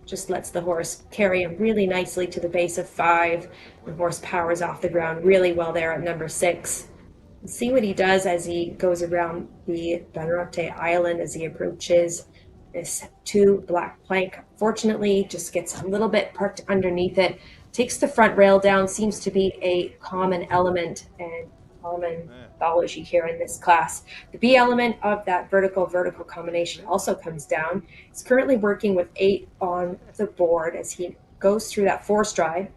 Just lets the horse carry him really nicely to the base of 5. The horse powers off the ground really well there at number 6. See what he does as he goes around the Banorte Island as he approaches this 2 black plank. Fortunately, just gets a little bit parked underneath it, takes the front rail down, seems to be a common element and common pathology here in this class. The B element of that vertical combination also comes down. He's currently working with 8 on the board as he goes through that 4 stride.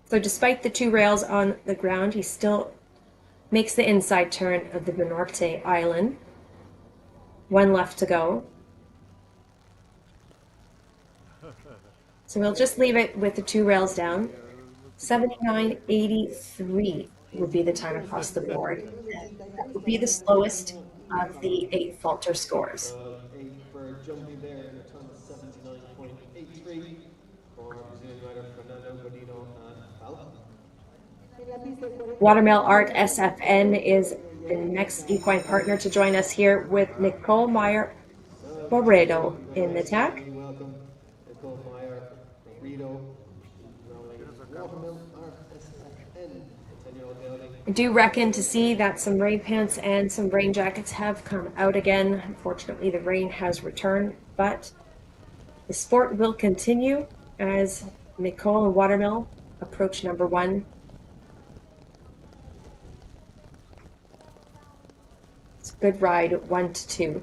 So despite the 2 rails on the ground, he still makes the inside turn of the Banorte Island. 1 left to go. So we'll just leave it with the 2 rails down. 79.83 would be the time across the board. That would be the slowest of the 8 falter scores. 8 for jumping there in a time of 79.83 for Brazilian rider Fernando Godino and Falcon. Watermill Art SFN is the next equine partner to join us here with Nicole Meyer Borredo in the tack. Welcome, Nicole Meyer Borredo, rowing Watermill Art SFN. I do reckon to see that some rain pants and some rain jackets have come out again. Unfortunately, the rain has returned, but the sport will continue as Nicole and Watermill approach number 1. It's a good ride, 1 to 2.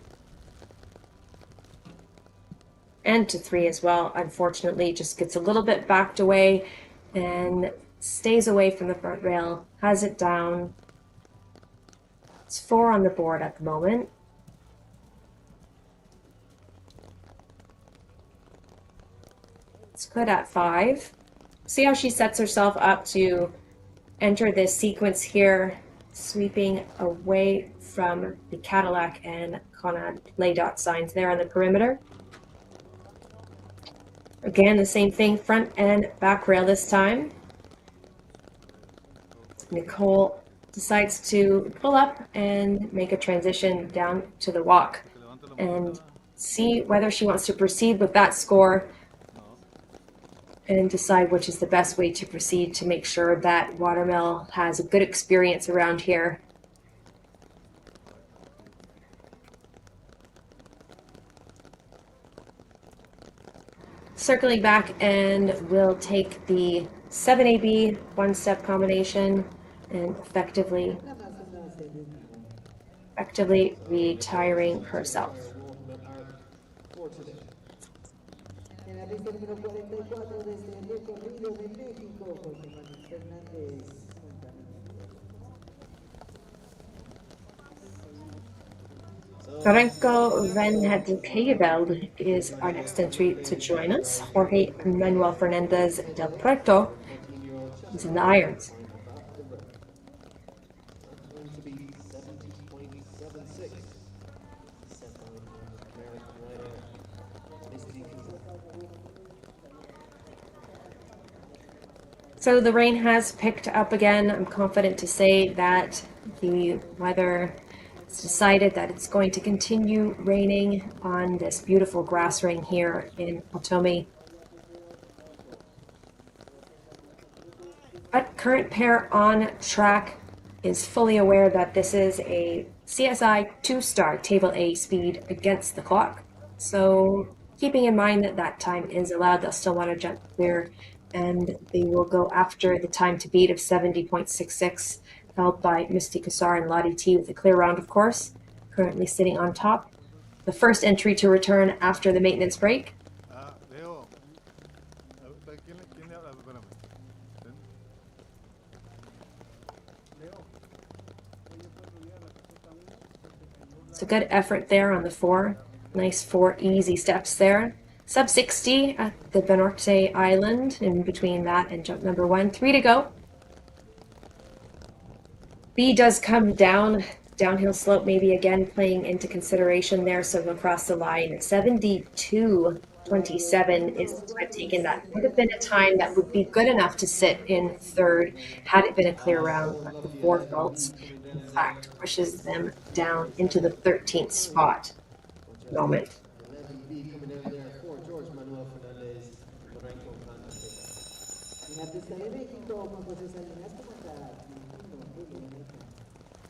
And to 3 as well. Unfortunately, just gets a little bit backed away and stays away from the front rail, has it down. It's 4 on the board at the moment. It's good at 5. See how she sets herself up to enter this sequence here, sweeping away from the Cadillac and Conrad lay dot signs there on the perimeter. Again, the same thing, front and back rail this time. Nicole decides to pull up and make a transition down to the walk and see whether she wants to proceed with that score and decide which is the best way to proceed to make sure that Watermill has a good experience around here. Circling back, and we'll take the 7AB one-step combination and effectively retiring herself. En la pista número 44 de este recorrido de México, José Manuel Fernández. Lorenzo Van Hedekeveld is our next entry to join us. Jorge Manuel Fernandez del Puerto is in the irons. So the rain has picked up again. I'm confident to say that the weather has decided that it's going to continue raining on this beautiful grass ring here in OTOMI. But current pair on track is fully aware that this is a CSI 2-star table A speed against the clock. So keeping in mind that that time is allowed, they'll still want to jump clear, and they will go after the time to beat of 70.66, held by Misty Kassar and Lottie T with a clear round, of course, currently sitting on top. The first entry to return after the maintenance break. It's a good effort there on the 4. Nice 4 easy steps there. Sub 60 at the Banorte Island, in between that and jump number 1. 3 to go. B does come down, downhill slope maybe again playing into consideration there, so across the line. 72.27 is the time taken. That would have been a time that would be good enough to sit in 3rd had it been a clear round, but the 4 faults, in fact, pushes them down into the 13th spot at the moment.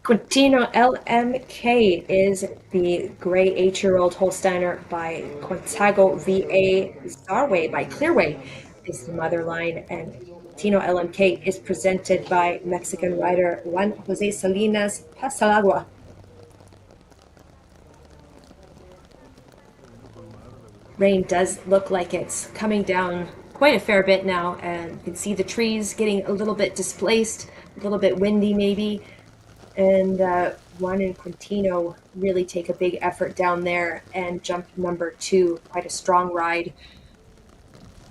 Quintino LMK is the gray 8-year-old Holsteiner by Quintago VA. Zarway by Clearway is the mother line, and Quintino LMK is presented by Mexican rider Juan Jose Salinas Pasalagua. Rain does look like it's coming down quite a fair bit now, and you can see the trees getting a little bit displaced, a little bit windy maybe. And Juan and Quintino really take a big effort down there and jump number 2, quite a strong ride.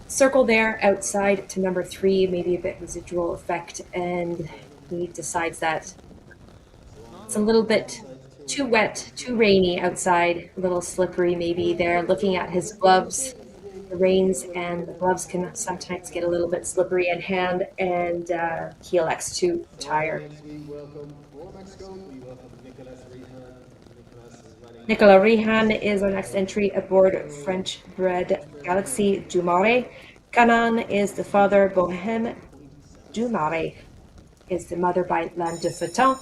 Circle there outside to number 3, maybe a bit residual effect, and he decides that it's a little bit too wet, too rainy outside, a little slippery maybe there. Looking at his gloves, the reins and the gloves can sometimes get a little bit slippery in hand, and he elects to retire. Nicolas Rihan is our next entry aboard French-bred Galaxy Dumare. Canan is the father, Bohem Dumare. is the mother by L'Âne de Feuilleton.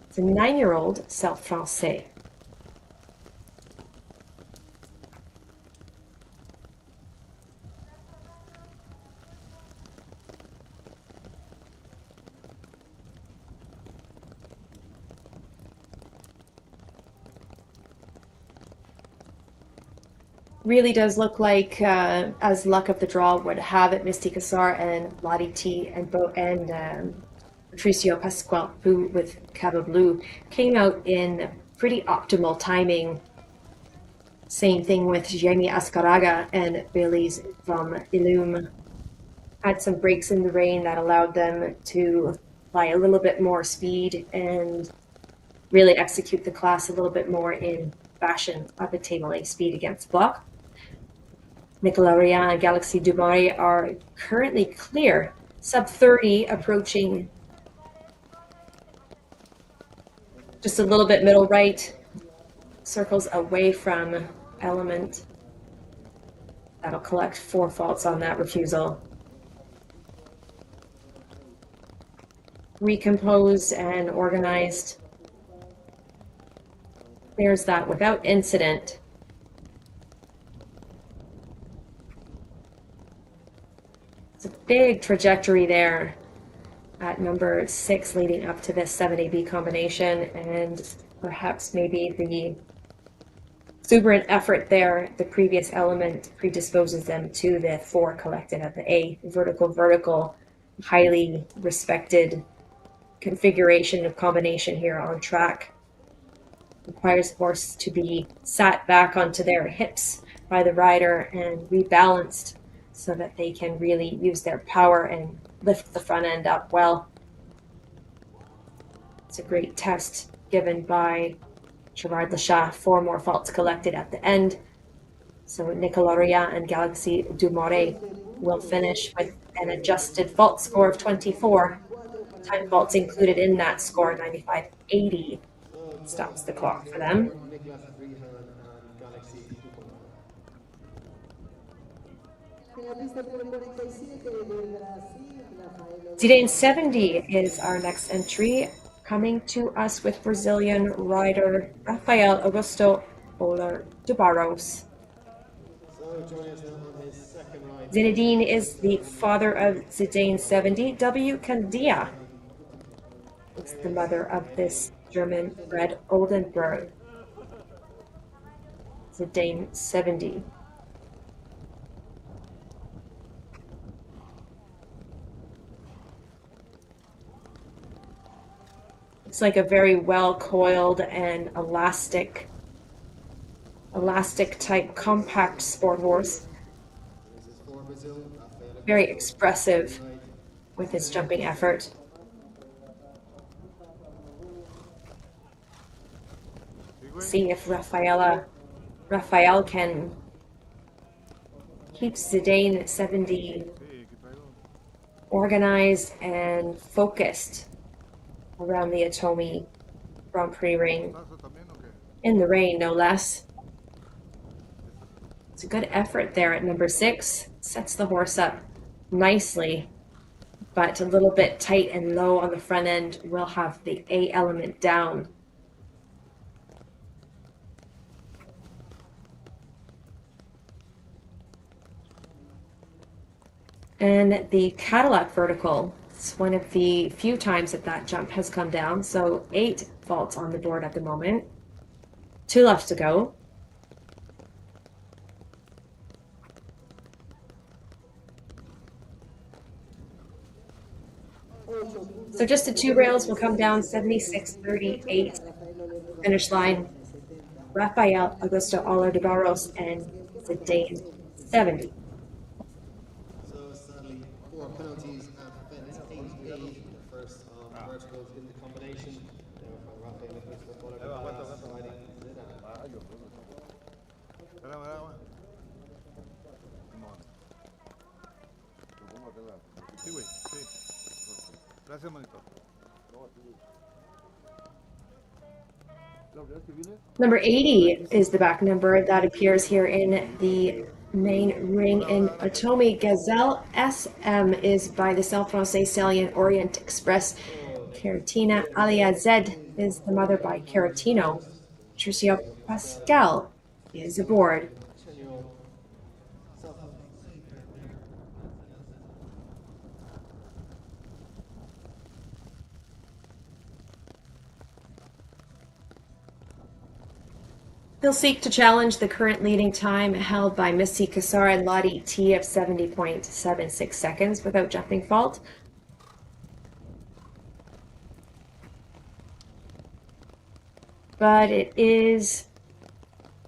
It's a 9-year-old Self Français. Really does look like, as luck of the draw would have it, Misty Cassar and Lottie T and Patricio Pasquale with Cabo Blue came out in pretty optimal timing. Same thing with Jamie Ascaraga and Baileys from Illum. Had some breaks in the rain that allowed them to apply a little bit more speed and really execute the class a little bit more in fashion of a table A speed against block. Nicolas Rian and Galaxy du Marais are currently clear, sub 30 approaching just a little bit middle right, circles away from element. That'll collect 4 faults on that refusal. Recomposed and organized. There's that without incident. It's a big trajectory there at number 6 leading up to this 7AB combination, and perhaps maybe the exuberant effort there, the previous element predisposes them to the 4 collected at the A. Vertical, highly respected configuration of combination here on track. Requires the horse to be sat back onto their hips by the rider and rebalanced so that they can really use their power and lift the front end up well. It's a great test given by Gerard Lechat. 4 more faults collected at the end. So Nicolas Rian and Galaxy du Marais will finish with an adjusted fault score of 24. Time faults included in that score, 95.80. Stops the clock for them. Zidane 70 is our next entry, coming to us with Brazilian rider Rafael Augusto Oler de Barros. Zinedine is the father of Zidane 70. W. Candia is the mother of this German-bred Oldenburg. Zidane 70. It's like a very well-coiled and elastic type compact sport horse. Very expressive with his jumping effort. See if Rafael can keep Zidane 70 organized and focused around the OTOMI Grand Prix ring. In the rain, no less. It's a good effort there at number 6. Sets the horse up nicely, but a little bit tight and low on the front end. Will have the A element down. And the Cadillac vertical, it's one of the few times that jump has come down. So 8 faults on the board at the moment. 2 left to go. So just the 2 rails will come down 76.38. Finish line, Rafael Augusto Oler de Barros and Zidane 70. So sadly, 4 penalties and fence 8A. The first verticals in the combination. There from Rafael Augusto Oler de Barros riding Zidane. Sí, güey, sí. Gracias, manito. Number 80 is the back number that appears here in the main ring in OTOMI. Gazelle SM is by the San Francais Salient Orient Express. Caratina Alia Z is the mother by Caratino. Tricio Pascal is aboard. 10-year-old He'll seek to challenge the current leading time held by Missy Kassar and Lottie T of 70.76 seconds without jumping fault. But it is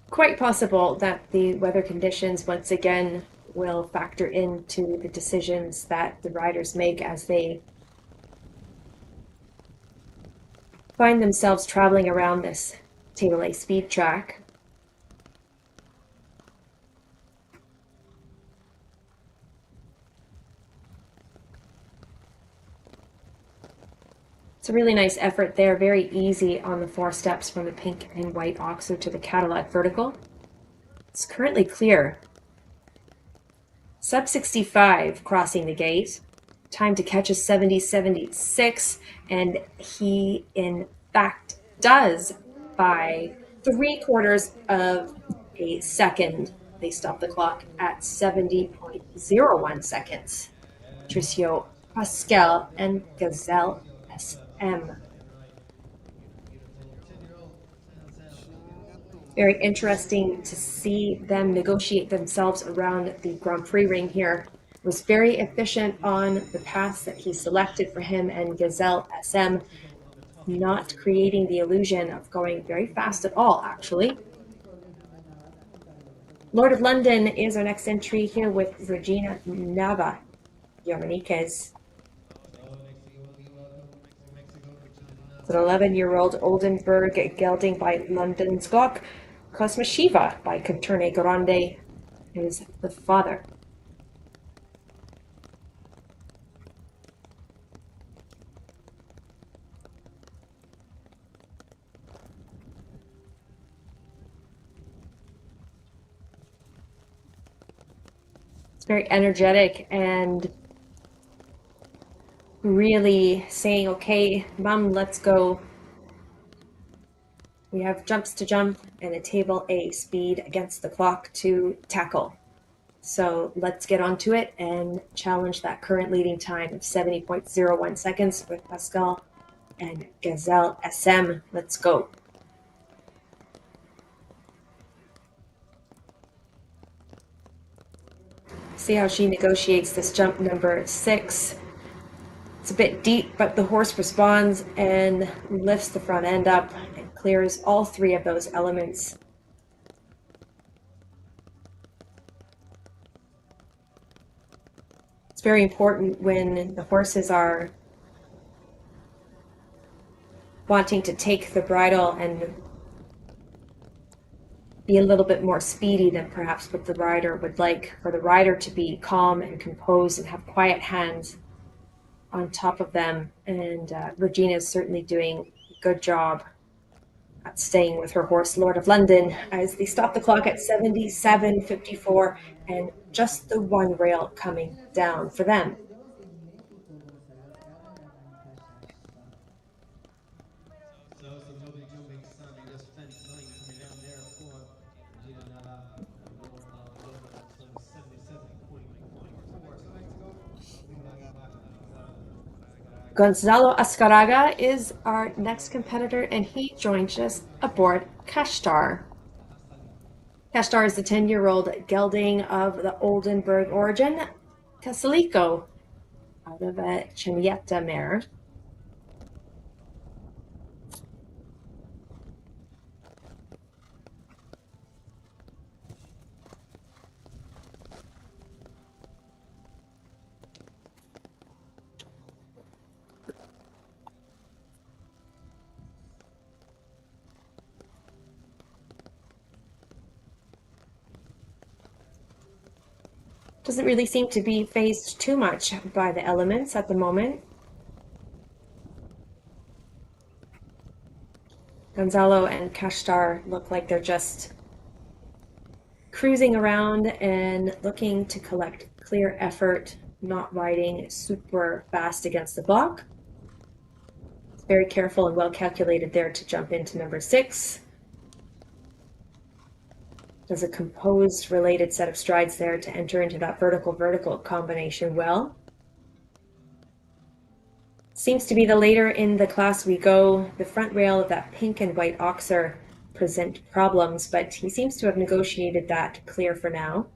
quite possible that the weather conditions once again will factor into the decisions that the riders make as they find themselves traveling around this Table A speed track. It's a really nice effort there, very easy on the 4 steps from the pink and white oxo to the Cadillac vertical. It's currently clear. Sub 65 crossing the gate. Time to catch is 70.76, and he in fact does by 3/4 of a second. They stop the clock at 70.01 seconds. Tricio Pascal and Gazelle SM. Very interesting to see them negotiate themselves around the Grand Prix ring here. Was very efficient on the paths that he selected for him and Gazelle SM, not creating the illusion of going very fast at all, actually. Lord of London is our next entry here with Regina Nava Yamaniquez. It's an 11-year-old Oldenburg gelding by London Skok. Cosma Shiva by Coturne Grande is the father. It's very energetic and really saying, okay, Mom, let's go. We have jumps to jump and a Table A speed against the clock to tackle. So let's get onto it and challenge that current leading time of 70.01 seconds with Pascal and Gazelle SM. Let's go. See how she negotiates this jump number 6. It's a bit deep, but the horse responds and lifts the front end up and clears all 3 of those elements. It's very important when the horses are wanting to take the bridle and be a little bit more speedy than perhaps what the rider would like, for the rider to be calm and composed and have quiet hands on top of them. And Regina is certainly doing a good job at staying with her horse, Lord of London, as they stop the clock at 77.54 and just the 1 rail coming down for them. So some lovely jumping standing just fence line coming down there for Regina Nava, Lord of London at some 77.54. So next to go, Gonzalo Ascaraga is our next competitor, and he joins us aboard Kashtar. Kashtar is the 10-year-old gelding of the Oldenburg origin, Casalico, out of a Chamietta mare. Doesn't really seem to be phased too much by the elements at the moment. Gonzalo and Kashtar look like they're just cruising around and looking to collect clear effort, not riding super fast against the block. It's very careful and well calculated there to jump into number 6. Does a composed related set of strides there to enter into that vertical-vertical combination well. Seems to be the later in the class we go, the front rail of that pink and white oxer present problems, but he seems to have negotiated that clear for now.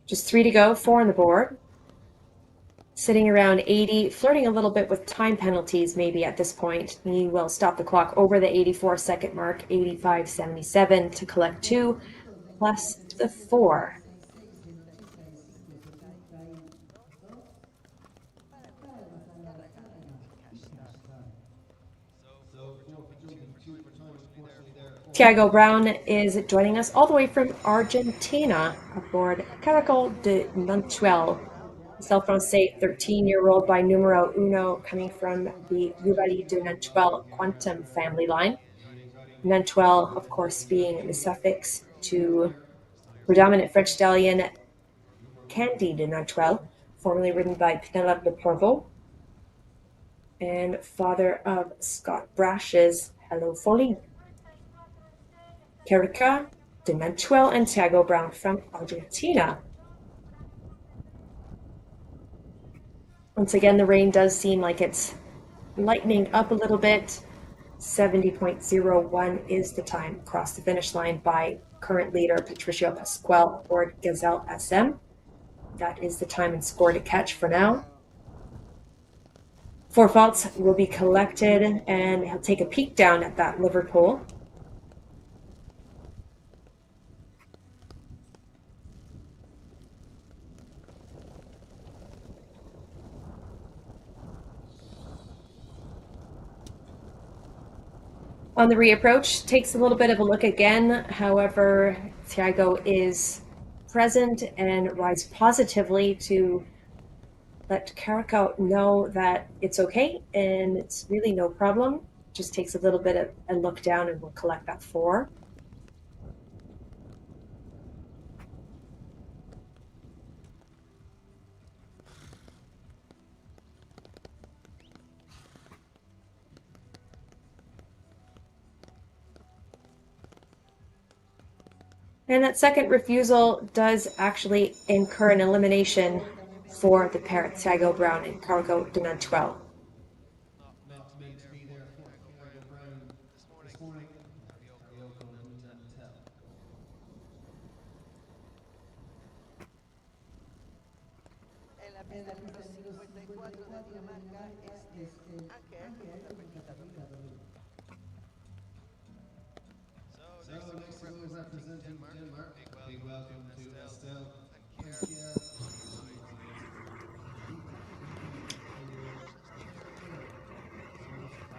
Just 3 to go, 4 on the board. Sitting around 80, flirting a little bit with time penalties maybe at this point. He will stop the clock over the 84-second mark, 85.77 to collect 2, plus the 4. Thiago Brown is joining us all the way from Argentina aboard Caracol de Nantuel. Cell Francais, 13-year-old by numero uno, coming from the Rivali de Nantuel quantum family line. Nantuel, of course, being the suffix to predominant French stallion Candy de Nantuel, formerly ridden by Penelope de Porvo, and father of Scott Brash's Hello Folie. Carica de Nantuel and Thiago Brown from Argentina. Once again, the rain does seem like it's lightening up a little bit. 70.01 is the time across the finish line by current leader Patricio Pascual aboard Gazelle SM. That is the time and score to catch for now. 4 faults will be collected, and he'll take a peek down at that Liverpool. On the reapproach, takes a little bit of a look again. However, Thiago is present and rides positively to let Carico know that it's okay and it's really no problem. Just takes a little bit of a look down and we'll collect that 4. And that second refusal does actually incur an elimination for the pair, Thiago Brown and Cargo de Nantuel. Not meant to be there for Thiago Brown this morning. Thiago Nantuel. En la pista número 54 de Dinamarca es So next to go is representing Denmark. Big welcome to Estelle and Pierre.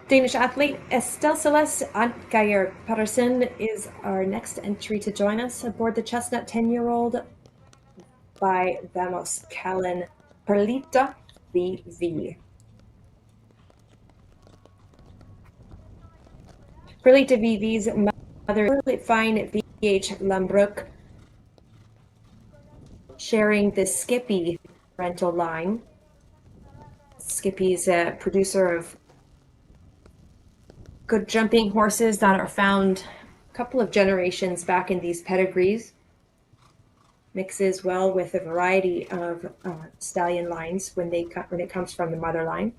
Danish athlete Estelle Celeste Antgeir Patterson is our next entry to join us aboard the Chestnut 10-year-old by Vamos Callan Perlita VV. Perlita VV's mother, fine VH Lambrook, sharing the Skippy rental line. Skippy's a producer of good jumping horses that are found a couple of generations back in these pedigrees. Mixes well with a variety of stallion lines when it comes from the mother line.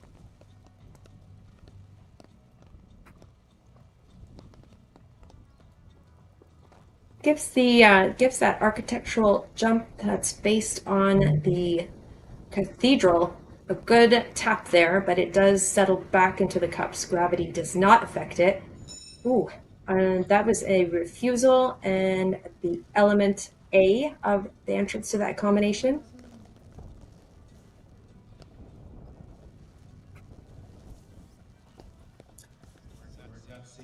Gives that architectural jump that's based on the cathedral a good tap there, but it does settle back into the cups. Gravity does not affect it. Ooh, and that was a refusal and the element A of the entrance to that combination.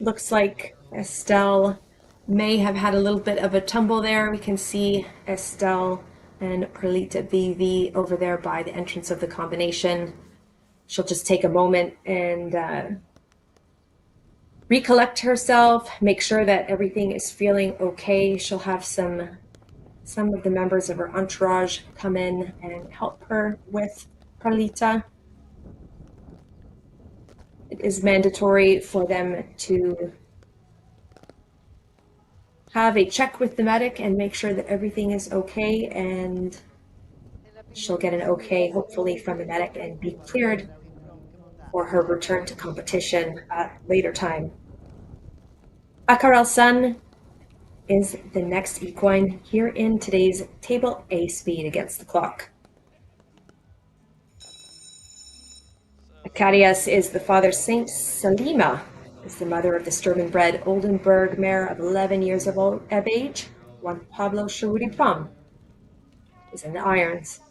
Looks like Estelle may have had a little bit of a tumble there. We can see Estelle and Perlita VV over there by the entrance of the combination. she'll just take a moment and recollect herself, make sure that everything is feeling okay. She'll have some of the members of her entourage come in and help her with Carlita. It is mandatory for them to have a check with the medic and make sure that everything is okay, and she'll get an okay, hopefully, from the medic and be cleared for her return to competition at later time. Akarel Sun is the next equine here in today's Table A speed against the clock. Acadias is the father. Saint Salima is the mother of the Sturman-bred Oldenburg mare of 11 years of age. Juan Pablo Sharudi Prom is in the irons.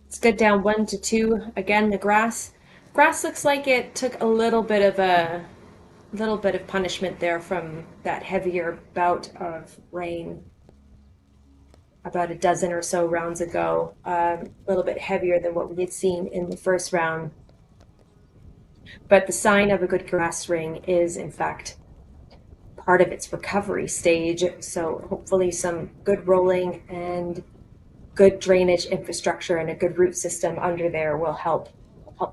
It's good down 1-2. Again, the grass looks like it took a little bit of punishment there from that heavier bout of rain about a dozen or so rounds ago. A little bit heavier than what we had seen in the first round. But the sign of a good grass ring is, in fact, part of its recovery stage. So hopefully some good rolling and good drainage infrastructure and a good root system under there will help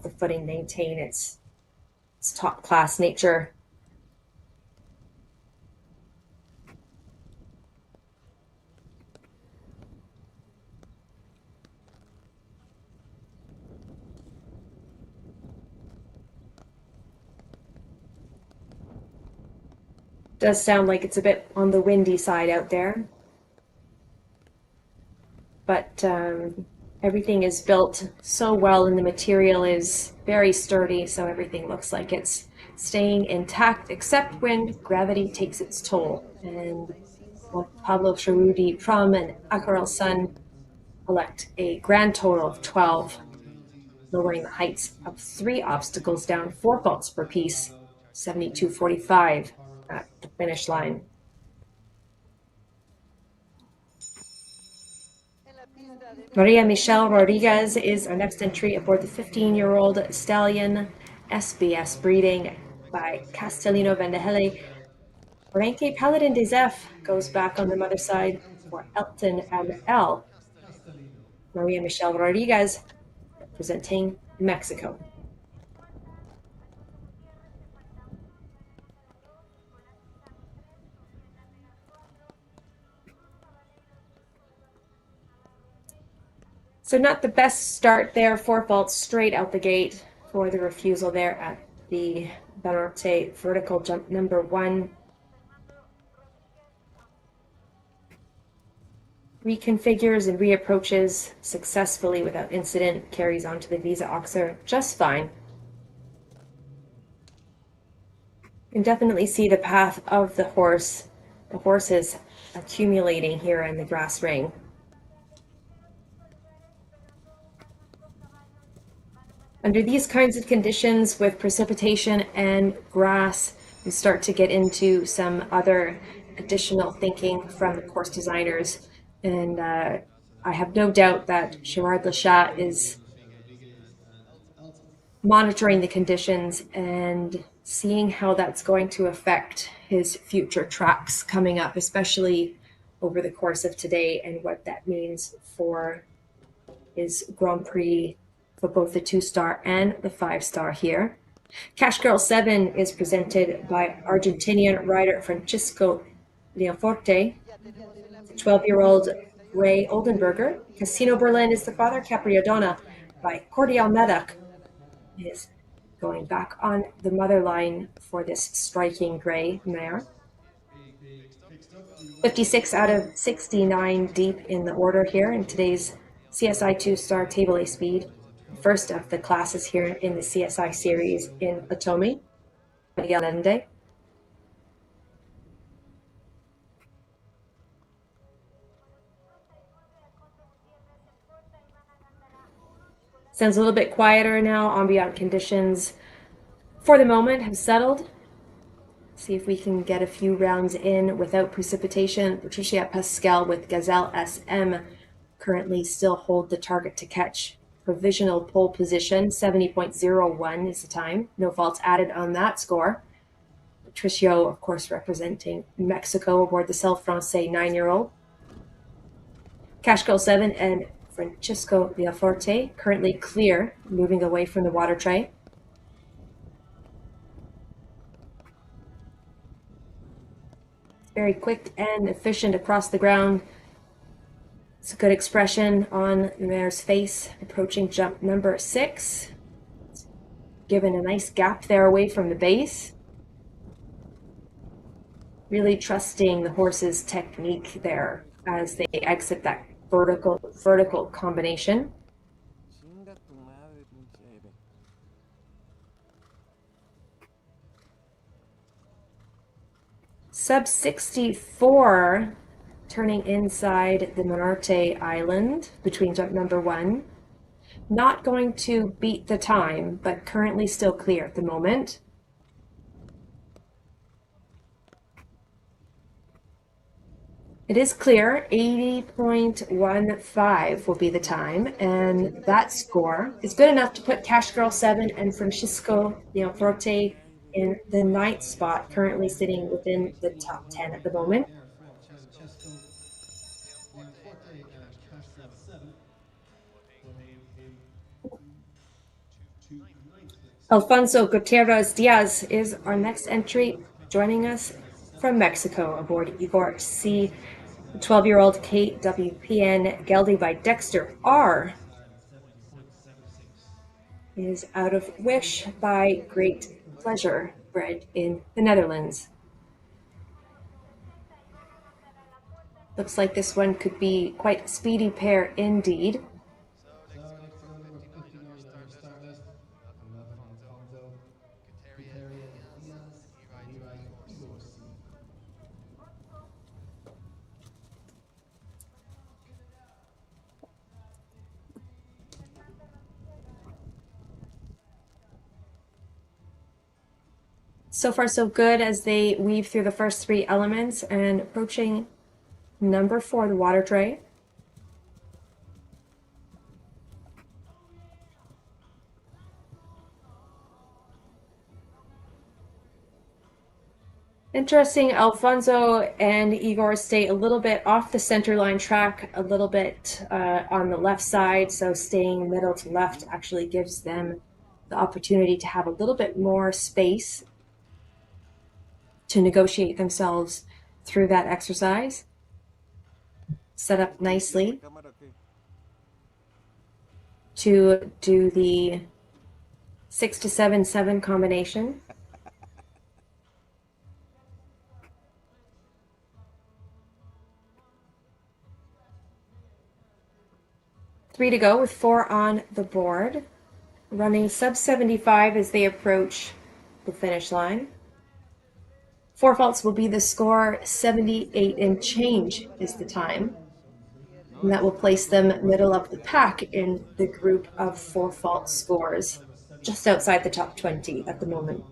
the footing maintain its top class nature. Does sound like it's a bit on the windy side out there, but everything is built so well and the material is very sturdy, so everything looks like it's staying intact except when gravity takes its toll. And Pablo Sharudi Prom and Akarel Sun elect a grand total of 12, lowering the heights of 3 obstacles down 4 faults per piece, 72.45 at the finish line. Maria Michelle Rodriguez is our next entry aboard the 15-year-old stallion SBS breeding by Castellino Vendehele. Renke Paladin des F goes back on the mother side for Elton ML. Maria Michelle Rodriguez representing Mexico. So not the best start there, 4 faults straight out the gate for the refusal there at the Banorte vertical jump number 1. Reconfigures and reapproaches successfully without incident, carries onto the Visa Oxer just fine. You can definitely see the path of the horse. The horse is accumulating here in the grass ring. Under these kinds of conditions with precipitation and grass, we start to get into some other additional thinking from the course designers. And I have no doubt that Gerard Lechat is monitoring the conditions and seeing how that's going to affect his future tracks coming up, especially over the course of today, and what that means for his Grand Prix for both the 2-star and the 5-star here. Cash Girl 7 is presented by Argentinian rider Francisco Leonforte, the 12-year-old Ray Oldenburger. Casino Berlin is the father. Capriodonna by Cordial Medak is going back on the mother line for this striking gray mare. 56 out of 69 deep in the order here in today's CSI2 Star Table A Speed, first of the classes here in the CSI series in OTOMI. Miguel Allende. Sounds a little bit quieter now. Ambient conditions for the moment have settled. See if we can get a few rounds in without precipitation. Patricia Pascal with Gazelle SM currently still hold the target to catch. Provisional pole position, 70.01 is the time. No faults added on that score. Patricio, of course, representing Mexico aboard the Cel Francais 9-year-old. Cash Girl 7 and Francisco Villaforte currently clear, moving away from the water tray. Very quick and efficient across the ground. It's a good expression on the mare's face, approaching jump number 6. Given a nice gap there away from the base. Really trusting the horse's technique there as they exit that vertical combination. Sub 64, turning inside the Monarte Island between jump number 1. Not going to beat the time, but currently still clear at the moment. It is clear, 80.15 will be the time, and that score is good enough to put Cash Girl 7 and Francisco Villaforte in the 9th spot, currently sitting within the top 10 at the moment. Alfonso Gutierrez Diaz is our next entry, joining us from Mexico aboard Igor C. 12-year-old KWPN gelding by Dexter R. is out of Wish by Great Pleasure, bred in the Netherlands. Looks like this one could be quite a speedy pair indeed. So far so good as they weave through the first 3 elements and approaching number 4, the water tray. Interesting, Alfonso and Igor stay a little bit off the center line track, a little bit on the left side, so staying middle to left actually gives them the opportunity to have a little bit more space to negotiate themselves through that exercise. Set up nicely to do the 6 to 7 7 combination. Three to go with 4 on the board. Running sub 75 as they approach the finish line. 4 faults will be the score, 78 and change is the time. And that will place them middle of the pack in the group of 4 fault scores, just outside the top 20 at the moment.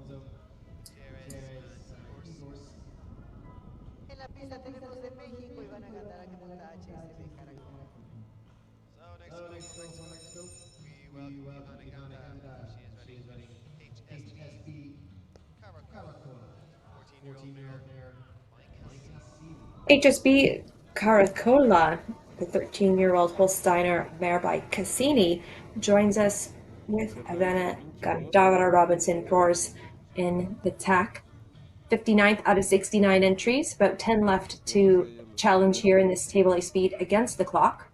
HSB Caracola, the 13-year-old Holsteiner mare by Cassini, joins us with Havana Gandavara Robinson Roars in the tack. 59th out of 69 entries, about 10 left to challenge here in this table A speed against the clock.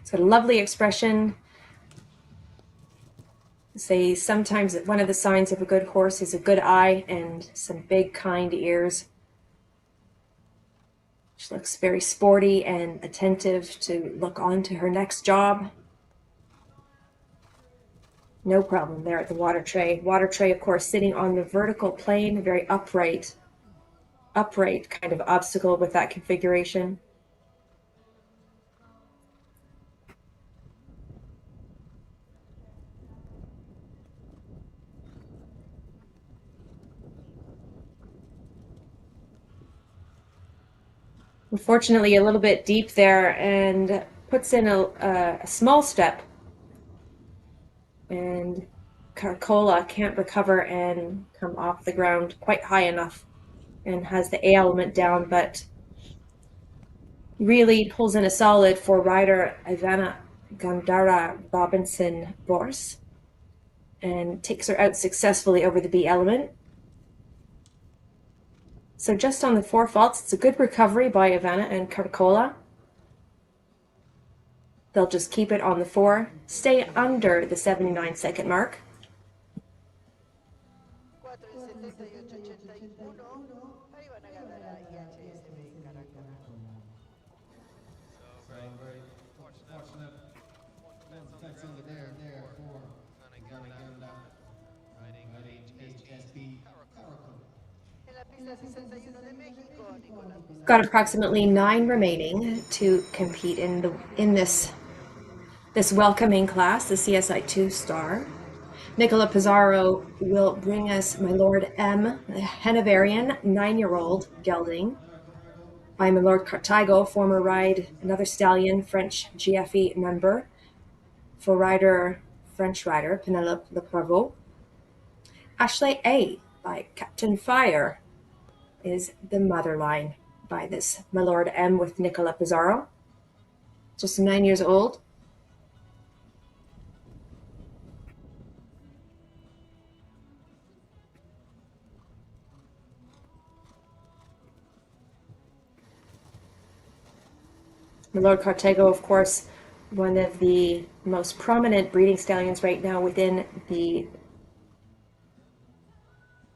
It's got a lovely expression. Say sometimes that one of the signs of a good horse is a good eye and some big, kind ears. She looks very sporty and attentive to look on to her next job. No problem there at the water tray. Water tray, of course, sitting on the vertical plane, very upright kind of obstacle with that configuration. Unfortunately, a little bit deep there, and puts in a small step. And Caracola can't recover and come off the ground quite high enough, and has the A element down, but really pulls in a solid for rider Ivana Gandara Robinson Bors and takes her out successfully over the B element. So just on the 4 faults, it's a good recovery by Ivana and Caracola. They'll just keep it on the 4, stay under the 79-second mark. Got approximately 9 remaining to compete in this welcoming class, the CSI2 star. Nicola Pizarro will bring us My Lord M, a Hanoverian 9-year-old gelding, by My Lord Cartago, former ride, another stallion, French GFE member, for French rider Penelope Lepravo. Ashley A by Captain Fire is the mother line by this My Lord M with Nicola Pizarro. Just 9 years old. My Lord Cartago, of course, one of the most prominent breeding stallions right now within the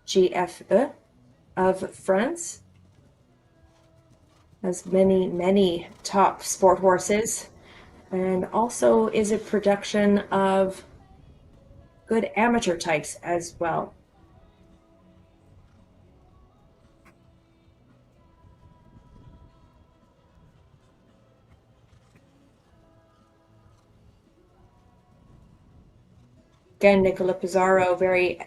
GFE of France. Has many top sport horses, and also is a production of good amateur types as well. Again, Nicola Pizarro, very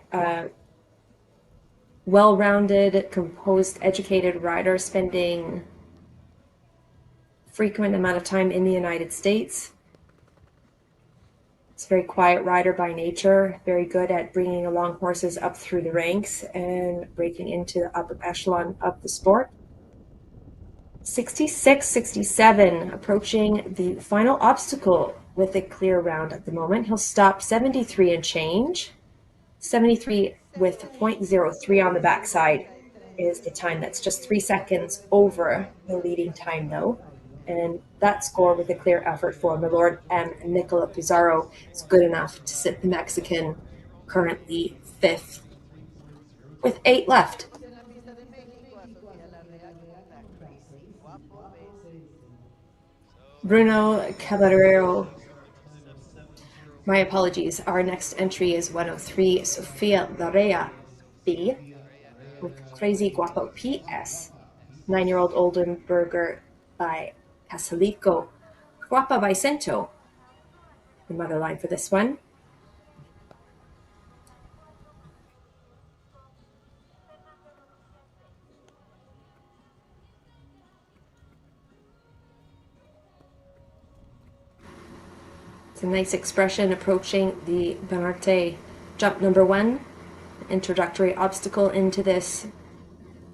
well-rounded, composed, educated rider, spending frequent amount of time in the United States. It's a very quiet rider by nature, very good at bringing along horses up through the ranks and breaking into the upper echelon of the sport. 66-67, approaching the final obstacle with a clear round at the moment. He'll stop 73 and change. 73 with 0.03 on the backside is the time. That's just 3 seconds over the leading time, though. And that score with a clear effort for My Lord M. Nicola Pizarro is good enough to sit the Mexican currently 5th with 8 left. Bruno Caballero. My apologies. Our next entry is 103 Sofia Larea B with Crazy Guapo PS. 9-year-old Oldenburger by Casalico. Guapa Vicento, the mother line for this one. It's a nice expression approaching the Banarte jump number 1. Introductory obstacle into this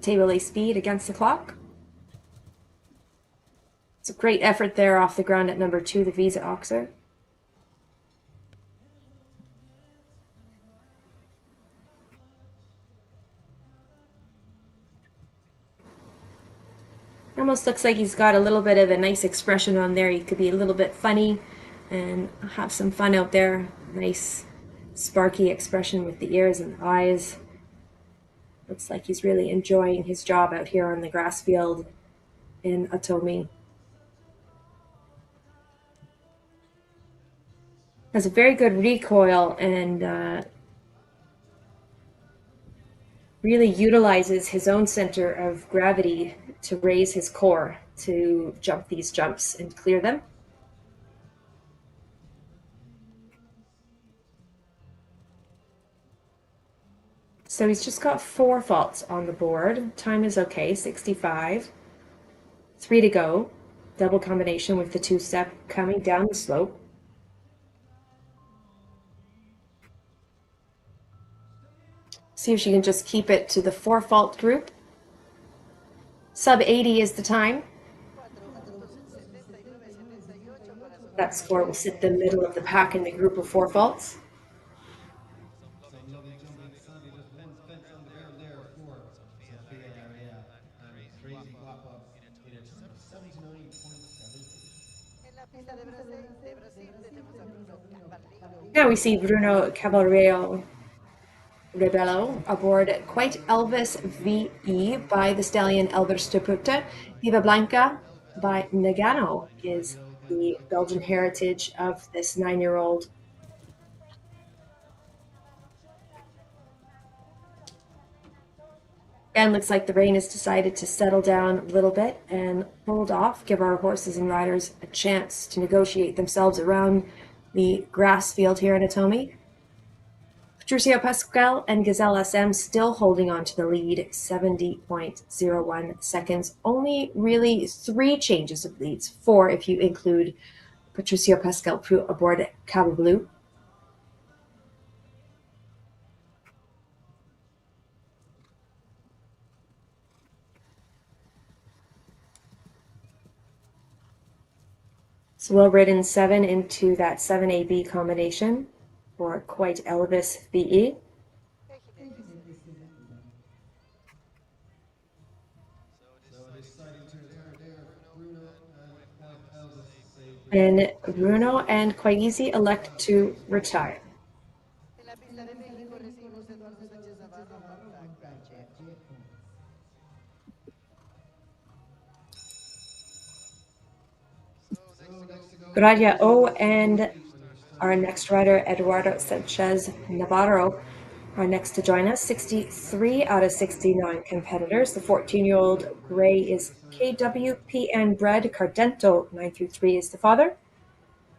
table A speed against the clock. It's a great effort there off the ground at number 2, the Visa Oxer. Almost looks like he's got a little bit of a nice expression on there. He could be a little bit funny and have some fun out there. Nice sparky expression with the ears and the eyes. Looks like he's really enjoying his job out here on the grass field in OTOMI. Has a very good recoil and really utilizes his own center of gravity to raise his core to jump these jumps and clear them. So he's just got 4 faults on the board. Time is okay, 65. 3 to go. Double combination with the 2-step coming down the slope. See if she can just keep it to the 4-fault group. Sub 80 is the time. That score will sit the middle of the pack in the group of 4 faults. Some lovely jumping. Sandy just one fence on the ground there for Sophia Area. And crazy pop up in a time of 79.78. Now we see Bruno Caballero Rebello aboard Quite Elvis VE by the stallion Elvis Puta. Viva Blanca by Nagano is the Belgian heritage of this 9-year-old. And looks like the rain has decided to settle down a little bit and hold off, give our horses and riders a chance to negotiate themselves around the grass field here in OTOMI. Patricio Pascual and Gazelle SM still holding on to the lead, 70.01 seconds. Only really 3 changes of leads, 4 if you include Patricio Pascual aboard Cabo Blue. So well ridden 7 into that 7AB combination for Quite Elvis VE. And Bruno and Quite Easy elect to retire. Gradia O and our next rider, Eduardo Sanchez Navarro, are next to join us. 63 out of 69 competitors. The 14-year-old gray is KWPN bred. Cardento 9-3 is the father.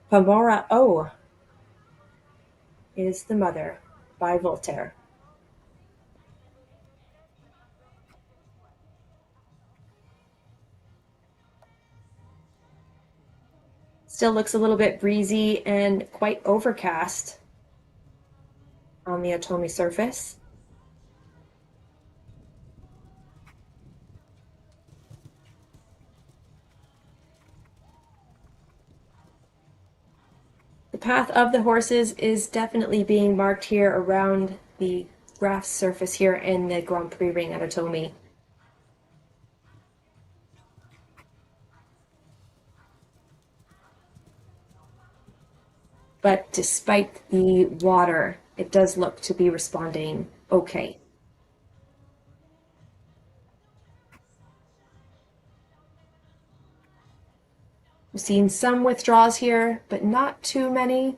Pamora O is the mother by Voltaire. Still looks a little bit breezy and quite overcast on the OTOMI surface. The path of the horses is definitely being marked here around the grass surface here in the Grand Prix ring at OTOMI. But despite the water, it does look to be responding okay. We've seen some withdrawals here, but not too many.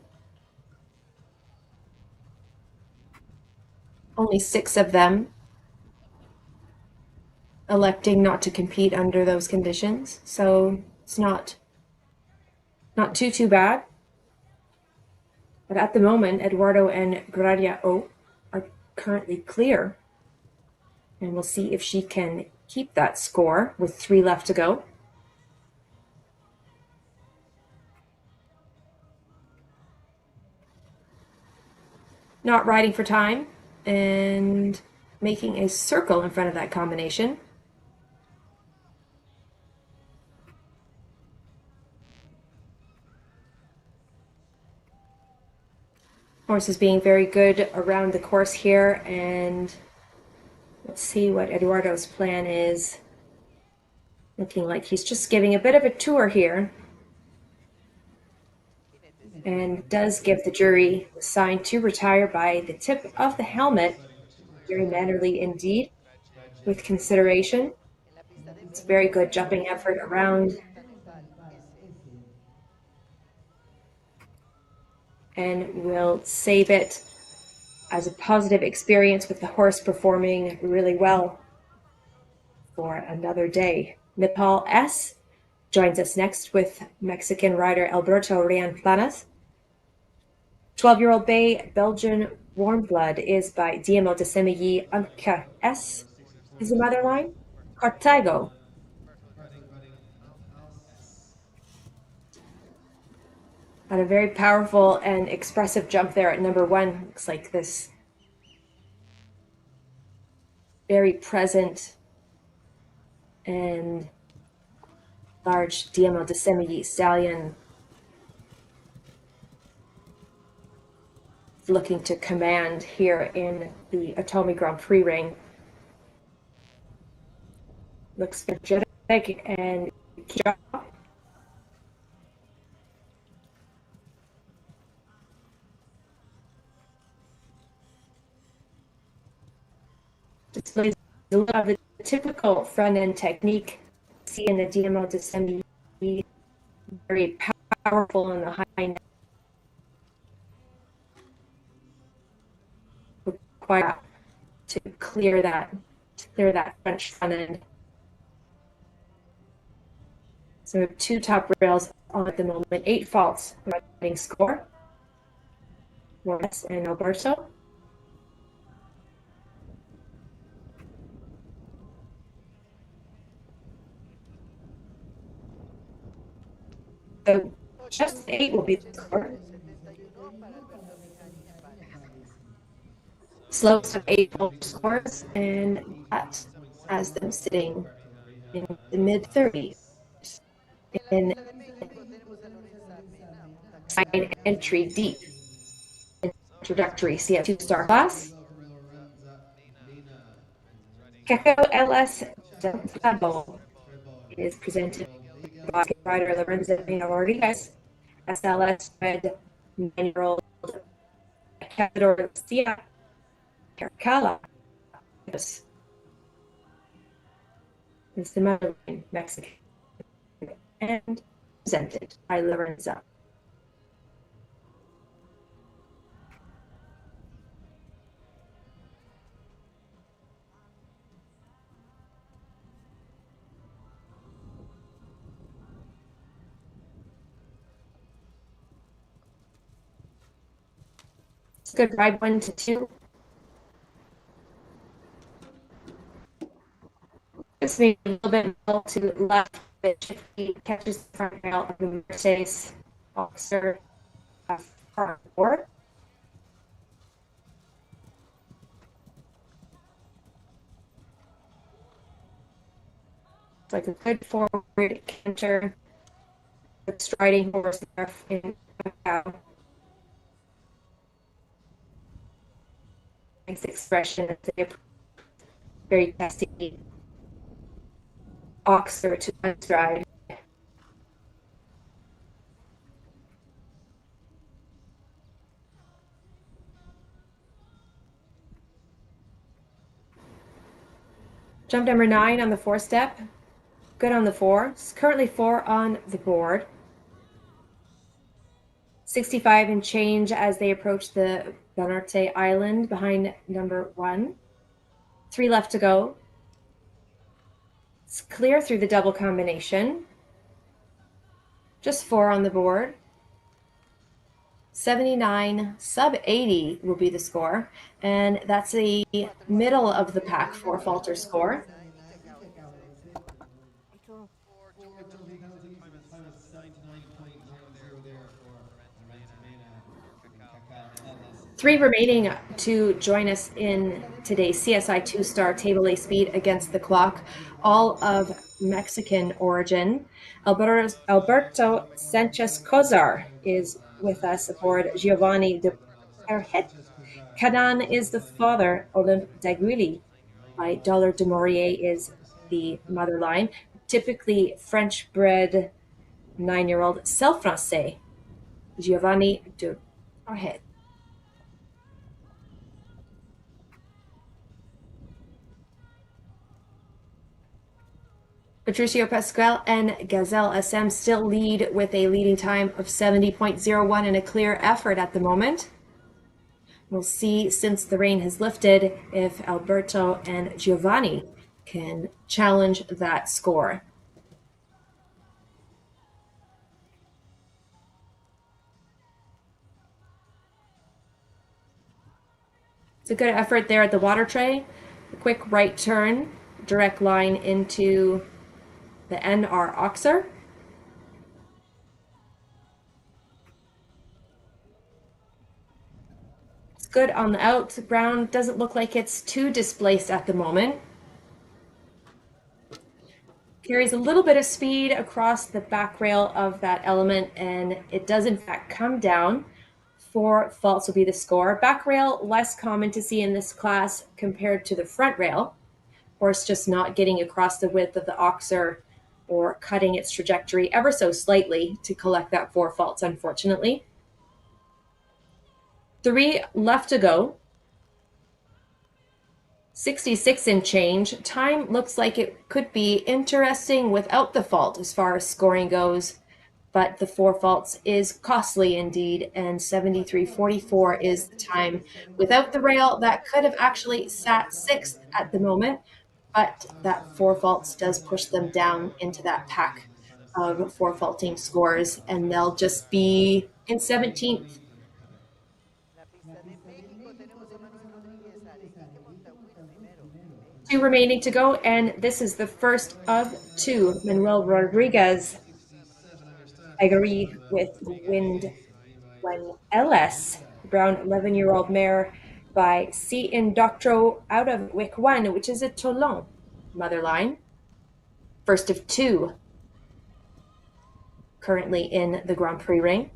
Only 6 of them electing not to compete under those conditions. So it's not too bad. But at the moment, Eduardo and Gradia O are currently clear. And we'll see if she can keep that score with 3 left to go. Not riding for time and making a circle in front of that combination. Horse is being very good around the course here, and let's see what Eduardo's plan is. Looking like he's just giving a bit of a tour here, and does give the jury the sign to retire by the tip of the helmet. Very mannerly indeed, with consideration. It's a very good jumping effort around. And we'll save it as a positive experience with the horse performing really well for another day. Nepal S joins us next with Mexican rider Alberto Rian Planas. 12-year-old bay Belgian warm blood is by DMO de Semilly. Anka S is the mother line. Cartago Had a very powerful and expressive jump there at number 1. Looks like this very present and large DML de Semi stallion looking to command here in the OTOMI Grand Prix ring. Looks energetic and displays a lot of the typical front end technique see in the DML de Semi, very powerful in the high end. Require to clear that French front end. So 2 top rails on at the moment, 8 faults riding score. Morris and Alberto. So just 8 will be the score. Slopes of 8 fault scores, and that has them sitting in the mid 30s. In sign entry deep introductory CSI2 star class. Cacao LS Flabo is presented by rider Lorenzo Rodriguez, SLS Red 9-year-old Catador Garcia Carcala is the mother in Mexico and presented by Lorenzo. It's good ride 1 to 2. Just maybe a little bit middle to left, but he catches the front rail of the Mercedes officer front board. It's like a good forward canter, good striding horse there in Macau. Nice expression, very testy. Oxer to stride. Jump number 9 on the 4-step. Good on the 4. It's currently 4 on the board. 65 and change as they approach the Banorte Island behind number 1. 3 left to go. It's clear through the double combination. Just 4 on the board. 79, sub 80 will be the score. And that's the middle of the pack for falter score. Three remaining to join us in today's CSI2 star table A speed against the clock, all of Mexican origin. Alberto Sanchez Cozar is with us aboard Giovanni de Perhet. Cadan is the father, Olympe d'Aguilly. By Dollar de Maurier is the mother line. Typically French-bred 9-year-old Self-Francais, Giovanni de Perhet. Patricio Pascual and Gazelle SM still lead with a leading time of 70.01 and a clear effort at the moment. We'll see, since the rain has lifted, if Alberto and Giovanni can challenge that score. It's a good effort there at the water tray. A quick right turn, direct line into the NR Oxer. good on the out. The ground doesn't look like it's too displaced at the moment. Carries a little bit of speed across the back rail of that element, and it does in fact come down. 4 faults will be the score. Back rail, less common to see in this class compared to the front rail. Horse just not getting across the width of the oxer or cutting its trajectory ever so slightly to collect that 4 faults, unfortunately. 3 left to go. 66 and change. Time looks like it could be interesting without the fault as far as scoring goes, but the 4 faults is costly indeed, and 73.44 is the time. Without the rail, that could have actually sat 6th at the moment, but that 4 faults does push them down into that pack of 4 faulting scores, and they'll just be in 17th. Two remaining to go, and this is the first of 2. Manuel Rodriguez, Agari with Wind When LS, brown 11-year-old mare by C. Indoctro out of Wick 1, which is a Toulon mother line. First of 2 currently in the Grand Prix ring.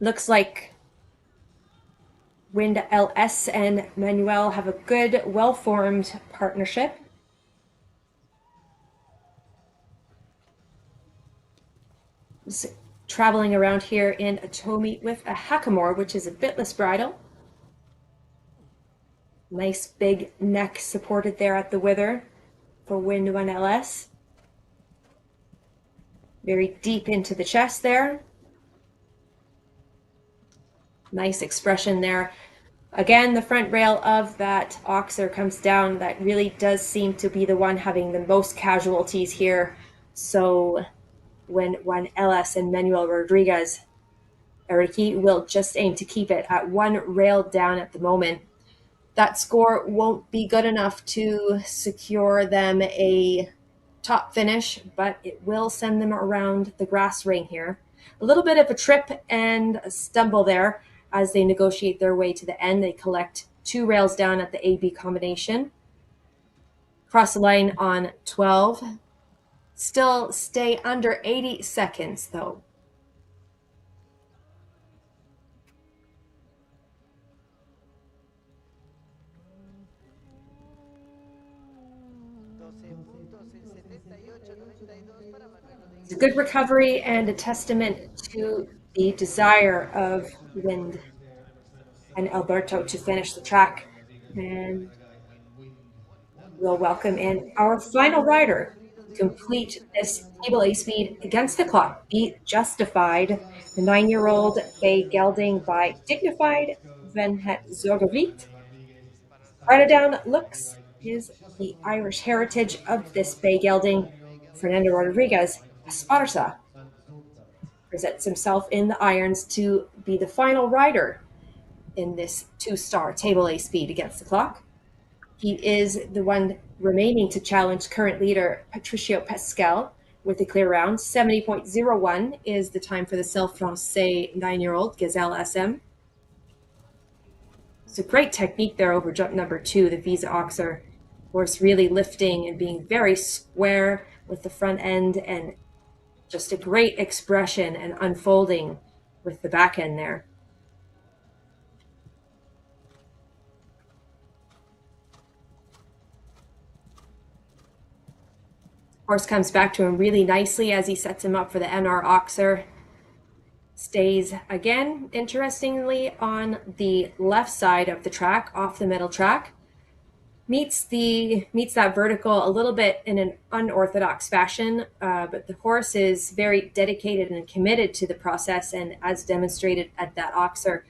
Looks like Wind LS and Manuel have a good, well-formed partnership. Traveling around here in OTOMI with a hackamore, which is a bitless bridle. Nice big neck supported there at the wither for Wind 1 LS. Very deep into the chest there. Nice expression there. Again, the front rail of that oxer comes down. That really does seem to be the one having the most casualties here. So when LS and Manuel Rodriguez, Eriki will just aim to keep it at 1 rail down at the moment. That score won't be good enough to secure them a top finish, but it will send them around the grass ring here. A little bit of a trip and a stumble there as they negotiate their way to the end. They collect 2 rails down at the AB combination. Cross the line on 12. Still stay under 80 seconds though. It's a good recovery and a testament to the desire of Wind and Alberto to finish the track. And we'll welcome in our final rider to complete this table A speed against the clock. Beat Justified, the 9-year-old Bay Gelding by Dignified Van Het Zorgevliet. Rider down looks is the Irish heritage of this Bay Gelding. Fernando Rodriguez Esparza presents himself in the irons to be the final rider in this 2-star table A speed against the clock. He is the one remaining to challenge current leader Patricio Pascal with a clear round. 70.01 is the time for the Self-Francais 9-year-old Gazelle SM. So great technique there over jump number 2, the Visa Oxer. Horse really lifting and being very square with the front end, and just a great expression and unfolding with the back end there. Horse comes back to him really nicely as he sets him up for the NR Oxer. Stays again, interestingly, on the left side of the track, off the middle track. Meets that vertical a little bit in an unorthodox fashion, but the horse is very dedicated and committed to the process, and as demonstrated at that Oxer,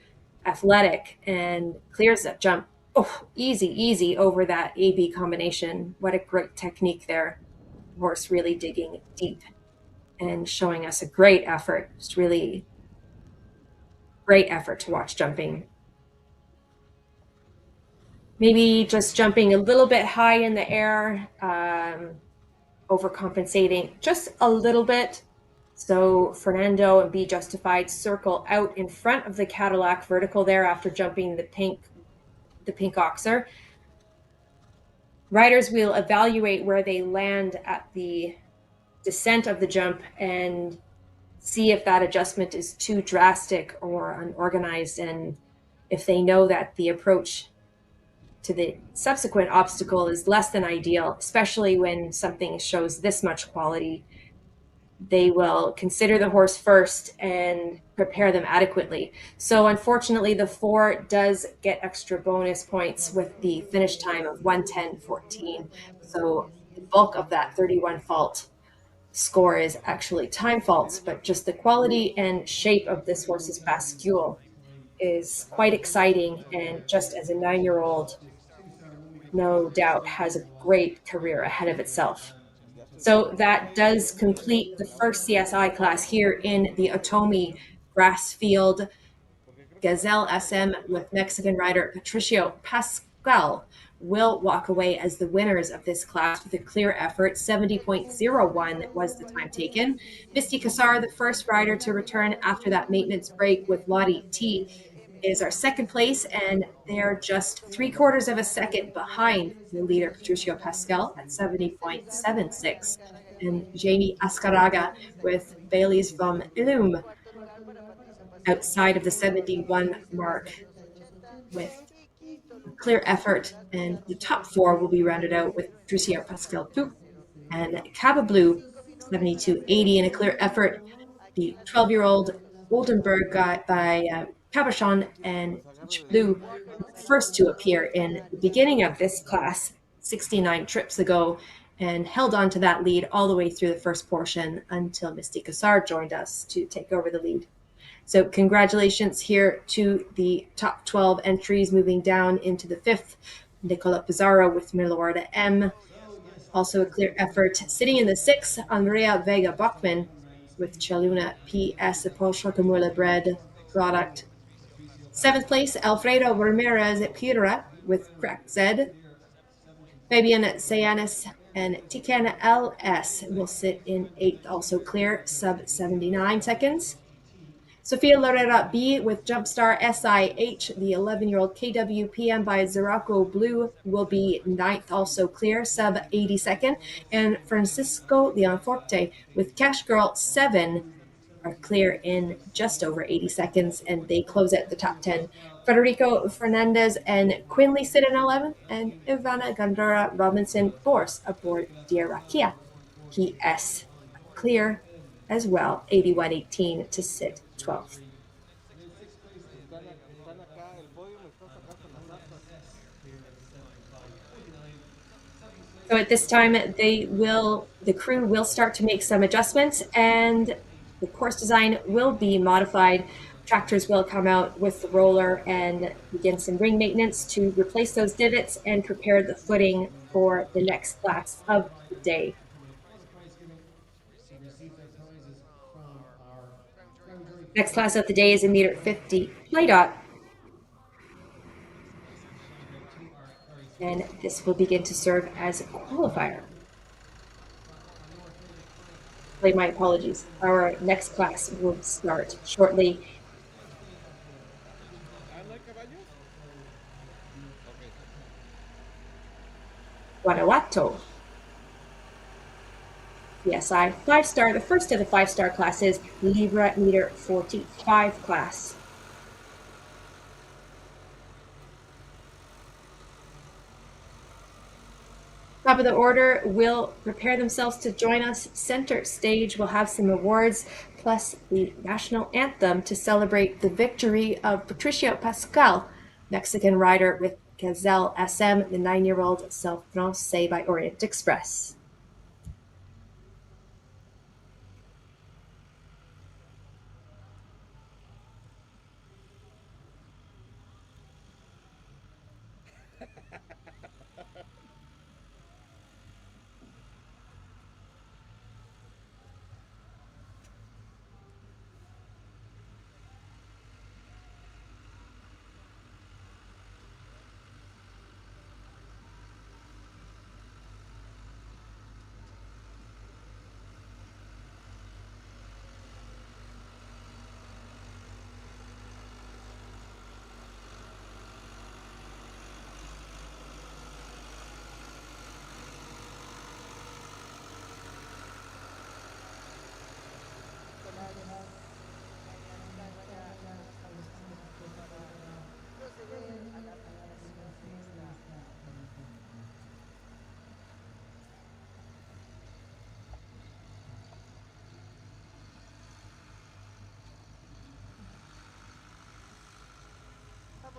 athletic and clears that jump. Oh, easy over that AB combination. What a great technique there. Horse really digging deep and showing us a great effort. Just really great effort to watch jumping. maybe just jumping a little bit high in the air, overcompensating just a little bit. So Fernando and Be Justified circle out in front of the Cadillac vertical there after jumping the pink oxer. Riders will evaluate where they land at the descent of the jump and see if that adjustment is too drastic or unorganized, and if they know that the approach to the subsequent obstacle is less than ideal, especially when something shows this much quality, they will consider the horse first and prepare them adequately. So unfortunately, the 4 does get extra bonus points with the finish time of 1:10.14. So the bulk of that 31 fault score is actually time faults, but just the quality and shape of this horse's bascule is quite exciting, and just as a 9-year-old, no doubt has a great career ahead of itself. So that does complete the first CSI class here in the OTOMI grass field. Gazelle SM with Mexican rider Patricio Pascal will walk away as the winners of this class with a clear effort. 70.01 was the time taken. Misty Cassar, the first rider to return after that maintenance break with Lottie T, is our second place, and they're just 3/4 of a second behind the leader, Patricio Pascal, at 70.76. And Jamie Ascaraga with Bailey's from Illum outside of the 71 mark with a clear effort. And the top 4 will be rounded out with Patricio Pascal too, and Caba Blue, 72.80 in a clear effort. The 12-year-old Oldenburg got by Cabochon and Peach Blue, the first to appear in the beginning of this class 69 trips ago, and held on to that lead all the way through the first portion until Misty Cassar joined us to take over the lead. So congratulations here to the top 12 entries moving down into the 5th. Nicola Pizarro with Milorda M. Also a clear effort. Sitting in the 6th, Andrea Vega Bachman with Chaluna PS, a Paul Chocomula bread product. 7th place, Alfredo Ramirez Pira with Crack Z. Fabian Sayanis and Tikan LS will sit in 8th, also clear, sub 79 seconds. Sophia Lorera B with Jumpstar SIH, the 11-year-old KWPM by Zeraco Blue, will be 9th, also clear, sub 82nd. And Francisco Leonforte with Cash Girl 7 are clear in just over 80 seconds, and they close out the top 10. Federico Fernandez and Quinley sit in 11th, and Ivana Gandara Robinson Force aboard Diarakia PS clear as well, 81.18 to sit 12th. So at this time, the crew will start to make some adjustments, and the course design will be modified. Tractors will come out with the roller and begin some ring maintenance to replace those divots and prepare the footing for the next class of the day. Next class of the day is a meter 50 play dot. And this will begin to serve as a qualifier. My apologies. Our next class will start shortly. Guanajuato. CSI 5-star, the first of the 5-star classes, Libre meter 45 class. Top of the order will prepare themselves to join us. Center stage will have some awards, plus the national anthem to celebrate the victory of Patricio Pascal, Mexican rider with Gazelle SM, the 9-year-old self-prononcé by Orient Express.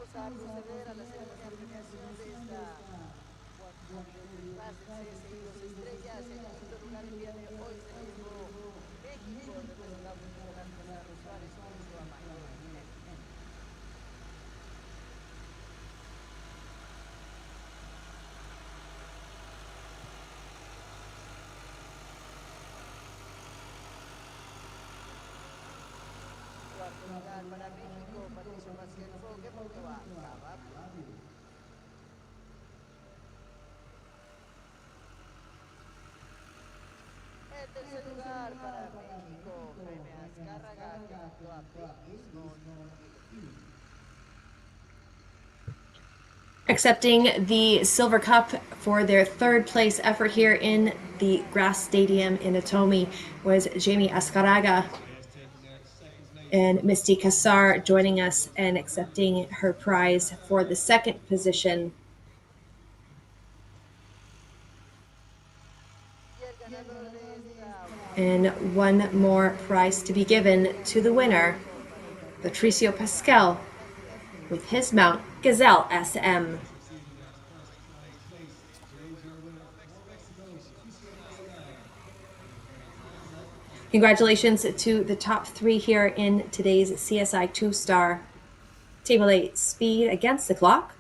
vamos a proceder a la ceremonia de premiación de esta más del CSI2 estrellas. El quinto lugar el día de hoy se lo llevó México, representado por Nicolás Pizarro Suárez con su amaño. Cuarto lugar para México, Patricio Maciel Fogue, Prueba. En tercer lugar para México, Jaime Azcárraga, que montó a Peggy con Accepting the silver cup for their third place effort here in the grass stadium in OTOMI was Jamie Azcárraga. And Misty Cassar joining us and accepting her prize for the second position. And one more prize to be given to the winner, Patricio Pascal, with his mount Gazelle SM. Congratulations to the top three here in today's CSI2 star. Table 8, speed against the clock.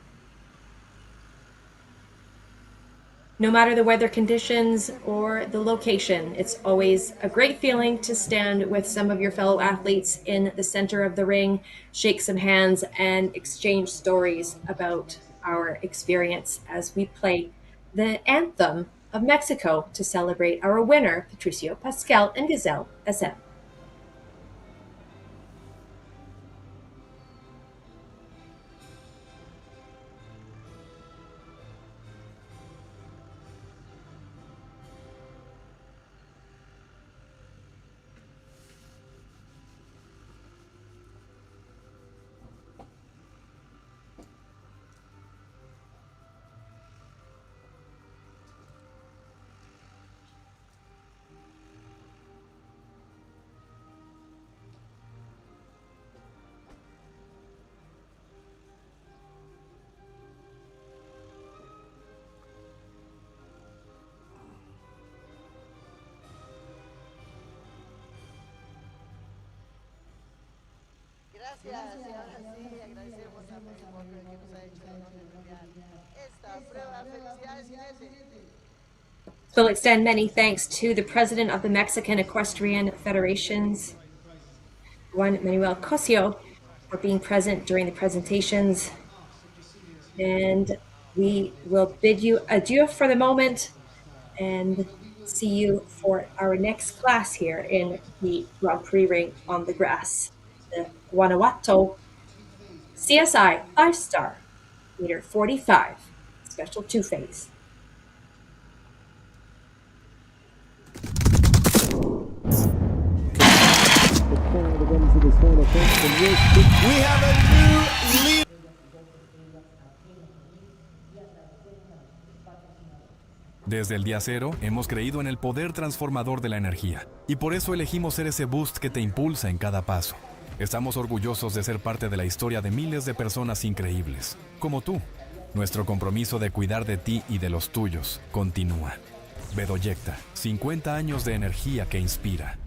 No matter the weather conditions or the location, it's always a great feeling to stand with some of your fellow athletes in the center of the ring, shake some hands, and exchange stories about our experience as we play the anthem of Mexico to celebrate our winner, Patricio Pascal and Gazelle SM. Gracias, y ahora sí agradecemos a Mary Walker que nos ha hecho el honor de premiar esta prueba. Felicidades, jinete. So we'll extend many thanks to the president of the Mexican Equestrian Federations, Juan Manuel Cosio, for being present during the presentations. And we will bid you adieu for the moment and see you for our next class here in the Grand Prix ring on the grass. The Guanajuato CSI 5-star, meter 45, special two-phase. We have a new leader. Desde el día cero, hemos creído en el poder transformador de la energía, y por eso elegimos ser ese boost que te impulsa en cada paso. Estamos orgullosos de ser parte de la historia de miles de personas increíbles, como tú. Nuestro compromiso de cuidar de ti y de los tuyos continúa. Bedoyecta, 50 años de energía que inspira.